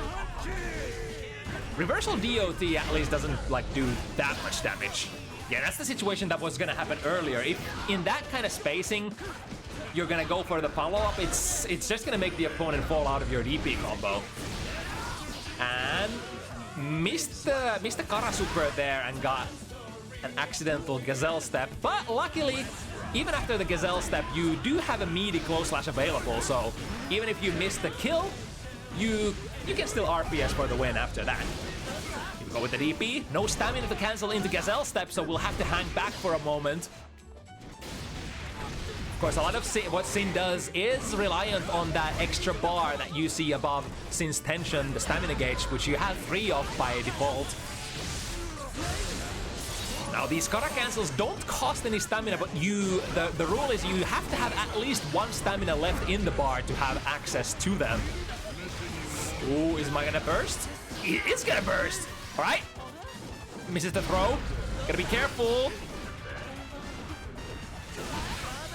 Reversal DOT at least doesn't like do that much damage. Yeah, that's the situation that was gonna happen earlier. If in that kind of spacing, you're gonna go for the follow-up, it's just gonna make the opponent fall out of your DP combo. And missed the Kara Super there and got an accidental Gazelle step. But luckily, even after the Gazelle step, you do have a meaty close slash available. So even if you miss the kill, you can still RPS for the win after that. You go with the DP, no stamina to cancel into Gazelle step, so we'll have to hang back for a moment. Of course, a lot of what Sin does is reliant on that extra bar that you see above Sin's tension, the stamina gauge, which you have 3 of by default. Now, these Kara cancels don't cost any stamina, but the rule is you have to have at least 1 stamina left in the bar to have access to them. Ooh, is Mai gonna burst? It is gonna burst! Alright. Misses the throw. Gotta be careful.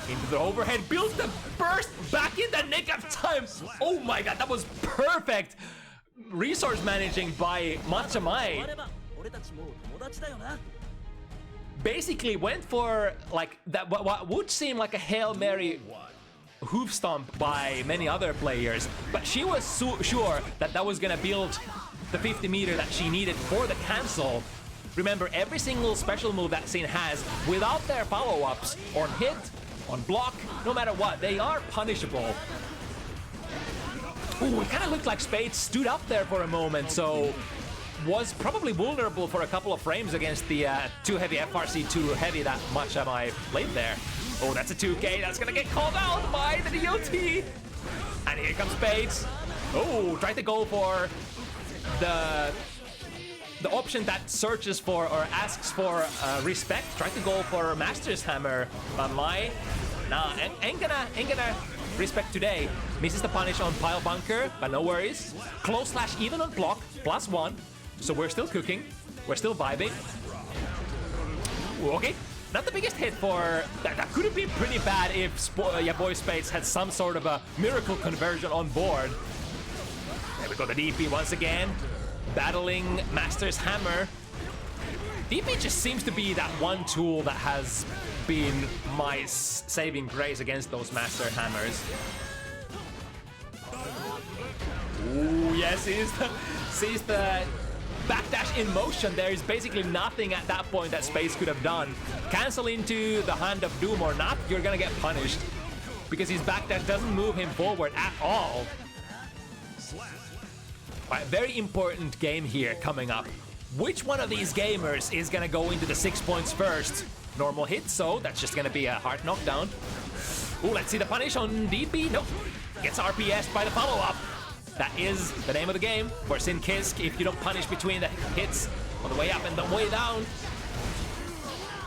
Into the overhead, builds the burst back in the nick of time. Oh my god, that was perfect resource managing by Matcha Mai. Basically went for like that what would seem like a Hail Mary hoof stomp by many other players, but she was sure that that was gonna build the 50 meter that she needed for the cancel. Remember, every single special move that Sin has, without their follow-ups, on hit, on block, no matter what, they are punishable. Ooh, it kind of looked like Spades stood up there for a moment, so was probably vulnerable for a couple of frames against the too heavy FRC, too heavy that much am I played there. Oh, that's a 2K, that's gonna get called out by the DOT. And here comes Spades. Oh, tried to go for the option that searches for or asks for respect. Tried to go for Master's Hammer, but Mai, nah, ain't gonna respect today. Misses the punish on Pile Bunker, but no worries. Close slash even on block, +1. So we're still cooking. We're still vibing. Ooh, okay. Not the biggest hit for... That could have been pretty bad if YaBoiSpades had some sort of a miracle conversion on board. There we go, the DP once again. Battling Master's Hammer. DP just seems to be that one tool that has been my saving grace against those Master Hammers. Ooh, yes, sees the backdash in motion. There is basically nothing at that point that Spades could have done. Cancel into the Hand of Doom or not, you're gonna get punished. Because his backdash doesn't move him forward at all. Alright, very important game here coming up. Which one of these gamers is gonna go into the 6 points first? Normal hit, so that's just gonna be a hard knockdown. Ooh, let's see the punish on DP. Nope. Gets RPS'd by the follow-up. That is the name of the game for Sche'Peke if you don't punish between the hits on the way up and the way down.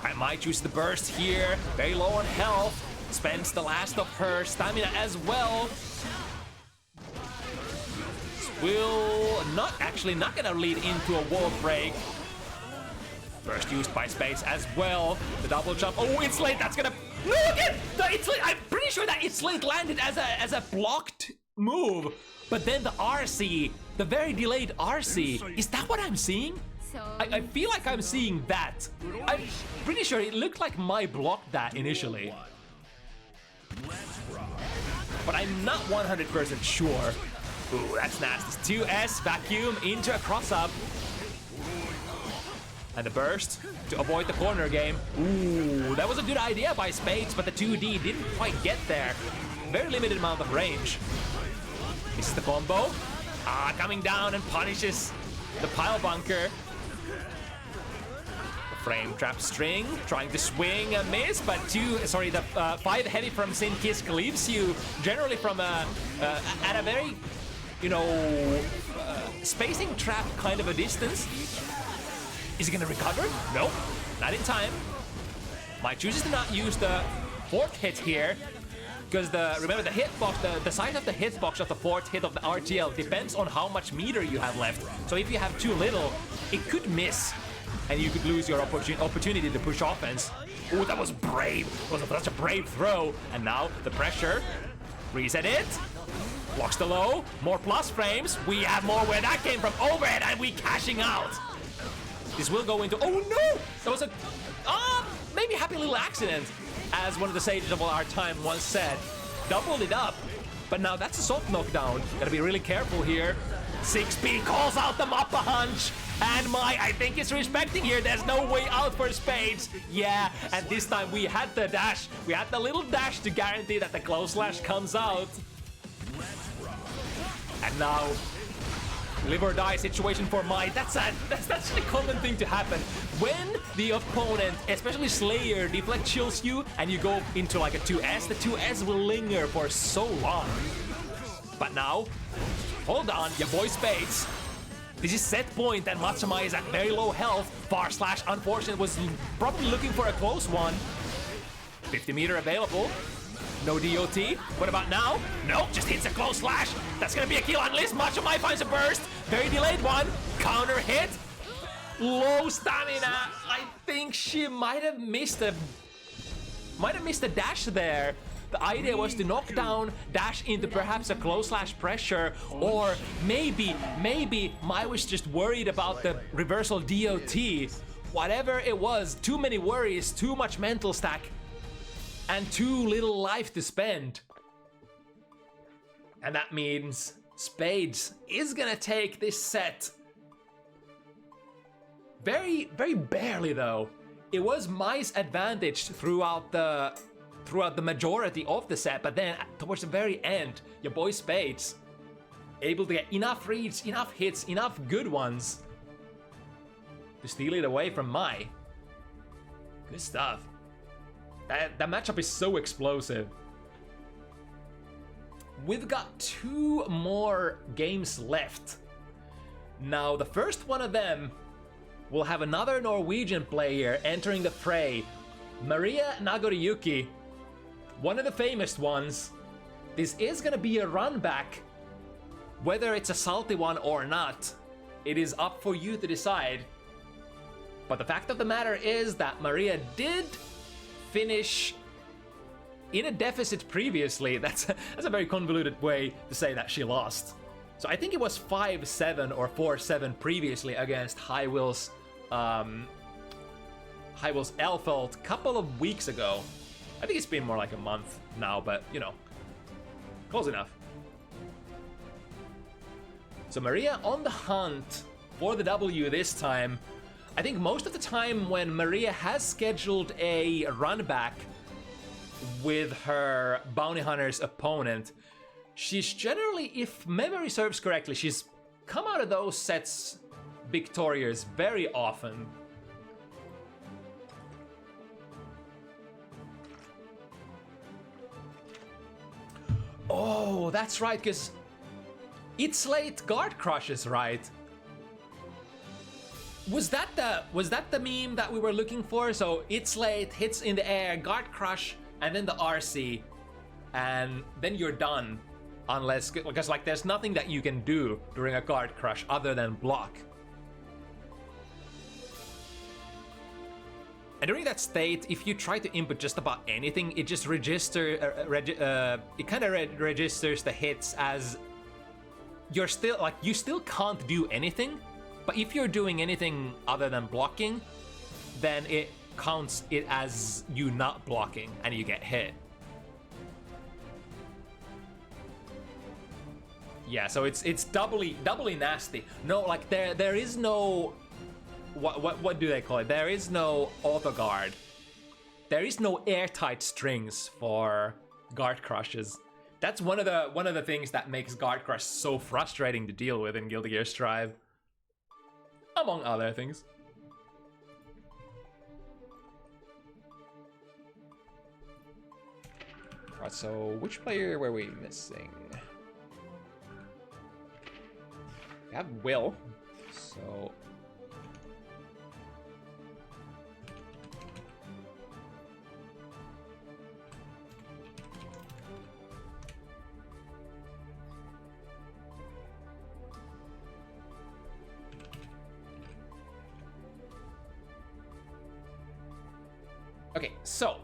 I might choose the burst here. Very low on health. Spends the last of her stamina as well. Will not gonna lead into a wall break. Burst used by Spades as well. The double jump. Oh, it's late. That's gonna. No, again! It's late. I'm pretty sure that it's late landed as a blocked move. But then the RC, the very delayed RC, is that what I'm seeing? I feel like I'm seeing that. I'm pretty sure it looked like my blocked that initially. But I'm not 100% sure. Ooh, that's nasty. 2S, vacuum into a cross-up. And the burst to avoid the corner game. Ooh, that was a good idea by Spades, but the 2D didn't quite get there. Very limited amount of range. This is the combo. Coming down and punishes the pile bunker. The frame trap string, trying to swing and miss, but the 5 heavy from Sche'Peke leaves you generally from at a very, spacing trap kind of a distance. Is he gonna recover? Nope, not in time. Might chooses to not use the 4th hit here. Because remember the hitbox, the size of the hitbox of the 4th hit of the RTL depends on how much meter you have left. So if you have too little, it could miss, and you could lose your opportunity to push offense. Oh, that was brave. It was such a brave throw. And now the pressure. Reset it. Blocks the low. More plus frames. We have more where that came from. Overhead, and we cashing out. This will go into. Oh no! That was a maybe happy little accident. As one of the sages of our time once said, doubled it up. But now that's a soft knockdown. Gotta be really careful here. 6P calls out the Mappa hunch. And I think it's respecting here. There's no way out for Spades. Yeah, and this time we had the dash. We had the little dash to guarantee that the close slash comes out. And now, live or die situation for Mai. That's a common thing to happen. When the opponent, especially Slayer, deflect chills you and you go into like a 2S, the 2S will linger for so long. But now, hold on, YaBoiSpades. This is set point and Matcha is at very low health. Far slash, unfortunate, was probably looking for a close one. 50 meter available. No DOT. What about now? Nope, just hits a close slash. That's gonna be Aquila unless Matcha finds a burst. Very delayed one. Counter hit. Low stamina. I think she might have missed a dash there. The idea was to knock down, dash into perhaps a close slash pressure, or maybe Mai was just worried about the reversal DOT. Whatever it was, too many worries, too much mental stack, and too little life to spend. And that means Spades is gonna take this set. Very, very barely though. It was Mai's advantage throughout the majority of the set, but then towards the very end, YaBoiSpades able to get enough reads, enough hits, enough good ones to steal it away from Mai. Good stuff. That matchup is so explosive. We've got 2 more games left. Now, the first one of them will have another Norwegian player entering the fray. Maria Nagoriyuki, one of the famous ones. This is gonna be a run back. Whether it's a salty one or not, it is up for you to decide. But the fact of the matter is that Maria did finish in a deficit previously. That's a very convoluted way to say that she lost. So I think it was 5-7 or 4-7 previously against HiWill's Elfelt a couple of weeks ago. I think it's been more like a month now, but you know, close enough. So Maria on the hunt for the W this time. I think most of the time when Maria has scheduled a run back with her bounty hunter's opponent, she's generally, if memory serves correctly, she's come out of those sets victorious very often. Oh, that's right, because it's late guard crushes, right? Was that the meme that we were looking for? So it's late, hits in the air, guard crush, and then the RC, and then you're done, unless, because like there's nothing that you can do during a guard crush other than block. And during that state, if you try to input just about anything, it just registers the hits as you're still, like, you still can't do anything, but if you're doing anything other than blocking, then it counts it as you not blocking and you get hit. Yeah, so it's doubly nasty. No, like there is no what do they call it? There is no auto guard. There is no airtight strings for guard crushes. That's one of the things that makes guard crush so frustrating to deal with in Guilty Gear Strive, among other things. Alright, so which player were we missing? We have Will, so okay, so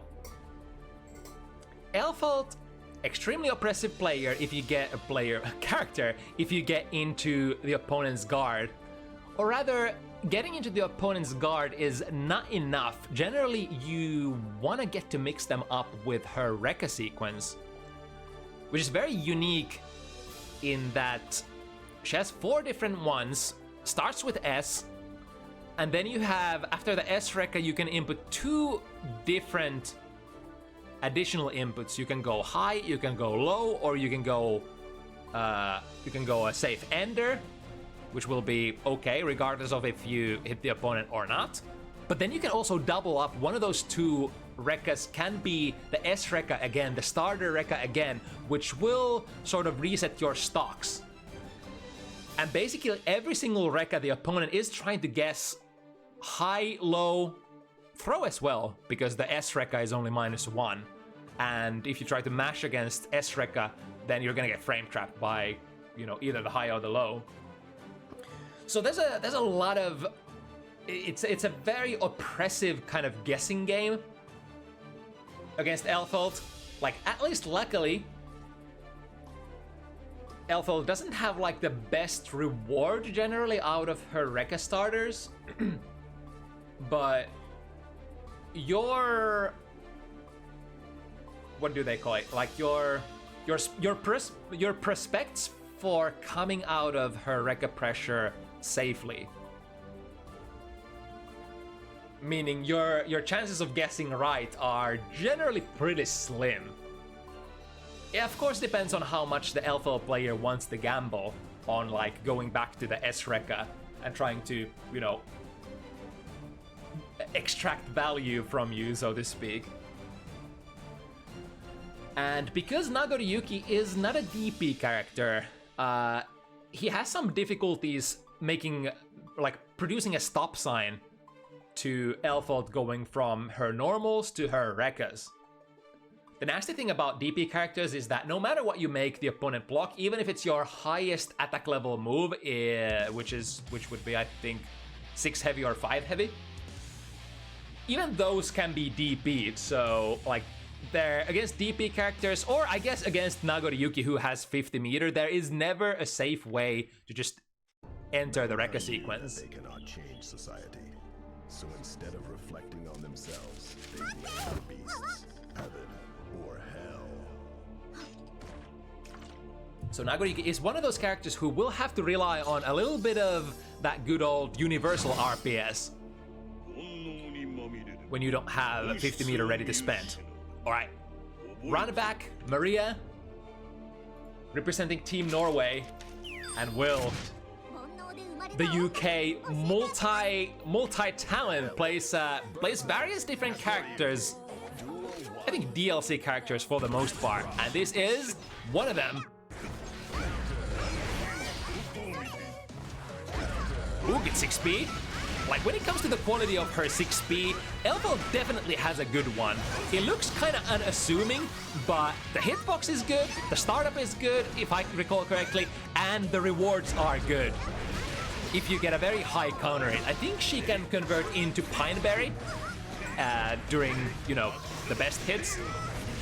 Elfelt, extremely oppressive player if you get a character if you get into the opponent's guard, or rather, getting into the opponent's guard is not enough. Generally, you want to get to mix them up with her Rekka sequence, which is very unique in that she has 4 different ones, starts with S, and then you have, after the S Rekka, you can input 2 different additional inputs. You can go high, you can go low, or you can go a safe ender, which will be okay regardless of if you hit the opponent or not. But then you can also double up. One of those 2 Rekkas can be the S Rekka again, the starter Rekka again, which will sort of reset your stocks. And basically every single Rekka the opponent is trying to guess high, low, throw as well, because the S Rekka is only -1. And if you try to mash against S Rekka, then you're gonna get frame trapped by, you know, either the high or the low. So there's a lot of, it's a very oppressive kind of guessing game against Elfelt. Like, at least luckily, Elfelt doesn't have like the best reward generally out of her Rekka starters, but your, what do they call it? Like your prospects for coming out of her Rekka pressure safely, meaning your chances of guessing right are generally pretty slim. It of course depends on how much the Elfelt player wants to gamble on, like going back to the S Rekka and trying to, you know, extract value from you, so to speak. And because Nagoriyuki is not a DP character, he has some difficulties making, like, producing a stop sign to Elfelt going from her normals to her Rekkas. The nasty thing about DP characters is that no matter what you make the opponent block, even if it's your highest attack level move, which would be, I think, 6 heavy or 5 heavy, even those can be DP'd, so like they're against DP characters, or I guess against Nagoriyuki who has 50 meter, there is never a safe way to just enter the Rekka sequence. They cannot change society, so instead of reflecting on themselves, they blame the beasts, heaven or hell. So Nagoriyuki is one of those characters who will have to rely on a little bit of that good old universal RPS when you don't have 50 meter ready to spend. Alright, round-back, Maria, representing Team Norway, and Will, the UK multi-talent, plays various different characters. I think DLC characters for the most part, and this is one of them. Ooh, good 6 speed. Like, when it comes to the quality of her 6 speed, Elbow definitely has a good one. It looks kind of unassuming, but the hitbox is good, the startup is good, if I recall correctly, and the rewards are good. If you get a very high counter hit, I think she can convert into Pineberry during, you know, the best hits,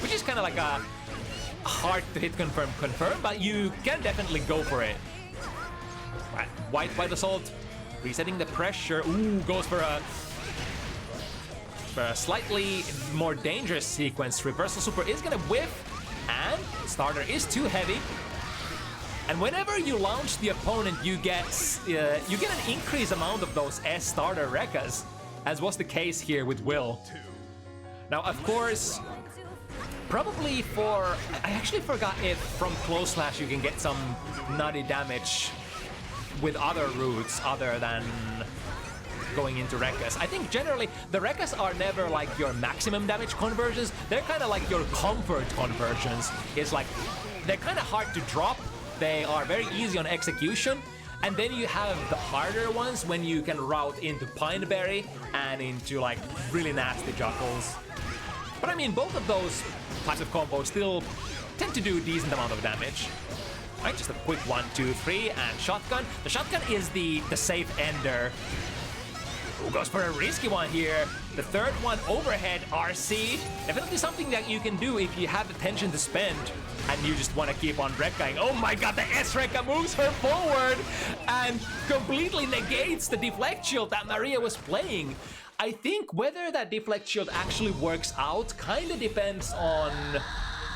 which is kind of like a hard to hit confirm, but you can definitely go for it. Right, White Assault. Resetting the pressure. Ooh, goes for a slightly more dangerous sequence. Reversal super is gonna whiff, and starter is too heavy. And whenever you launch the opponent, you get an increased amount of those S starter Rekkas, as was the case here with Will. Now, of course, probably for I actually forgot if from close slash you can get some nutty damage with other routes other than going into Rekkas. I think generally the Rekkas are never like your maximum damage conversions. They're kind of like your comfort conversions. It's like they're kind of hard to drop. They are very easy on execution. And then you have the harder ones when you can route into Pineberry and into like really nasty juggles. But I mean, both of those types of combos still tend to do a decent amount of damage. Right, just a quick 1, 2, 3, and shotgun. The shotgun is the safe ender. Who goes for a risky one here? The third one, overhead RC. Definitely something that you can do if you have the tension to spend and you just want to keep on Rekkaing. Oh my god, the S-Rekka moves her forward and completely negates the deflect shield that Maria was playing. I think whether that deflect shield actually works out kind of depends on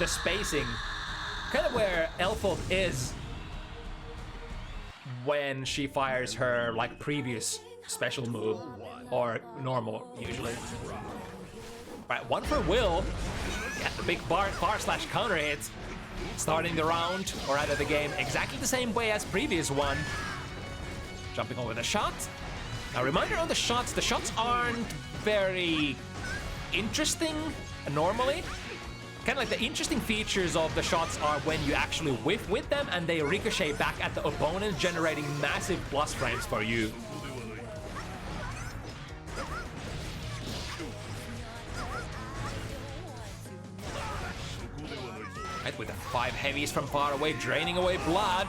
the spacing. Kind of where Elfold is when she fires her like previous special move, or normal usually. Right, one for Will. Yeah, the big bar slash counter hit, starting the round or rather the game exactly the same way as previous one. Jumping over the shot. Now, reminder on the shots aren't very interesting normally. Kind of like the interesting features of the shots are when you actually whiff with them and they ricochet back at the opponent, generating massive plus frames for you. Right, with the 5 heavies from far away, draining away blood.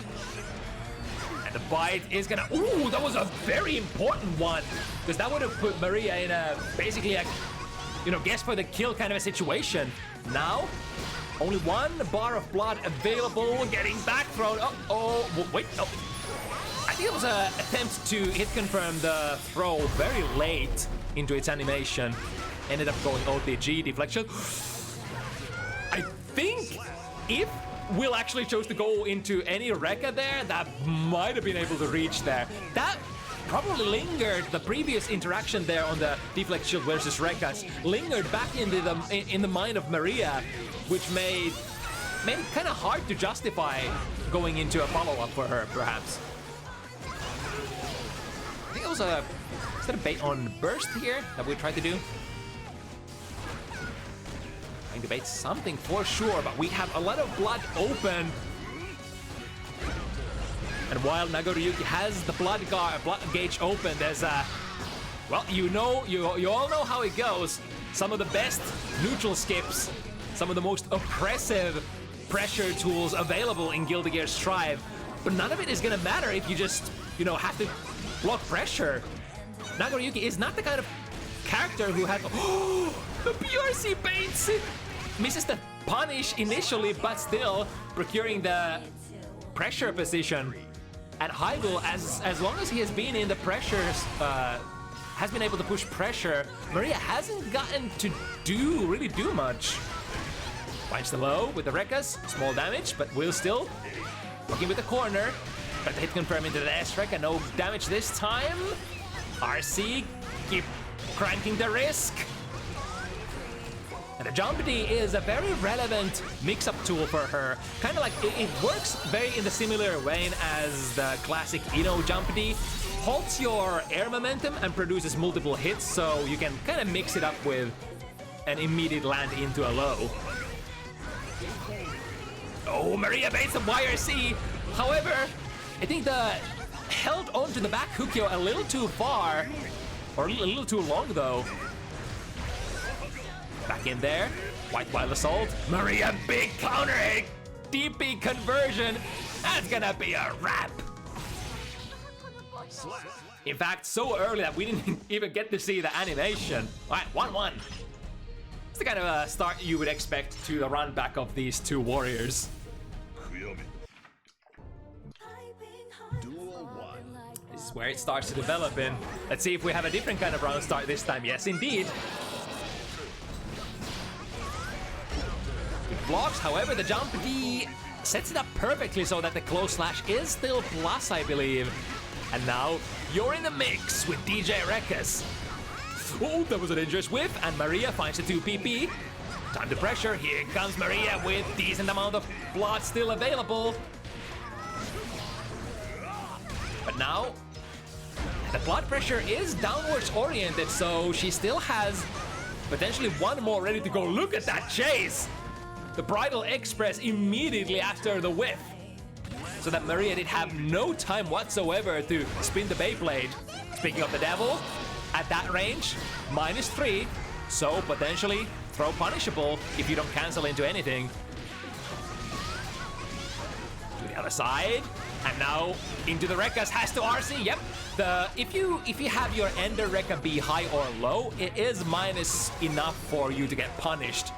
And the bite is gonna... Ooh, that was a very important one, because that would have put Maria in a basically a, you know, guess for the kill kind of a situation. Now, only 1 bar of blood available, getting back thrown. Wait, oh. I think it was an attempt to hit confirm the throw very late into its animation. Ended up going OTG, deflection. I think if Will actually chose to go into any Rekka there, that might have been able to reach there. That probably lingered, the previous interaction there on the deflect shield versus Rekkas lingered back into in the mind of Maria, which made it kind of hard to justify going into a follow-up for her, perhaps. I think it was a bait on burst here that we tried to do. Trying to bait something for sure, but we have a lot of blood open. And while Nagoriyuki has the blood gauge open, there's a... Well, you all know how it goes. Some of the best neutral skips, some of the most oppressive pressure tools available in Guilty Gear Strive. But none of it is gonna matter if you just, you know, have to block pressure. Nagoriyuki is not the kind of character who had the PRC baits. Misses the punish initially, but still procuring the pressure position. And HiWill, as long as he has been in the pressures, has been able to push pressure, Maria hasn't gotten to really do much. Finds the low with the Rekkas, small damage, but will still working with the corner. But the hit confirm into the S-Rekka, no damage this time. RC keep cranking the risk. And the jump D is a very relevant mix-up tool for her. Kind of like, it works very in the similar vein as the classic jump D. Halts your air momentum and produces multiple hits, so you can kind of mix it up with an immediate land into a low. Oh, Maria baits the YRC. However, I think the held onto the back Hukyo a little too far, or a little too long though. Back in there, White Wild Assault. Maria, big counter hit, DP conversion. That's gonna be a wrap. In fact, so early that we didn't even get to see the animation. All right, 1-1. It's the kind of start you would expect to the run back of these two warriors. This is where it starts to develop in. Let's see if we have a different kind of round start this time. Yes, indeed. It blocks, however, the jump D sets it up perfectly so that the close slash is still plus, I believe. And now you're in the mix with DJ Rekkas. Oh, that was a dangerous whiff, and Maria finds the 2 PP. Time to pressure. Here comes Maria with decent amount of blood still available. But now the blood pressure is downwards oriented, so she still has potentially one more ready to go. Look at that chase! The Bridal Express immediately after the whiff. So that Maria did have no time whatsoever to spin the Beyblade. Speaking of the devil, at that range, -3. So potentially throw punishable if you don't cancel into anything. To the other side. And now into the Rekkas, has to RC. Yep. If you have your Ender Rekka be high or low, it is minus enough for you to get punished.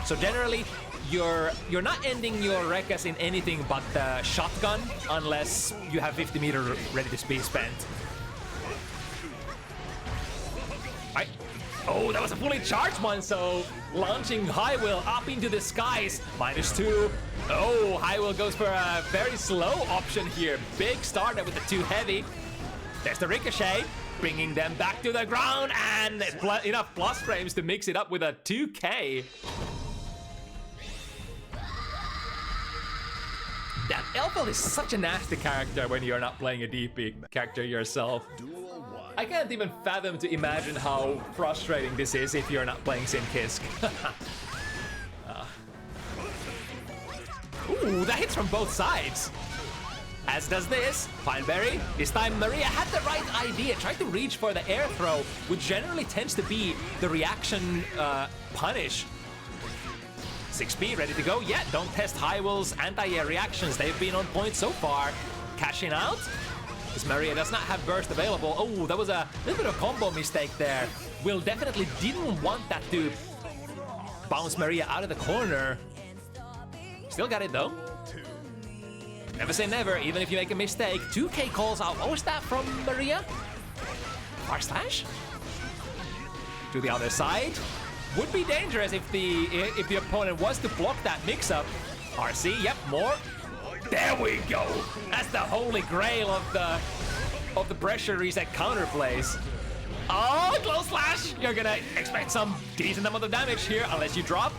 So generally, you're not ending your Rekkas in anything but the shotgun unless you have 50 meter ready to be spent. Right. Oh, that was a fully charged one, so launching HiWill up into the skies. -2. Oh, HiWill goes for a very slow option here. Big starter with the 2 heavy. There's the ricochet, bringing them back to the ground, and enough plus frames to mix it up with a 2K. That Elfeld is such a nasty character when you're not playing a DP character yourself. I can't even fathom to imagine how frustrating this is if you're not playing Sin Kisk. Ooh, that hits from both sides. As does this. Pineberry. This time Maria had the right idea. Tried to reach for the air throw, which generally tends to be the reaction punish. 6P ready to go. Yeah, don't test HiWill's anti-air reactions. They've been on point so far. Cashing out. Because Maria does not have burst available. Oh, that was a little bit of combo mistake there. Will definitely didn't want that to bounce Maria out of the corner. Still got it though. Never say never, even if you make a mistake. 2K calls out. What was that from Maria? R slash? To the other side. Would be dangerous if the opponent was to block that mix-up. RC, yep, more. There we go. That's the holy grail of the pressure reset counter plays. Oh, close slash. You're gonna expect some decent amount of damage here, unless you drop.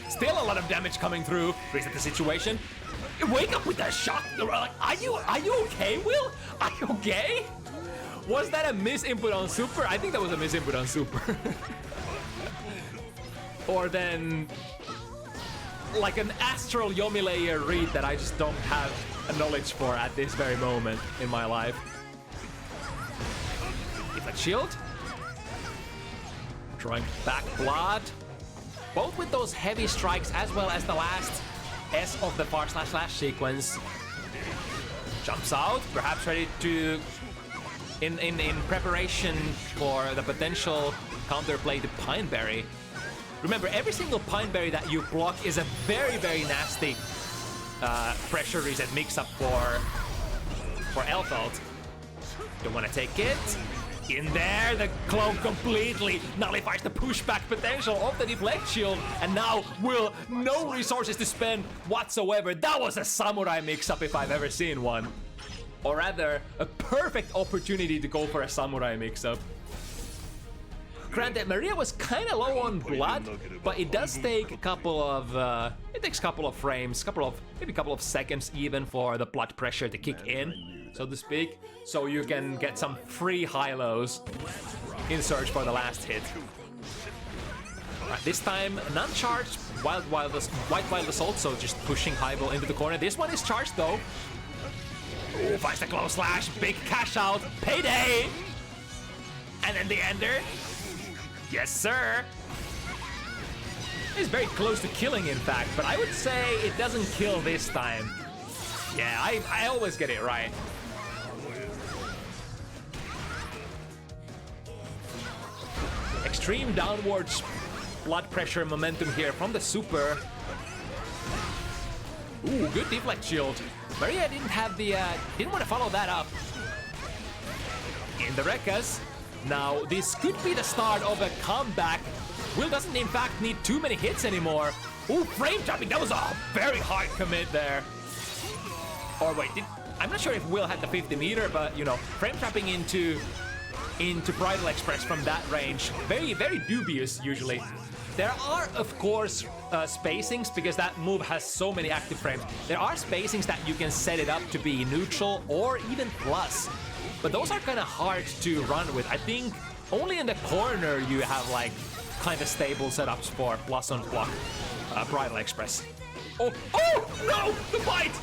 Still a lot of damage coming through. Reset the situation. Wake up with that shot. Are you okay, Will? Are you okay? Was that a misinput on super? I think that was a misinput on super. Or then like an astral Yomi layer read that I just don't have a knowledge for at this very moment in my life. Deflect shield. Drawing back blood. Both with those heavy strikes as well as the last S of the bar // sequence. Jumps out, perhaps ready to in preparation for the potential counterplay to Pineberry. Remember, every single Pineberry that you block is a very, very nasty pressure reset mix-up for Elfeld. Don't want to take it. In there, the cloak completely nullifies the pushback potential of the deflect shield, and now will no resources to spend whatsoever. That was a samurai mix-up if I've ever seen one. Or rather, a perfect opportunity to go for a samurai mix-up. Granted, Maria was kind of low on blood, but it does take a couple of frames, maybe a couple of seconds even for the blood pressure to kick in, so to speak, so you can get some free high-lows in search for the last hit. Right, this time, non-charged White Wild Assault, so just pushing HiWill into the corner. This one is charged though. Ooh, finds the close slash, big cash out, payday! And then the ender. Yes, sir! It's very close to killing, in fact, but I would say it doesn't kill this time. Yeah, I always get it right. Extreme downwards blood pressure momentum here from the super. Ooh, good deflect shield. Maria didn't have the, didn't want to follow that up. In the Rekkas. Now, this could be the start of a comeback. Will doesn't, in fact, need too many hits anymore. Ooh, frame trapping. That was a very hard commit there. Or wait, I'm not sure if Will had the 50 meter, but, you know, frame trapping into Bridal Express from that range. Very, very dubious, usually. There are, of course, spacings, because that move has so many active frames. There are spacings that you can set it up to be neutral or even plus. But those are kind of hard to run with. I think only in the corner you have like kind of stable setups for plus on block Bridal Express. Oh, no! The bite!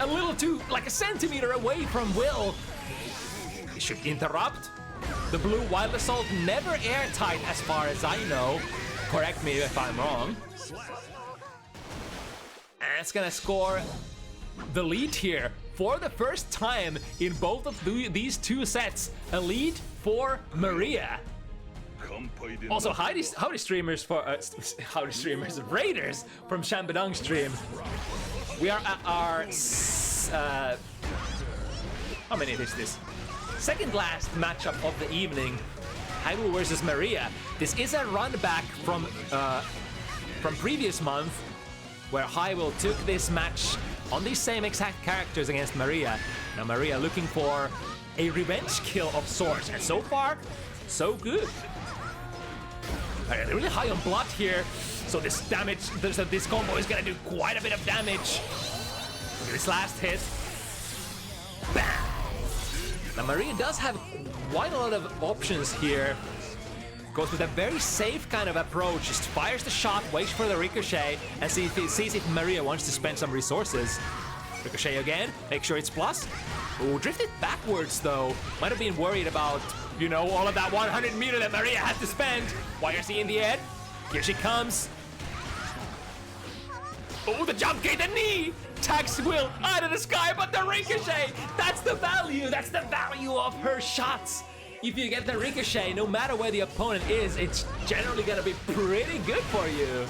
A little too, like a centimeter away from Will. It should interrupt. The blue Wild Assault never airtight as far as I know. Correct me if I'm wrong. And it's gonna score the lead here. For the first time in both of these two sets, a lead for Maria. Also, howdy streamers for Raiders from Shambadang stream. We are at our how many is this? Second last matchup of the evening. HiWill versus Maria. This is a run back from previous month, where HiWill took this match on these same exact characters against Maria. Now Maria looking for a revenge kill of sorts, and so far, so good. They're really high on blood here, so this damage, this combo is gonna do quite a bit of damage. Look at this last hit. Bam! Now Maria does have quite a lot of options here. Goes with a very safe kind of approach, just fires the shot, waits for the ricochet, and sees if Maria wants to spend some resources. Ricochet again, make sure it's plus. Ooh, drifted backwards though. Might have been worried about, you know, all of that 100 meter that Maria had to spend. YRC in the air. Here she comes. Oh, the jump kick, the knee! Tags Will out of the sky, but the ricochet! That's the value of her shots! If you get the ricochet, no matter where the opponent is, it's generally gonna be pretty good for you.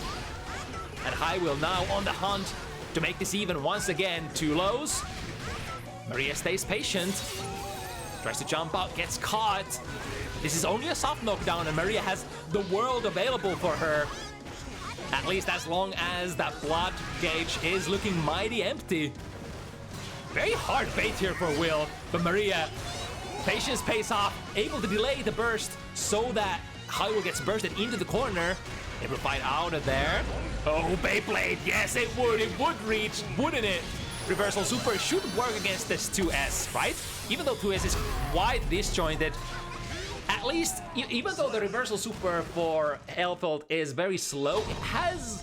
And HiWill now on the hunt to make this even once again. 2 lows. Maria stays patient. Tries to jump out, gets caught. This is only a soft knockdown, and Maria has the world available for her. At least as long as that blood gauge is looking mighty empty. Very hard bait here for Will, but Maria, patience pays off, able to delay the burst so that HiWill gets bursted into the corner. Able to fight out of there. Oh, Beyblade, yes it would reach, wouldn't it? Reversal Super should work against this 2S, right? Even though 2S is quite disjointed, at least, even though the Reversal Super for Elfeld is very slow, it has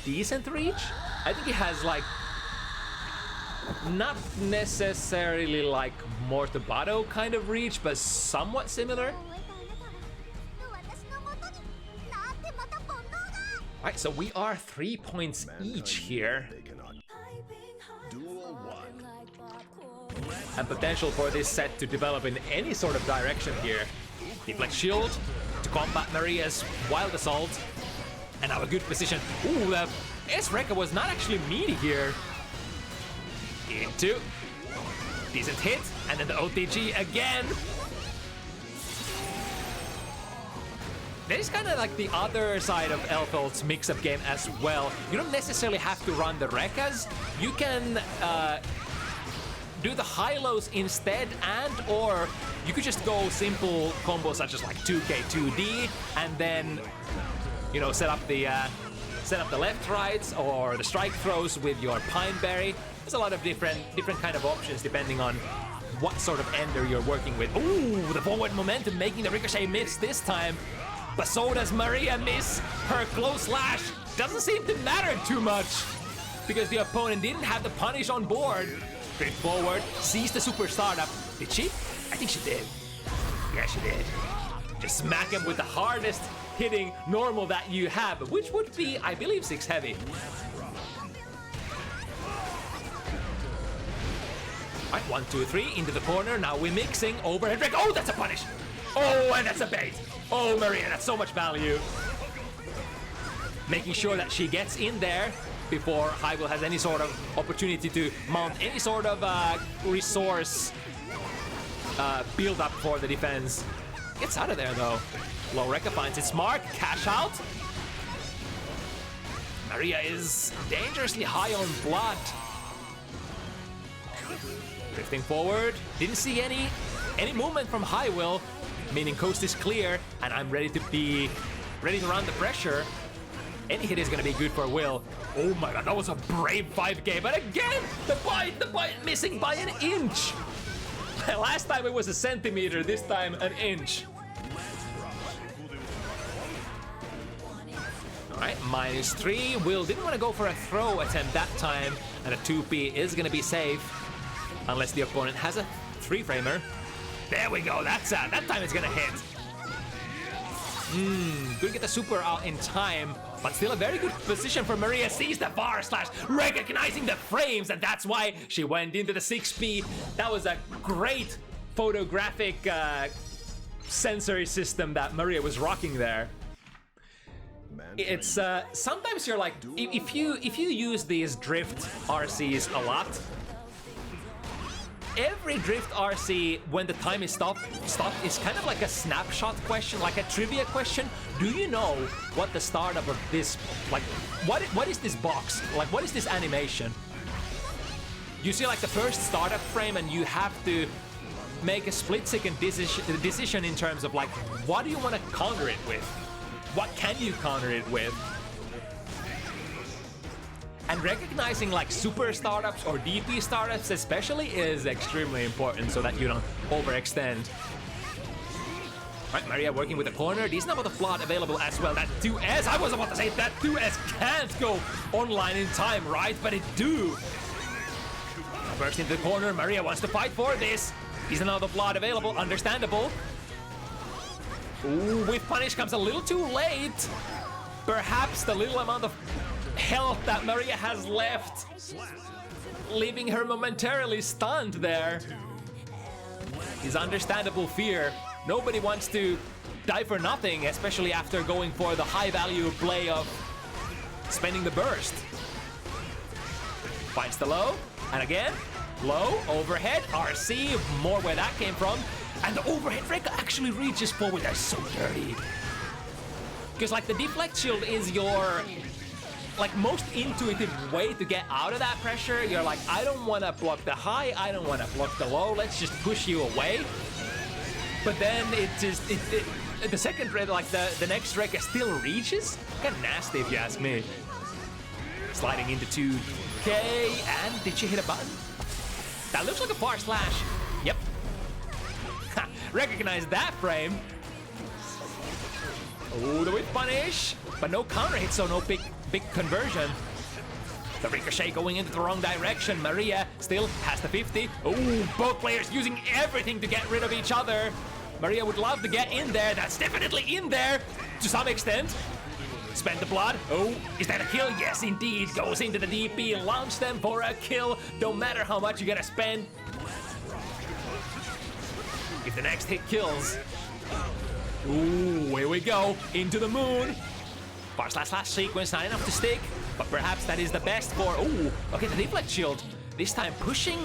decent reach. I think it has like, not necessarily like Mortabato kind of reach, but somewhat similar. Alright, so we are 3 points each here. Duel 1. and potential for this set to develop in any sort of direction here. Deflect shield to combat Maria's wild assault. And now a good position. Ooh, the S-Rekka was not actually meaty here. Into. Decent hit. And then the OTG again. That is kind of like the other side of Elphelt's mix-up game as well. You don't necessarily have to run the Rekkas. You can do the high-lows instead, and or you could just go simple combos such as like 2K, 2D, and then, you know, set up the left rights or the strike throws with your Pineberry. There's a lot of different kind of options depending on what sort of ender you're working with. Ooh, the forward momentum making the Ricochet miss this time. But so does Maria miss her close slash. Doesn't seem to matter too much because the opponent didn't have the punish on board. Straight forward, sees the super startup. Did she? I think she did. Yeah, she did. Just smack him with the hardest hitting normal that you have, which would be, I believe, 6 heavy. All right, 1, 2, 3 into the corner. Now we're mixing overhead break. Oh, that's a punish. Oh, and that's a bait. Oh, Maria, that's so much value. Making sure that she gets in there before HiWill has any sort of opportunity to mount any sort of resource build up for the defense. Gets out of there though. Low Rekka finds its mark. Cash out. Maria is dangerously high on blood. Drifting forward. Didn't see any movement from HiWill. Meaning coast is clear, and I'm ready to run the pressure. Any hit is gonna be good for Will. Oh my god, that was a brave 5K, but again, the bite missing by an inch. Last time it was a centimeter, this time an inch. All right, -3. Will didn't want to go for a throw attempt that time, and a 2P is gonna be safe, unless the opponent has a 3-framer. There we go, that time it's gonna hit. Couldn't get the super out in time, but still a very good position for Maria. Sees the bar slash, recognizing the frames, and that's why she went into the 6P. That was a great photographic sensory system that Maria was rocking there. It's sometimes you're like, if you use these drift RCs a lot, every drift RC, when the time is stopped, is kind of like a snapshot question, like a trivia question. Do you know what the startup of this, like, what is this box? Like, what is this animation? You see like the first startup frame and you have to make a split-second decision in terms of like, what do you want to counter it with? What can you counter it with? And recognizing like super startups or DP startups especially is extremely important so that you don't overextend. All right, Maria working with the corner. Decent amount of flood available as well. That 2S, I was about to say that 2S can't go online in time, right? But it do. Burst into the corner. Maria wants to fight for this. Decent amount of flood available, understandable. Ooh, with punish comes a little too late. Perhaps the little amount of health that Maria has left, leaving her momentarily stunned there, is understandable fear. Nobody wants to die for nothing, especially after going for the high value play of spending the burst. Finds the low, and again, low, overhead, RC, more where that came from, and the overhead Rekka actually reaches forward. That's so dirty. Because like the deflect shield is your like most intuitive way to get out of that pressure. You're like, I don't want to block the high, I don't want to block the low, let's just push you away. But then it just, the second red, like the next Rekka still reaches. Kind of nasty if you ask me. Sliding into 2K, and did she hit a button? That looks like a far slash. Yep. Recognize that frame. Oh, the whip punish, but no counter hit, so no big conversion. The ricochet going into the wrong direction. Maria still has the 50. Oh, both players using everything to get rid of each other. Maria would love to get in there. That's definitely in there to some extent. Spend the blood. Oh, is that a kill? Yes, indeed. Goes into the DP, launch them for a kill. Don't matter how much you gotta spend. if the next hit kills. Ooh, here we go. Into the moon. Bar slash sequence, not enough to stick, but perhaps that is the best for... Ooh, okay, the deflect shield. This time pushing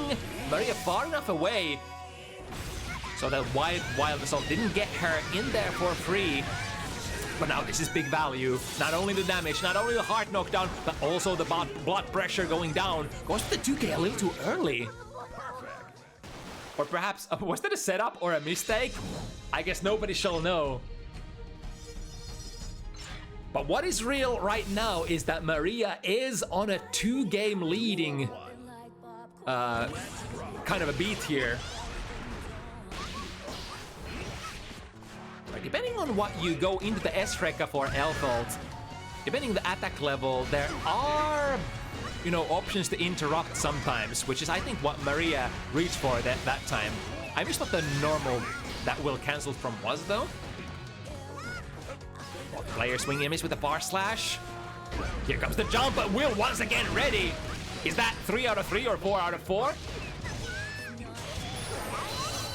Maria far enough away so that Wild Assault didn't get her in there for free. But now this is big value. Not only the damage, not only the heart knockdown, but also the blood pressure going down. Goes to the 2K a little too early. Or perhaps, was that a setup or a mistake? I guess nobody shall know. But what is real right now is that Maria is on a 2-game leading kind of a beat here. Right, depending on what you go into the S-Rekka for Elfelt, depending on the attack level, there are, you know, options to interrupt sometimes, which is I think what Maria reached for that time. I missed what the normal that will cancel from was though. Player swinging and miss with the bar slash. Here comes the jump, but Will once again ready. Is that 3 out of 3 or 4 out of 4?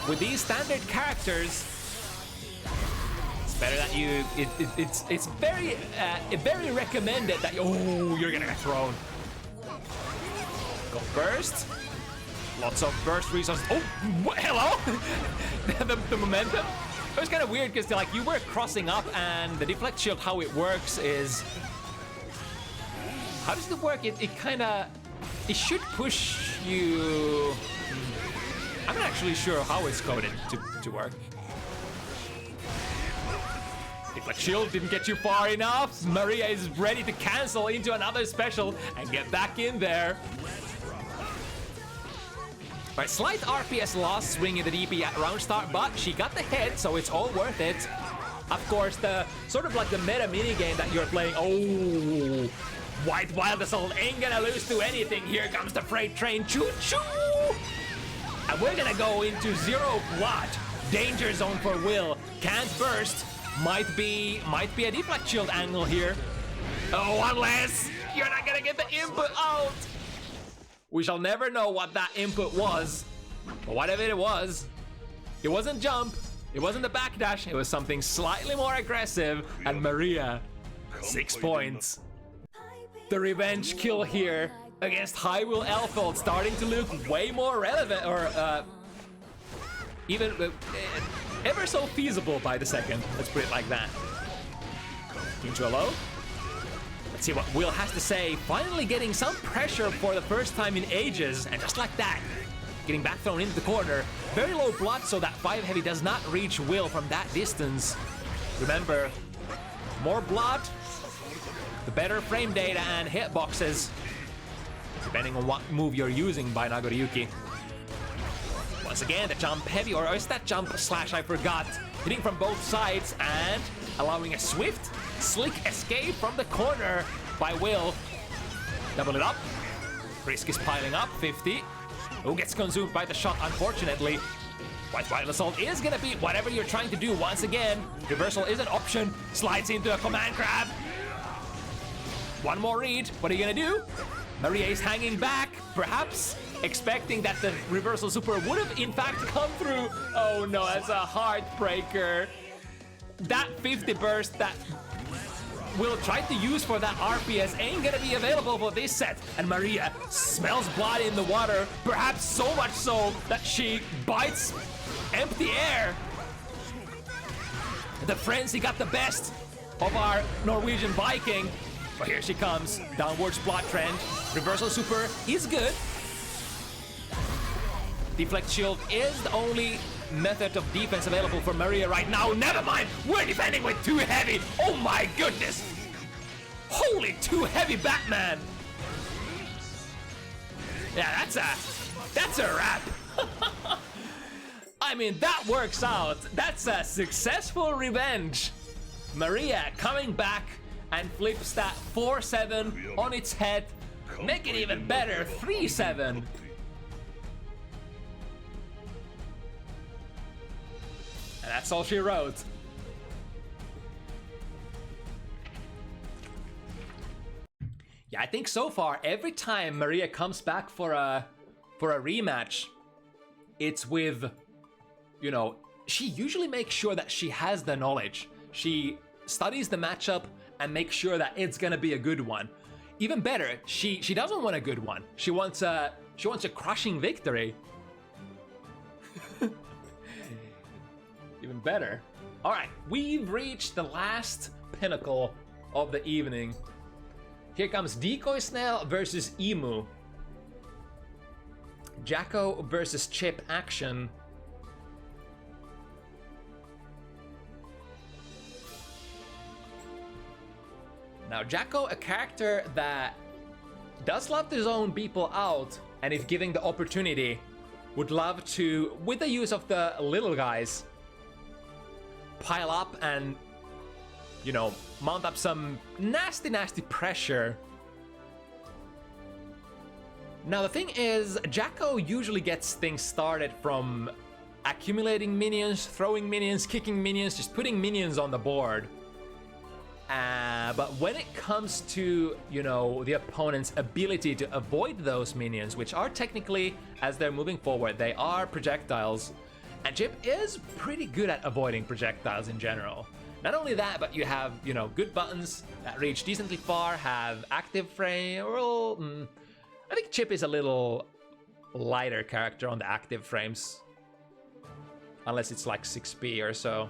With these standard characters, it's better that you. It's very very recommended that you're gonna get thrown. Go burst. Lots of burst resources. Oh, hello. the momentum. It was kind of weird because like you were crossing up and the deflect shield, how it works is... How does it work? It kind of... It should push you... I'm not actually sure how it's coded to work. Deflect shield didn't get you far enough. Maria is ready to cancel into another special and get back in there. Right, slight RPS loss swinging the DP at round start, but she got the hit, so it's all worth it. Of course, the sort of like the meta minigame that you're playing. Oh, White Wild Assault ain't gonna lose to anything. Here comes the freight train, choo choo! And we're gonna go into zero blood. Danger zone for Will. Can't burst. Might be a deflect shield angle here. Oh, unless you're not gonna get the input out. We shall never know what that input was, but whatever it was, it wasn't jump, it wasn't the backdash, it was something slightly more aggressive, and Maria, 6 points. The revenge kill here against HiWill Elfeld starting to look way more relevant, or even ever so feasible by the second, let's put it like that. Intro low. Let's see what Will has to say. Finally getting some pressure for the first time in ages, and just like that, getting back thrown into the corner. Very low blood, so that 5 heavy does not reach Will from that distance. Remember, more blood, the better frame data and hitboxes, depending on what move you're using by Nagoriyuki. Once again, the jump heavy, or is that jump slash, I forgot. Hitting from both sides and allowing a swift, slick escape from the corner by Will. Double it up. Risk is piling up, 50. Who gets consumed by the shot, unfortunately. White Wild Assault is gonna beat whatever you're trying to do once again. Reversal is an option. Slides into a command grab. One more read. What are you gonna do? Maria is hanging back, perhaps expecting that the reversal super would have in fact come through. Oh no, that's a heartbreaker. That 50 burst that Will try to use for that RPS ain't gonna be available for this set. And Maria smells blood in the water, perhaps so much so that she bites empty air. The frenzy got the best of our Norwegian Viking. But here she comes, downwards blood trend. Reversal super is good. Deflect shield is the only method of defense available for Maria right now. Never mind, we're defending with 2 heavy. Oh my goodness. Holy 2 heavy Batman. Yeah, that's a wrap. I mean, that works out. That's a successful revenge. Maria coming back and flips that 4-7 on its head. Make it even better, 3-7. And that's all she wrote. Yeah, I think so far, every time Maria comes back for a rematch, it's with, you know, she usually makes sure that she has the knowledge. She studies the matchup and makes sure that it's gonna be a good one. Even better, she doesn't want a good one. She wants a crushing victory. Even better. All right, we've reached the last pinnacle of the evening. Here comes Decoy Snail versus Ehmu. Jacko versus Chip action. Now, Jacko, a character that does love to zone people out, and if given the opportunity, would love to, with the use of the little guys, pile up and, you know, mount up some nasty, nasty pressure. Now, the thing is, Jacko usually gets things started from accumulating minions, throwing minions, kicking minions, just putting minions on the board. But when it comes to, you know, the opponent's ability to avoid those minions, which are technically, as they're moving forward, they are projectiles, and Chip is pretty good at avoiding projectiles in general. Not only that, but you have, you know, good buttons that reach decently far, have active frame. Well, I think Chip is a little lighter character on the active frames, unless it's like 6P or so.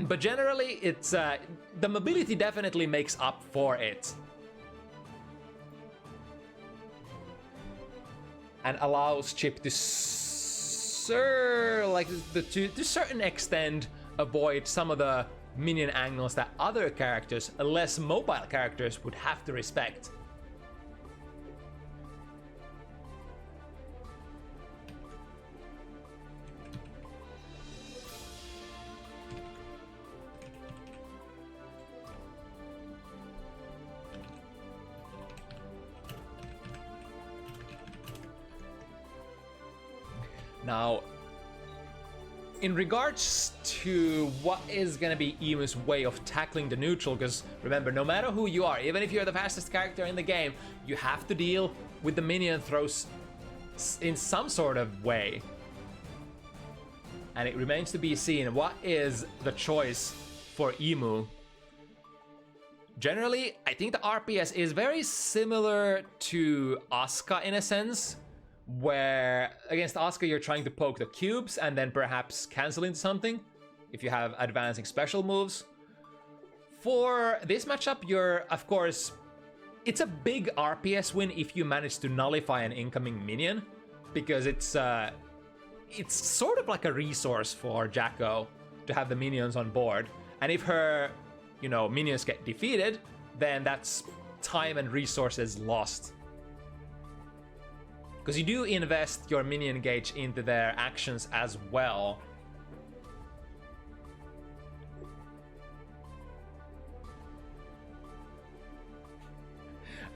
But generally, it's the mobility definitely makes up for it, and allows Chip to, to a certain extent, avoid some of the minion angles that other characters, less mobile characters, would have to respect. Now, in regards to what is going to be Ehmu's way of tackling the neutral, because remember, no matter who you are, even if you're the fastest character in the game, you have to deal with the minion throws in some sort of way. And it remains to be seen what is the choice for Ehmu. Generally, I think the RPS is very similar to Asuka in a sense, where against Asuka you're trying to poke the cubes and then perhaps cancel into something if you have advancing special moves. For this matchup, you're, of course, it's a big RPS win if you manage to nullify an incoming minion, because it's sort of like a resource for Jacko to have the minions on board, and if her, you know, minions get defeated, then that's time and resources lost. Because you do invest your minion gauge into their actions as well.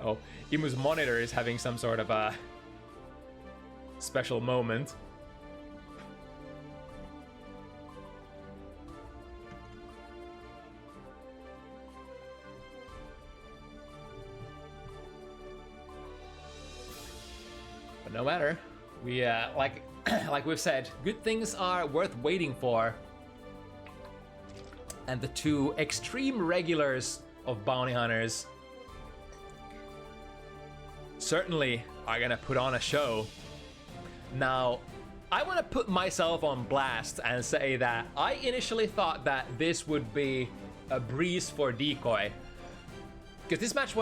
Oh, Ehmu's monitor is having some sort of a special moment. No matter, we like we've said, good things are worth waiting for, and the two extreme regulars of bounty hunters certainly are gonna put on a show. Now, I want to put myself on blast and say that I initially thought that this would be a breeze for Decoy, because this match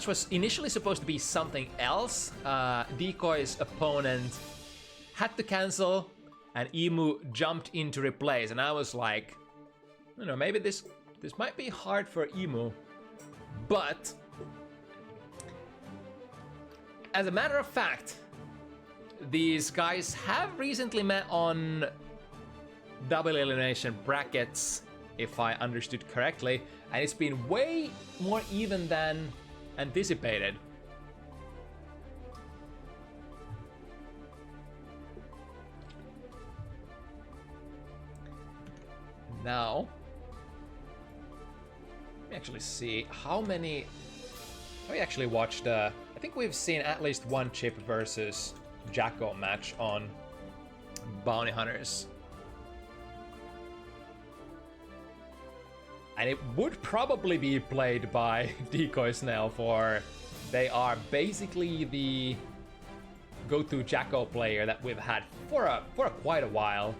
was initially supposed to be something else. Decoy's opponent had to cancel, and Ehmu jumped in to replace, and I was like, you know, maybe this might be hard for Ehmu. But as a matter of fact, these guys have recently met on double elimination brackets, if I understood correctly, and it's been way more even than anticipated. Now, let me actually see how many. We actually watched. I think we've seen at least one Chip versus Jacko match on Bounty Hunters. And it would probably be played by Decoy Snail, for they are basically the go-to Jacko player that we've had for quite a while.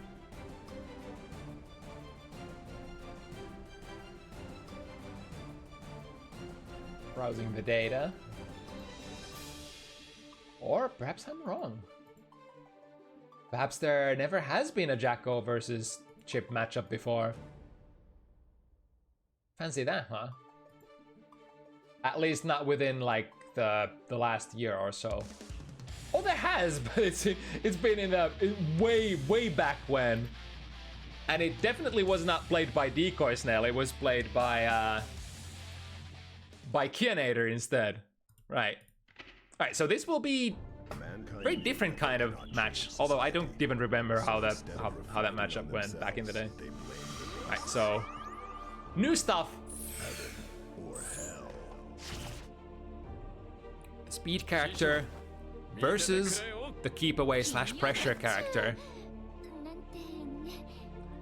Browsing the data. Or perhaps I'm wrong. Perhaps there never has been a Jacko versus Chip matchup before. Fancy that, huh? At least not within like the last year or so. Oh, there has, but it's been in a way back when, and it definitely was not played by Decoy Snail. It was played by Kianator instead. Right. All right. So this will be a very different kind of match. Although I don't even remember how that matchup went back in the day. All right. So. New stuff. The speed character versus the keep away / pressure character.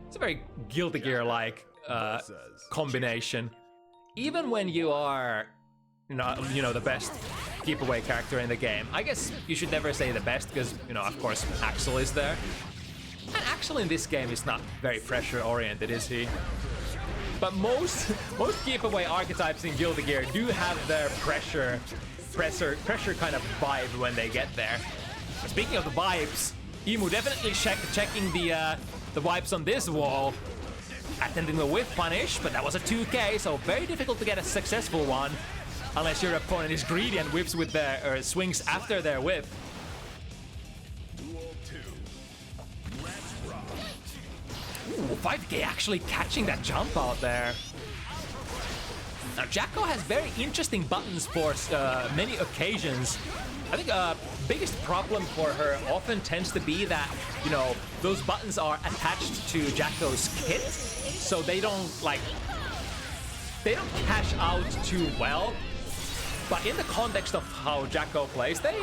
It's a very Guilty Gear like combination. Even when you are the best keep away character in the game. I guess you should never say the best because of course Axel is there. And Axel in this game is not very pressure oriented, is he? But most keep away archetypes in Guilty Gear do have their pressure kind of vibe when they get there. But speaking of the vibes, Ehmu definitely checking the vibes on this wall, attempting the whiff punish, but that was a 2K, so very difficult to get a successful one unless your opponent is greedy and whips with their swings after their whiff. Ooh, 5K actually catching that jump out there. Now, Jacko has very interesting buttons for many occasions. I think biggest problem for her often tends to be that, those buttons are attached to Jacko's kit, so they don't cash out too well. But in the context of how Jacko plays, they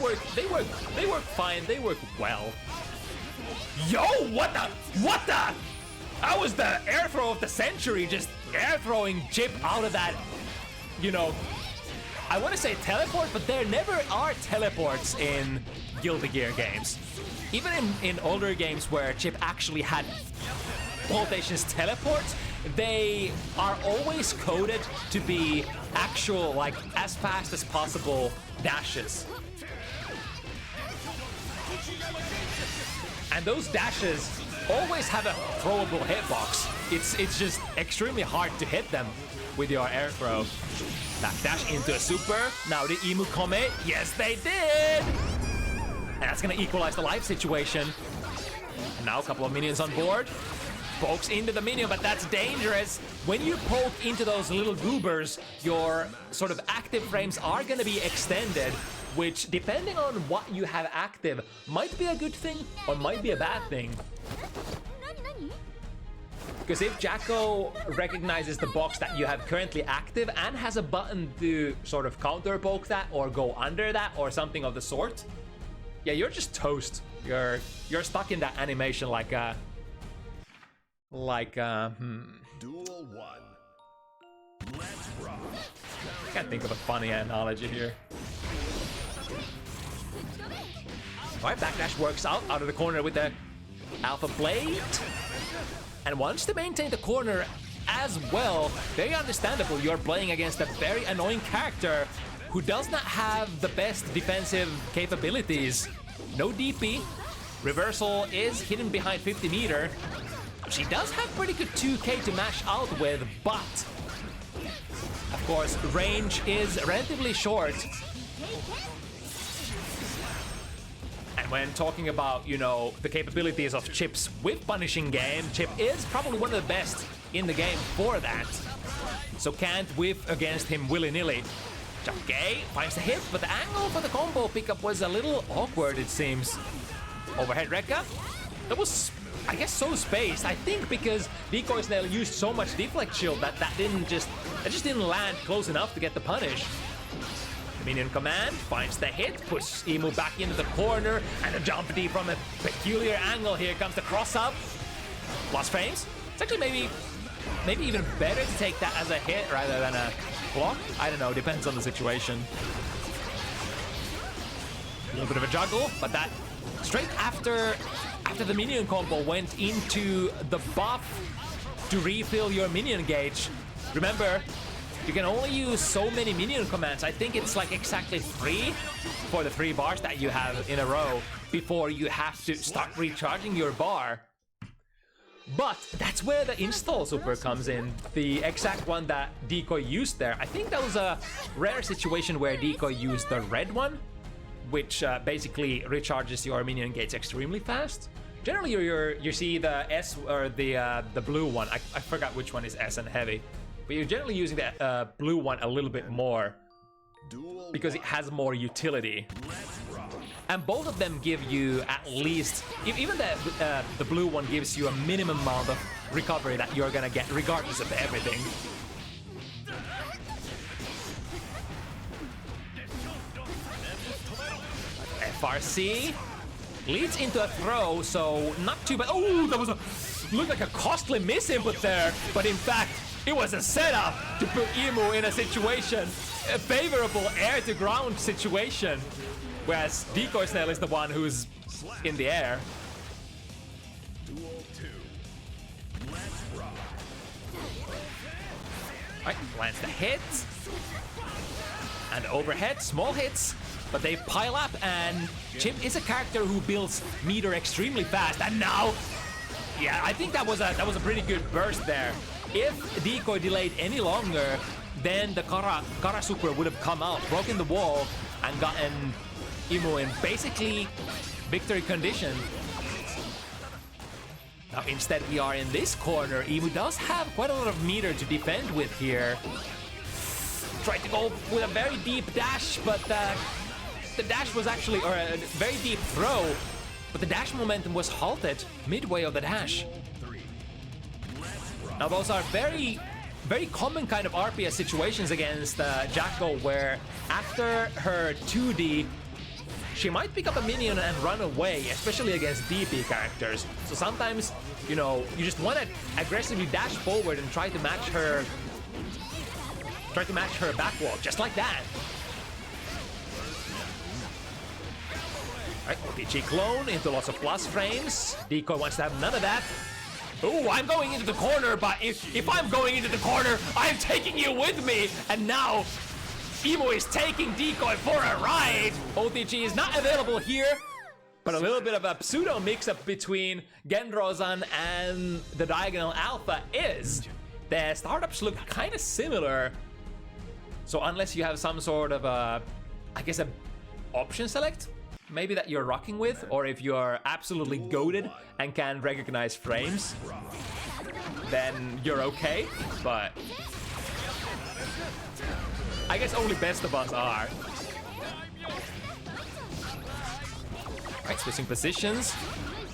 work fine, they work well. Yo, what the? That was the air throw of the century, just air throwing Chip out of that, I want to say teleport, but there never are teleports in Guilty Gear games. Even in older games where Chip actually had Voltation's teleports, they are always coded to be actual, as fast as possible dashes. And those dashes always have a throwable hitbox. It's just extremely hard to hit them with your air throw. Backdash into a super. Now the Ehmu Comet. Yes, they did! And that's gonna equalize the life situation. And now a couple of minions on board. Pokes into the minion, but that's dangerous. When you poke into those little goobers, your sort of active frames are gonna be extended, which, depending on what you have active, might be a good thing or might be a bad thing. Because if Jacko recognizes the box that you have currently active and has a button to sort of counter poke that or go under that or something of the sort, yeah, you're just toast. You're stuck in that animation like Duel 1. Let's rock. I can't think of a funny analogy here. Alright, backdash works out of the corner with the Alpha Blade. And wants to maintain the corner as well. Very understandable. You're playing against a very annoying character who does not have the best defensive capabilities. No DP. Reversal is hidden behind 50 meter. She does have pretty good 2K to mash out with, but of course, range is relatively short. And when talking about, the capabilities of Chip's whip punishing game, Chip is probably one of the best in the game for that. So can't whiff against him willy-nilly. Sche'Peke finds the hit, but the angle for the combo pickup was a little awkward, it seems. Overhead Rekka. That was, I guess, so spaced. I think because Decoy Snail used so much deflect shield that just didn't land close enough to get the punish. Minion command finds the hit, pushes Ehmu back into the corner, and a jump D from a peculiar angle. Here comes the cross up. Plus frames. It's actually maybe maybe even better to take that as a hit rather than a block. I don't know, depends on the situation. A little bit of a juggle, but that straight after the minion combo went into the buff to refill your minion gauge. Remember, you can only use so many minion commands. I think it's like exactly 3 for the 3 bars that you have in a row before you have to start recharging your bar. But that's where the install super comes in, the exact one that Decoy used there. I think that was a rare situation where Decoy used the red one, which basically recharges your minion gates extremely fast. Generally, you see the S or the blue one. I forgot which one is S and heavy, but you're generally using the blue one a little bit more because it has more utility. And both of them give you at least, even the blue one gives you a minimum amount of recovery that you're gonna get regardless of everything. FRC leads into a throw, so not too bad. Oh, that was looked like a costly miss input there, but in fact, it was a setup to put Ehmu in a situation, a favorable air to ground situation. Whereas Decoy Snail is the one who's in the air. Alright, lands the hit. And overhead, small hits, but they pile up, and Chip is a character who builds meter extremely fast, and now, yeah, I think that was a pretty good burst there. If Decoy delayed any longer, then the Kara Super would have come out, broken the wall, and gotten Ehmu in basically victory condition. Now instead we are in this corner. Ehmu does have quite a lot of meter to defend with here. Tried to go with a very deep dash, but the dash was actually, or a very deep throw, but the dash momentum was halted midway of the dash. Now those are very common kind of RPS situations against Jacko, where after her 2D, she might pick up a minion and run away, especially against DP characters. So sometimes, you know, you just want to aggressively dash forward and try to match her back wall, just like that. Alright, OTG clone into lots of plus frames. Decoy wants to have none of that. Oh, I'm going into the corner, but if I'm going into the corner, I'm taking you with me. And now Ehmu is taking Decoy for a ride. OTG is not available here, but a little bit of a pseudo mix-up between Gendrozan and the Diagonal Alpha is. The startups look kind of similar. So unless you have some sort of a, I guess, a option select, maybe that you're rocking with, or if you're absolutely goated and can recognize frames, then you're okay, but I guess only best of us are. Right, switching positions.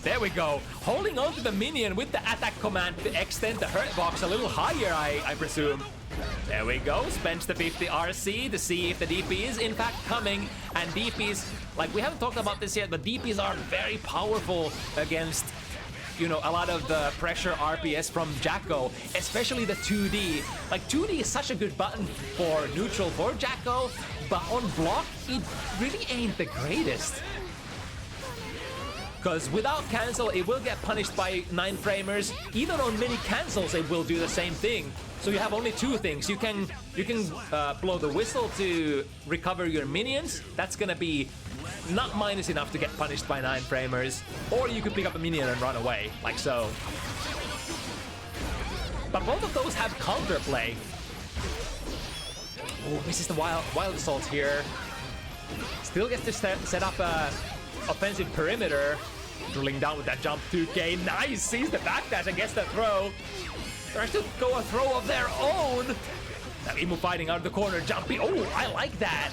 There we go. Holding on to the minion with the attack command to extend the hurt box a little higher, I presume. There we go. Spends the 50 RC to see if the DP is in fact coming. And DPs, like, we haven't talked about this yet, but DPs are very powerful against, you know, a lot of the pressure RPS from Jacko, especially the 2D. Like, 2D is such a good button for neutral for Jacko, but on block, it really ain't the greatest. Because without cancel, it will get punished by 9-framers. Even on many cancels, it will do the same thing. So you have only two things. You can blow the whistle to recover your minions. That's gonna be not minus enough to get punished by 9-framers. Or you can pick up a minion and run away, like so. But both of those have counterplay. Oh, misses the wild assault here. Still gets to set up a offensive perimeter. Drilling down with that jump 2K. Nice! Sees the backdash and gets the throw. Tries to go a throw of their own. Now Ehmu fighting out of the corner. Jumping. Oh, I like that.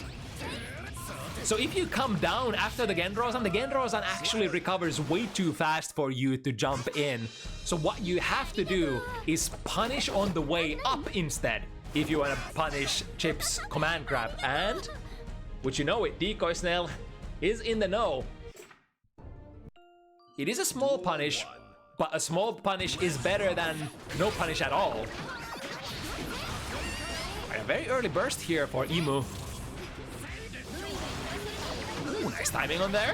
So if you come down after the Gendrozan actually recovers way too fast for you to jump in. So what you have to do is punish on the way up instead, if you want to punish Chip's command grab. And, would you know it, Decoy Snail is in the know. It is a small punish, but a small punish is better than no punish at all. A very early burst here for Ehmu. Ooh, nice timing on there.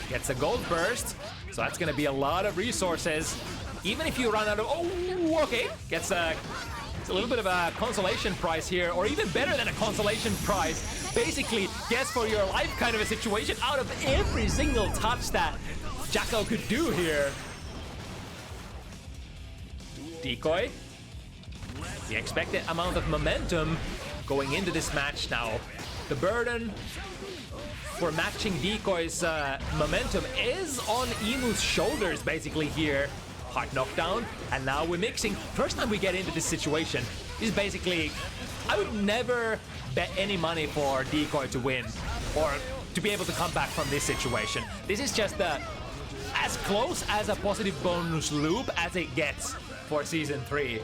Gets a gold burst, so that's gonna be a lot of resources. Even if you run out of, oh, okay, gets it's a little bit of a consolation prize here, or even better than a consolation prize. Basically, guess for your life kind of a situation out of every single touch that Jacko could do here. Decoy. The expected amount of momentum going into this match now. The burden for matching Decoy's momentum is on Ehmu's shoulders basically here. Hard knockdown, and now we're mixing. First time we get into this situation is basically, I would never bet any money for Decoy to win or to be able to come back from this situation. This is just as close as a positive bonus loop as it gets for Season 3.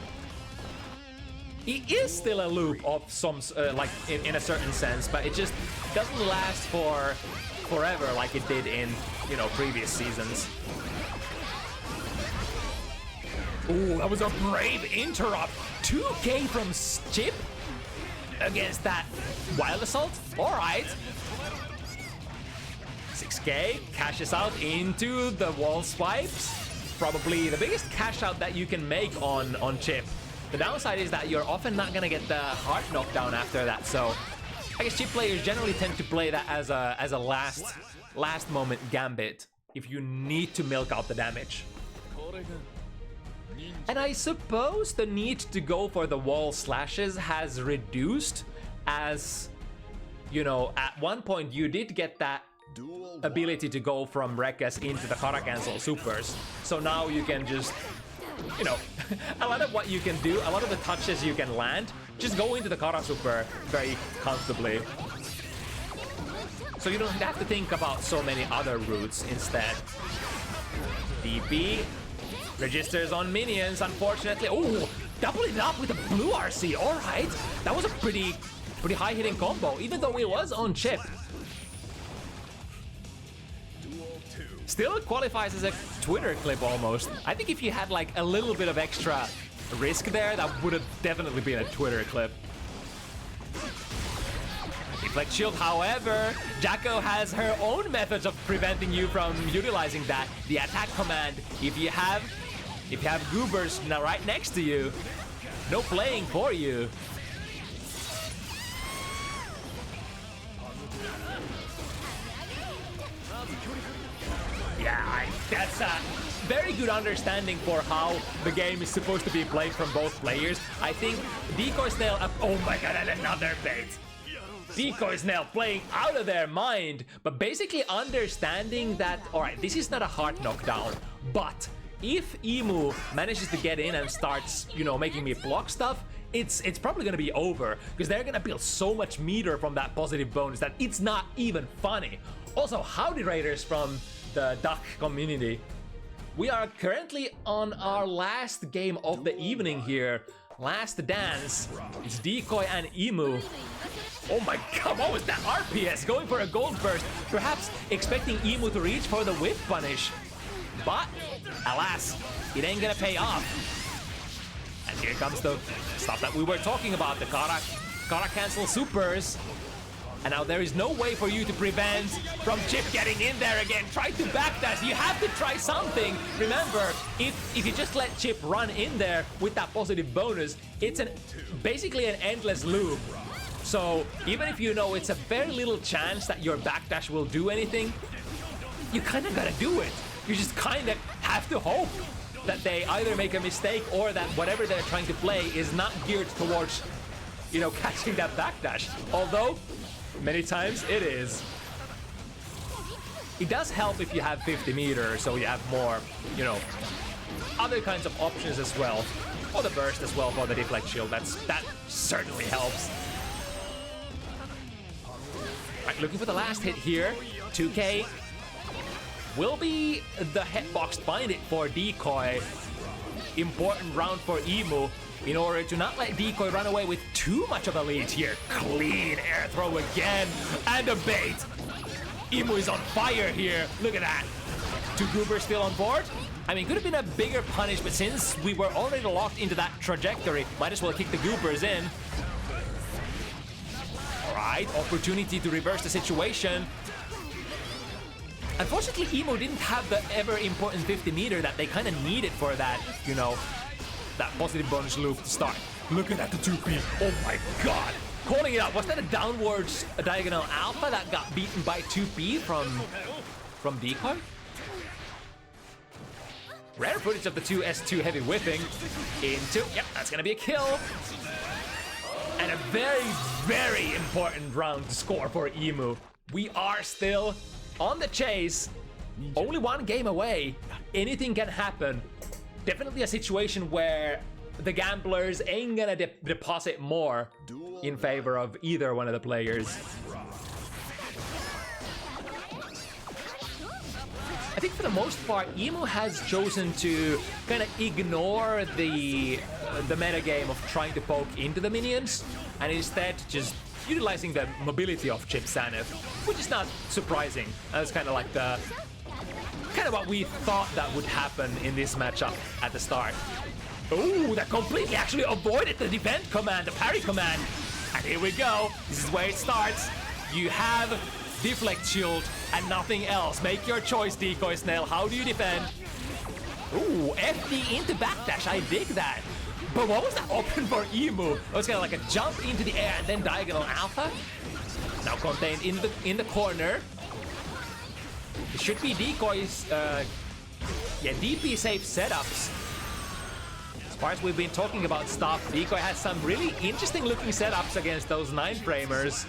It is still a loop of some, like in a certain sense, but it just doesn't last for forever like it did in, you know, previous seasons. Ooh, that was a brave interrupt. 2K from Chip against that Wild Assault. All right. 6K cashes out into the wall swipes. Probably the biggest cash out that you can make on Chip. The downside is that you're often not gonna get the hard knockdown after that. So I guess Chip players generally tend to play that as a last moment gambit if you need to milk out the damage. And I suppose the need to go for the wall slashes has reduced, as, you know, at one point you did get that ability to go from Rekkes into the Kara cancel supers. So now you can just, you know, a lot of what you can do, a lot of the touches you can land, just go into the Kara super very comfortably. So you don't have to think about so many other routes instead. DP. Registers on minions, unfortunately. Oh, double it up with a blue RC. All right, that was a pretty high hitting combo, even though it was on Chip. Still qualifies as a Twitter clip almost. I think if you had like a little bit of extra risk there, that would have definitely been a Twitter clip. Deflect shield, however, Jacko has her own methods of preventing you from utilizing that. The attack command, if you have goobers now right next to you, no playing for you. Yeah, that's a very good understanding for how the game is supposed to be played from both players. I think Decoy Snail up. Oh my god, and another bait. Decoy Snail playing out of their mind, but basically understanding that, all right, this is not a hard knockdown, but if Ehmu manages to get in and starts, you know, making me block stuff, it's probably gonna be over, because they're gonna build so much meter from that positive bonus that it's not even funny. Also, howdy raiders from the duck community. We are currently on our last game of the evening here. Last dance. It's Decoy and Ehmu. Oh my god, what was that RPS? Going for a gold burst, perhaps expecting Ehmu to reach for the whip punish. But, alas, it ain't gonna pay off. And here comes the stuff that we were talking about, the Kara cancel supers. And now there is no way for you to prevent from Chip getting in there again. Try to backdash. You have to try something. Remember, if you just let Chip run in there with that positive bonus, it's basically an endless loop. So even if you know it's a very little chance that your backdash will do anything, you kind of gotta do it. You just kind of have to hope that they either make a mistake or that whatever they're trying to play is not geared towards, you know, catching that backdash. Although, many times it is. It does help if you have 50 meters, so you have more, you know, other kinds of options as well. Or the burst as well for the deflect shield. That certainly helps. Right, looking for the last hit here. 2K will be the hitbox bind it for Decoy. Important round for Ehmu in order to not let Decoy run away with too much of a lead here. Clean air throw again, and a bait. Ehmu is on fire here. Look at that. 2 goobers still on board, I mean, could have been a bigger punish, but since we were already locked into that trajectory, might as well kick the goopers in. Alright, opportunity to reverse the situation. Unfortunately, Ehmu didn't have the ever-important 50 meter that they kind of needed for that, you know, that positive bonus loop to start. Look at that, the 2P. Oh my god. Calling it out. Was that a downwards diagonal alpha that got beaten by 2P from Decoy? Rare footage of the 2S2 heavy whipping into... Yep, that's going to be a kill. And a very, very important round to score for Ehmu. We are still on the chase. Only one game away. Anything can happen. Definitely a situation where the gamblers ain't gonna deposit more in favor of either one of the players. I think for the most part, Ehmu has chosen to kind of ignore the meta game of trying to poke into the minions, and instead just utilizing the mobility of Chip Sanif, which is not surprising. That's kind of like what we thought that would happen in this matchup at the start. Ooh, that completely actually avoided the defend command, the parry command. And here we go. This is where it starts. You have deflect shield and nothing else. Make your choice, Decoy Snail. How do you defend? Ooh, FD into backdash. I dig that. But what was that open for Ehmu? It was kind of like a jump into the air and then diagonal alpha. Now contained in the corner. It should be Decoy's, DP safe setups. As far as we've been talking about stuff, Decoy has some really interesting looking setups against those 9-framers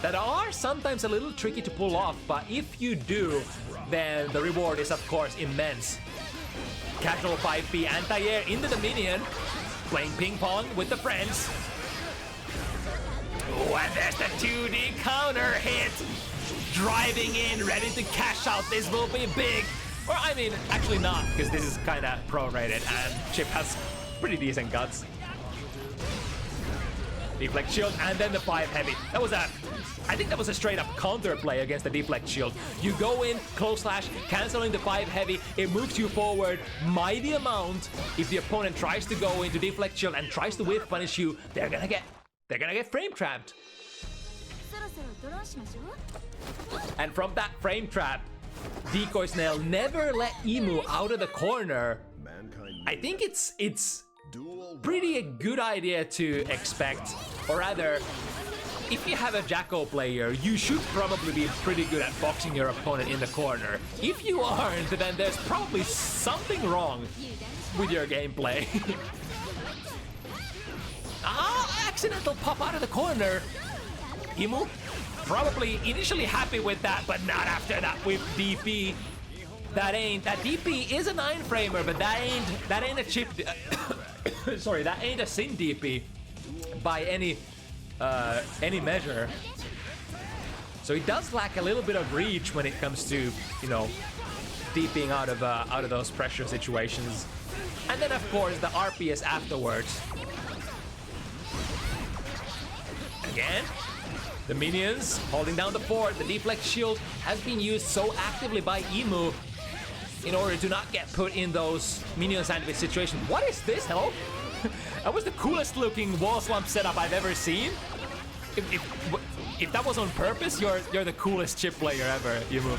that are sometimes a little tricky to pull off, but if you do, then the reward is of course immense. Casual 5P anti-air into the minion, playing ping pong with the friends. Oh, and there's the 2D counter hit. Driving in, ready to cash out. This will be big. Or I mean, actually not, because this is kind of prorated and Chip has pretty decent guts. Deflect shield and then the 5 heavy. That was I think that was a straight up counter play against the deflect shield. You go in, close slash, canceling the 5 heavy. It moves you forward mighty amount. If the opponent tries to go into deflect shield and tries to whiff punish you, they're gonna get frame trapped. And from that frame trap, Decoy Snail never let Ehmu out of the corner. I think it's pretty a good idea to expect, or rather, if you have a Jacko player, you should probably be pretty good at boxing your opponent in the corner. If you aren't, then there's probably something wrong with your gameplay. Accidental pop out of the corner. Ehmu probably initially happy with that, but not after that with DP. That DP is a 9-framer, but that ain't a chip. Sorry, that ain't a Sin DP by any measure. So it does lack a little bit of reach when it comes to, you know, DPing out of those pressure situations. And then of course the RPS afterwards. Again, the minions holding down the fort. The deflect shield has been used so actively by Ehmu in order to not get put in those minion sandwich situations. What is this, hello? That was the coolest looking wall slump setup I've ever seen. If that was on purpose, you're the coolest chip player ever, Ehmu.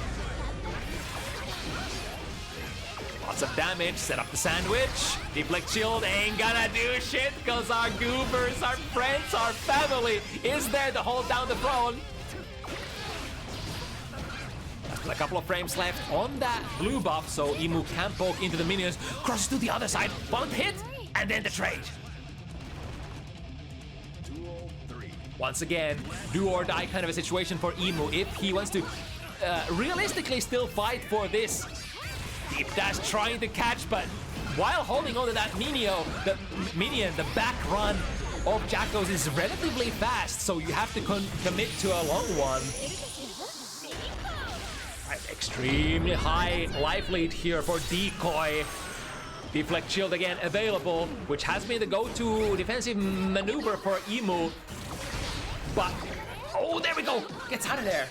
Lots of damage, set up the sandwich. Deflect shield ain't gonna do shit because our goobers, our friends, our family is there to hold down the throne. A couple of frames left on that blue buff, so Ehmu can poke into the minions. Crosses to the other side, one hit, and then the trade. Once again, do or die kind of a situation for Ehmu if he wants to realistically still fight for this. Deep dash trying to catch, but while holding on to that minion, the back run of Jackos is relatively fast, so you have to commit to a long one. Extremely high life lead here for Decoy. Deflect shield again available, which has been the go-to defensive maneuver for Ehmu. But, oh, there we go. Gets out of there.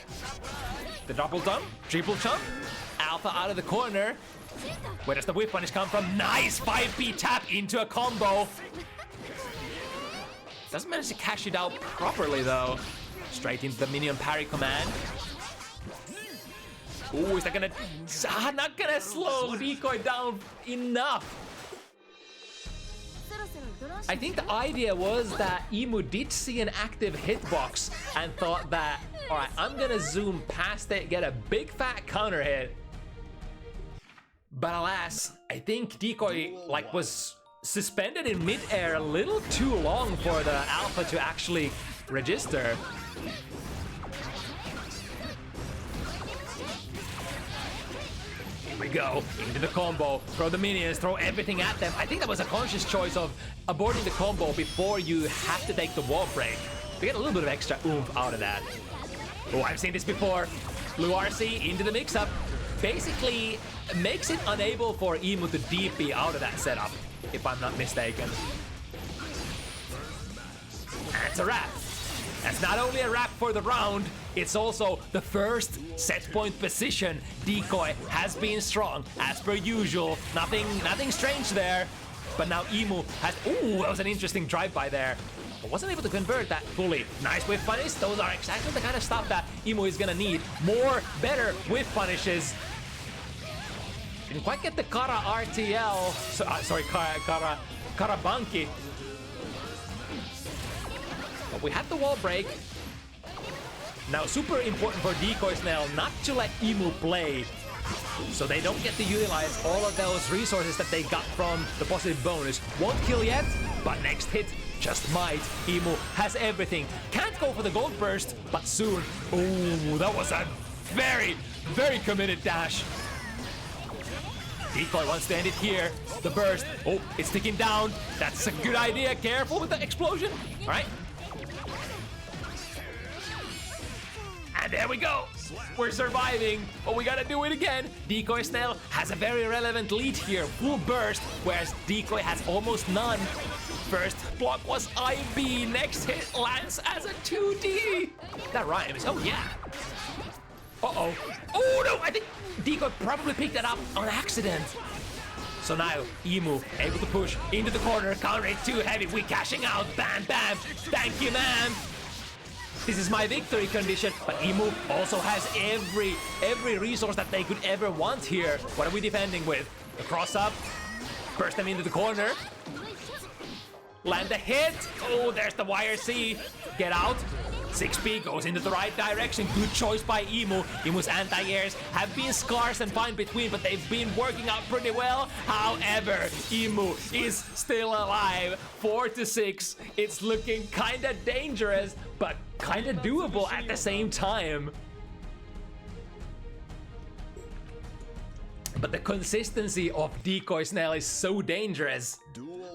The double jump, triple jump, Alpha out of the corner. Where does the whip punish come from? Nice 5B tap into a combo. Doesn't manage to cash it out properly though. Straight into the minion parry command. Ooh, is that gonna... not gonna slow Decoy down enough. I think the idea was that Ehmu did see an active hitbox and thought that, alright, I'm gonna zoom past it, get a big fat counter hit. But alas, I think Decoy was suspended in mid-air a little too long for the Alpha to actually register. Here we go, into the combo, throw the minions, throw everything at them. I think that was a conscious choice of aborting the combo before you have to take the wall break. To get a little bit of extra oomph out of that. Oh, I've seen this before. Blue RC into the mix-up. Basically makes it unable for Ehmu to DP out of that setup, if I'm not mistaken. That's a wrap. That's not only a wrap for the round, it's also the first set point position. Decoy has been strong, as per usual. Nothing strange there. But now Ehmu has... Ooh, that was an interesting drive-by there. But wasn't able to convert that fully. Nice whiff punish. Those are exactly the kind of stuff that Ehmu is gonna need. More, better whiff punishes. Didn't quite get the Kara RTL. Sorry, Kara Banki. But we had the wall break. Now, super important for Decoys now not to let Ehmu play, so they don't get to utilize all of those resources that they got from the positive bonus. Won't kill yet, but next hit just might. Ehmu has everything. Can't go for the gold burst, but soon. Ooh, that was a very, very committed dash. Decoy wants to end it here. The burst. Oh, it's ticking down. That's a good idea. Careful with the explosion. All right. And there we go. We're surviving, but we gotta do it again. Decoy Snell has a very relevant lead here. Full burst, whereas Decoy has almost none. First block was IB. Next hit lands as a 2D. That rhymes. Oh, yeah. Uh-oh. Oh, no. I think Decoy probably picked that up on accident. So now, Ehmu able to push into the corner. Counter hit too heavy. We cashing out. Bam, bam. Thank you, ma'am. This is my victory condition, but Ehmu also has every resource that they could ever want here. What are we defending with? The cross up, burst them into the corner, land a hit. Oh, there's the YRC. Get out. 6P goes into the right direction. Good choice by Ehmu. Ehmu's anti-airs have been scarce and fine between, but they've been working out pretty well. However, Ehmu is still alive. 4-6. It's looking kinda dangerous, but kinda doable at the same time. But the consistency of Decoy Snell is so dangerous.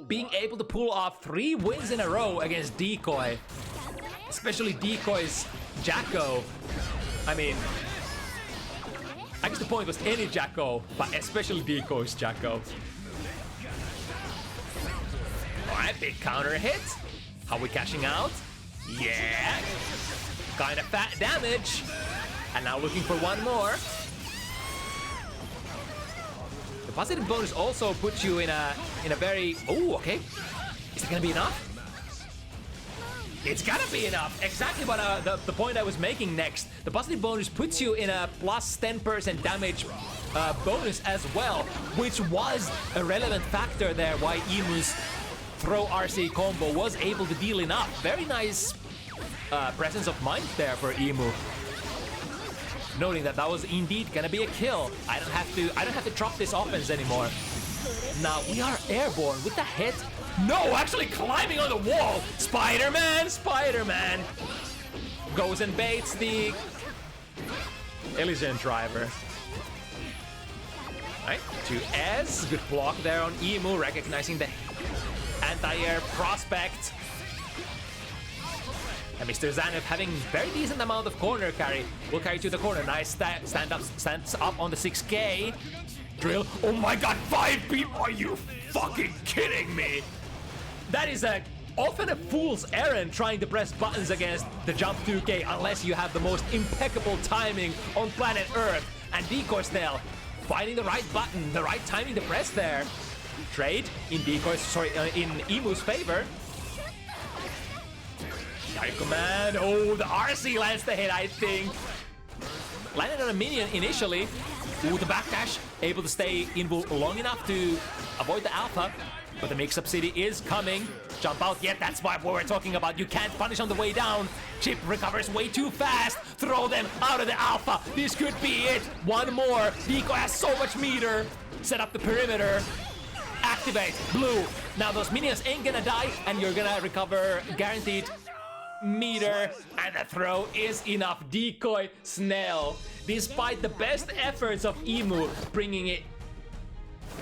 Being able to pull off 3 wins in a row against Decoy, especially Decoy's Jacko. I mean, I guess the point was any Jacko, but especially Decoy's Jacko. Alright, big counter hit. How we cashing out? Yeah! Kinda fat damage. And now looking for one more. The positive bonus also puts you in a very... Oh, okay. Is it gonna be enough? It's gotta be enough. Exactly what the point I was making next. The positive bonus puts you in a plus 10% damage bonus as well, which was a relevant factor there why Ehmu's throw RC combo was able to deal enough. Very nice presence of mind there for Ehmu. Noting that was indeed gonna be a kill. I don't have to drop this offense anymore. Now we are airborne with the hit. No, actually climbing on the wall. Spider-Man goes and baits the Elysian driver. Right, to S. Good block there on Ehmu, recognizing the anti-air prospect. And Mr. Zanev having very decent amount of corner carry. Will carry to the corner. Nice stands up on the 6K. Drill. Oh my god, 5B! Are you fucking kidding me? That is often a fool's errand trying to press buttons against the jump 2K unless you have the most impeccable timing on planet Earth. And Decoy Snell finding the right button, the right timing to press there. Trade in in Ehmu's favor. Dire command. Oh, the RC lands the hit, I think. Landed on a minion initially. Ooh, the backdash. Able to stay in long enough to avoid the alpha. But the mix-up city is coming. Jump out. Yeah, that's what we're talking about. You can't punish on the way down. Chip recovers way too fast. Throw them out of the alpha. This could be it. One more. Decoy has so much meter. Set up the perimeter. Activate. Blue. Now those minions ain't gonna die, and you're gonna recover guaranteed meter. And the throw is enough. Decoy Snail. Despite the best efforts of Ehmu bringing it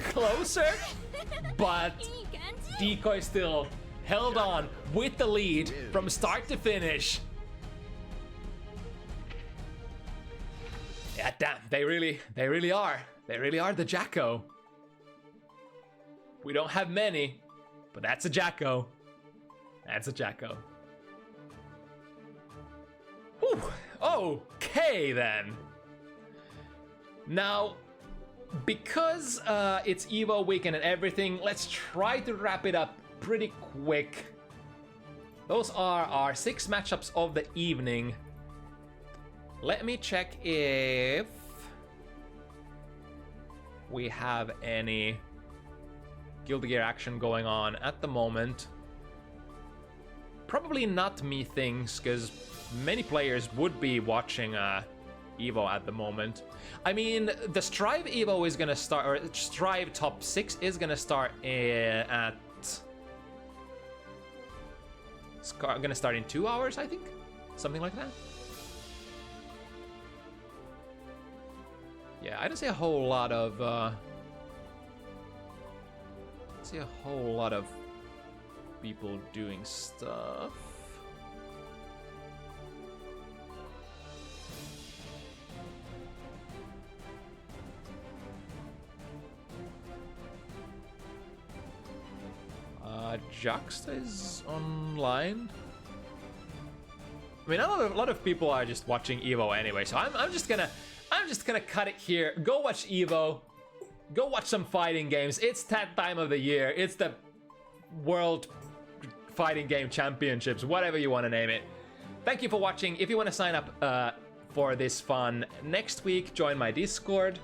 closer, but Decoy still held on with the lead from start to finish. Yeah, damn, they really are. They really are the Jacko. We don't have many, but that's a Jacko. That's a Jacko. Whew. Okay then. Now, because it's Evo weekend and everything, let's try to wrap it up pretty quick. Those are our 6 matchups of the evening. Let me check if we have any Guilty Gear action going on at the moment. Probably not, methinks, because many players would be watching Evo at the moment. I mean, the Strive Evo is gonna start, or Strive Top 6 is gonna start at... It's gonna start in 2 hours, I think? Something like that? Yeah, I don't see a whole lot of... people doing stuff. Juxta is online. I mean, a lot of people are just watching Evo anyway, so I'm just gonna cut it here. Go watch Evo. Go watch some fighting games. It's that time of the year. It's the World Fighting Game Championships, whatever you want to name it. Thank you for watching. If you want to sign up for this fun next week, join my Discord.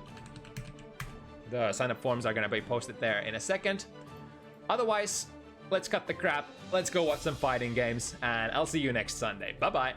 The sign-up forms are going to be posted there in a second. Otherwise, let's cut the crap. Let's go watch some fighting games, and I'll see you next Sunday. Bye-bye.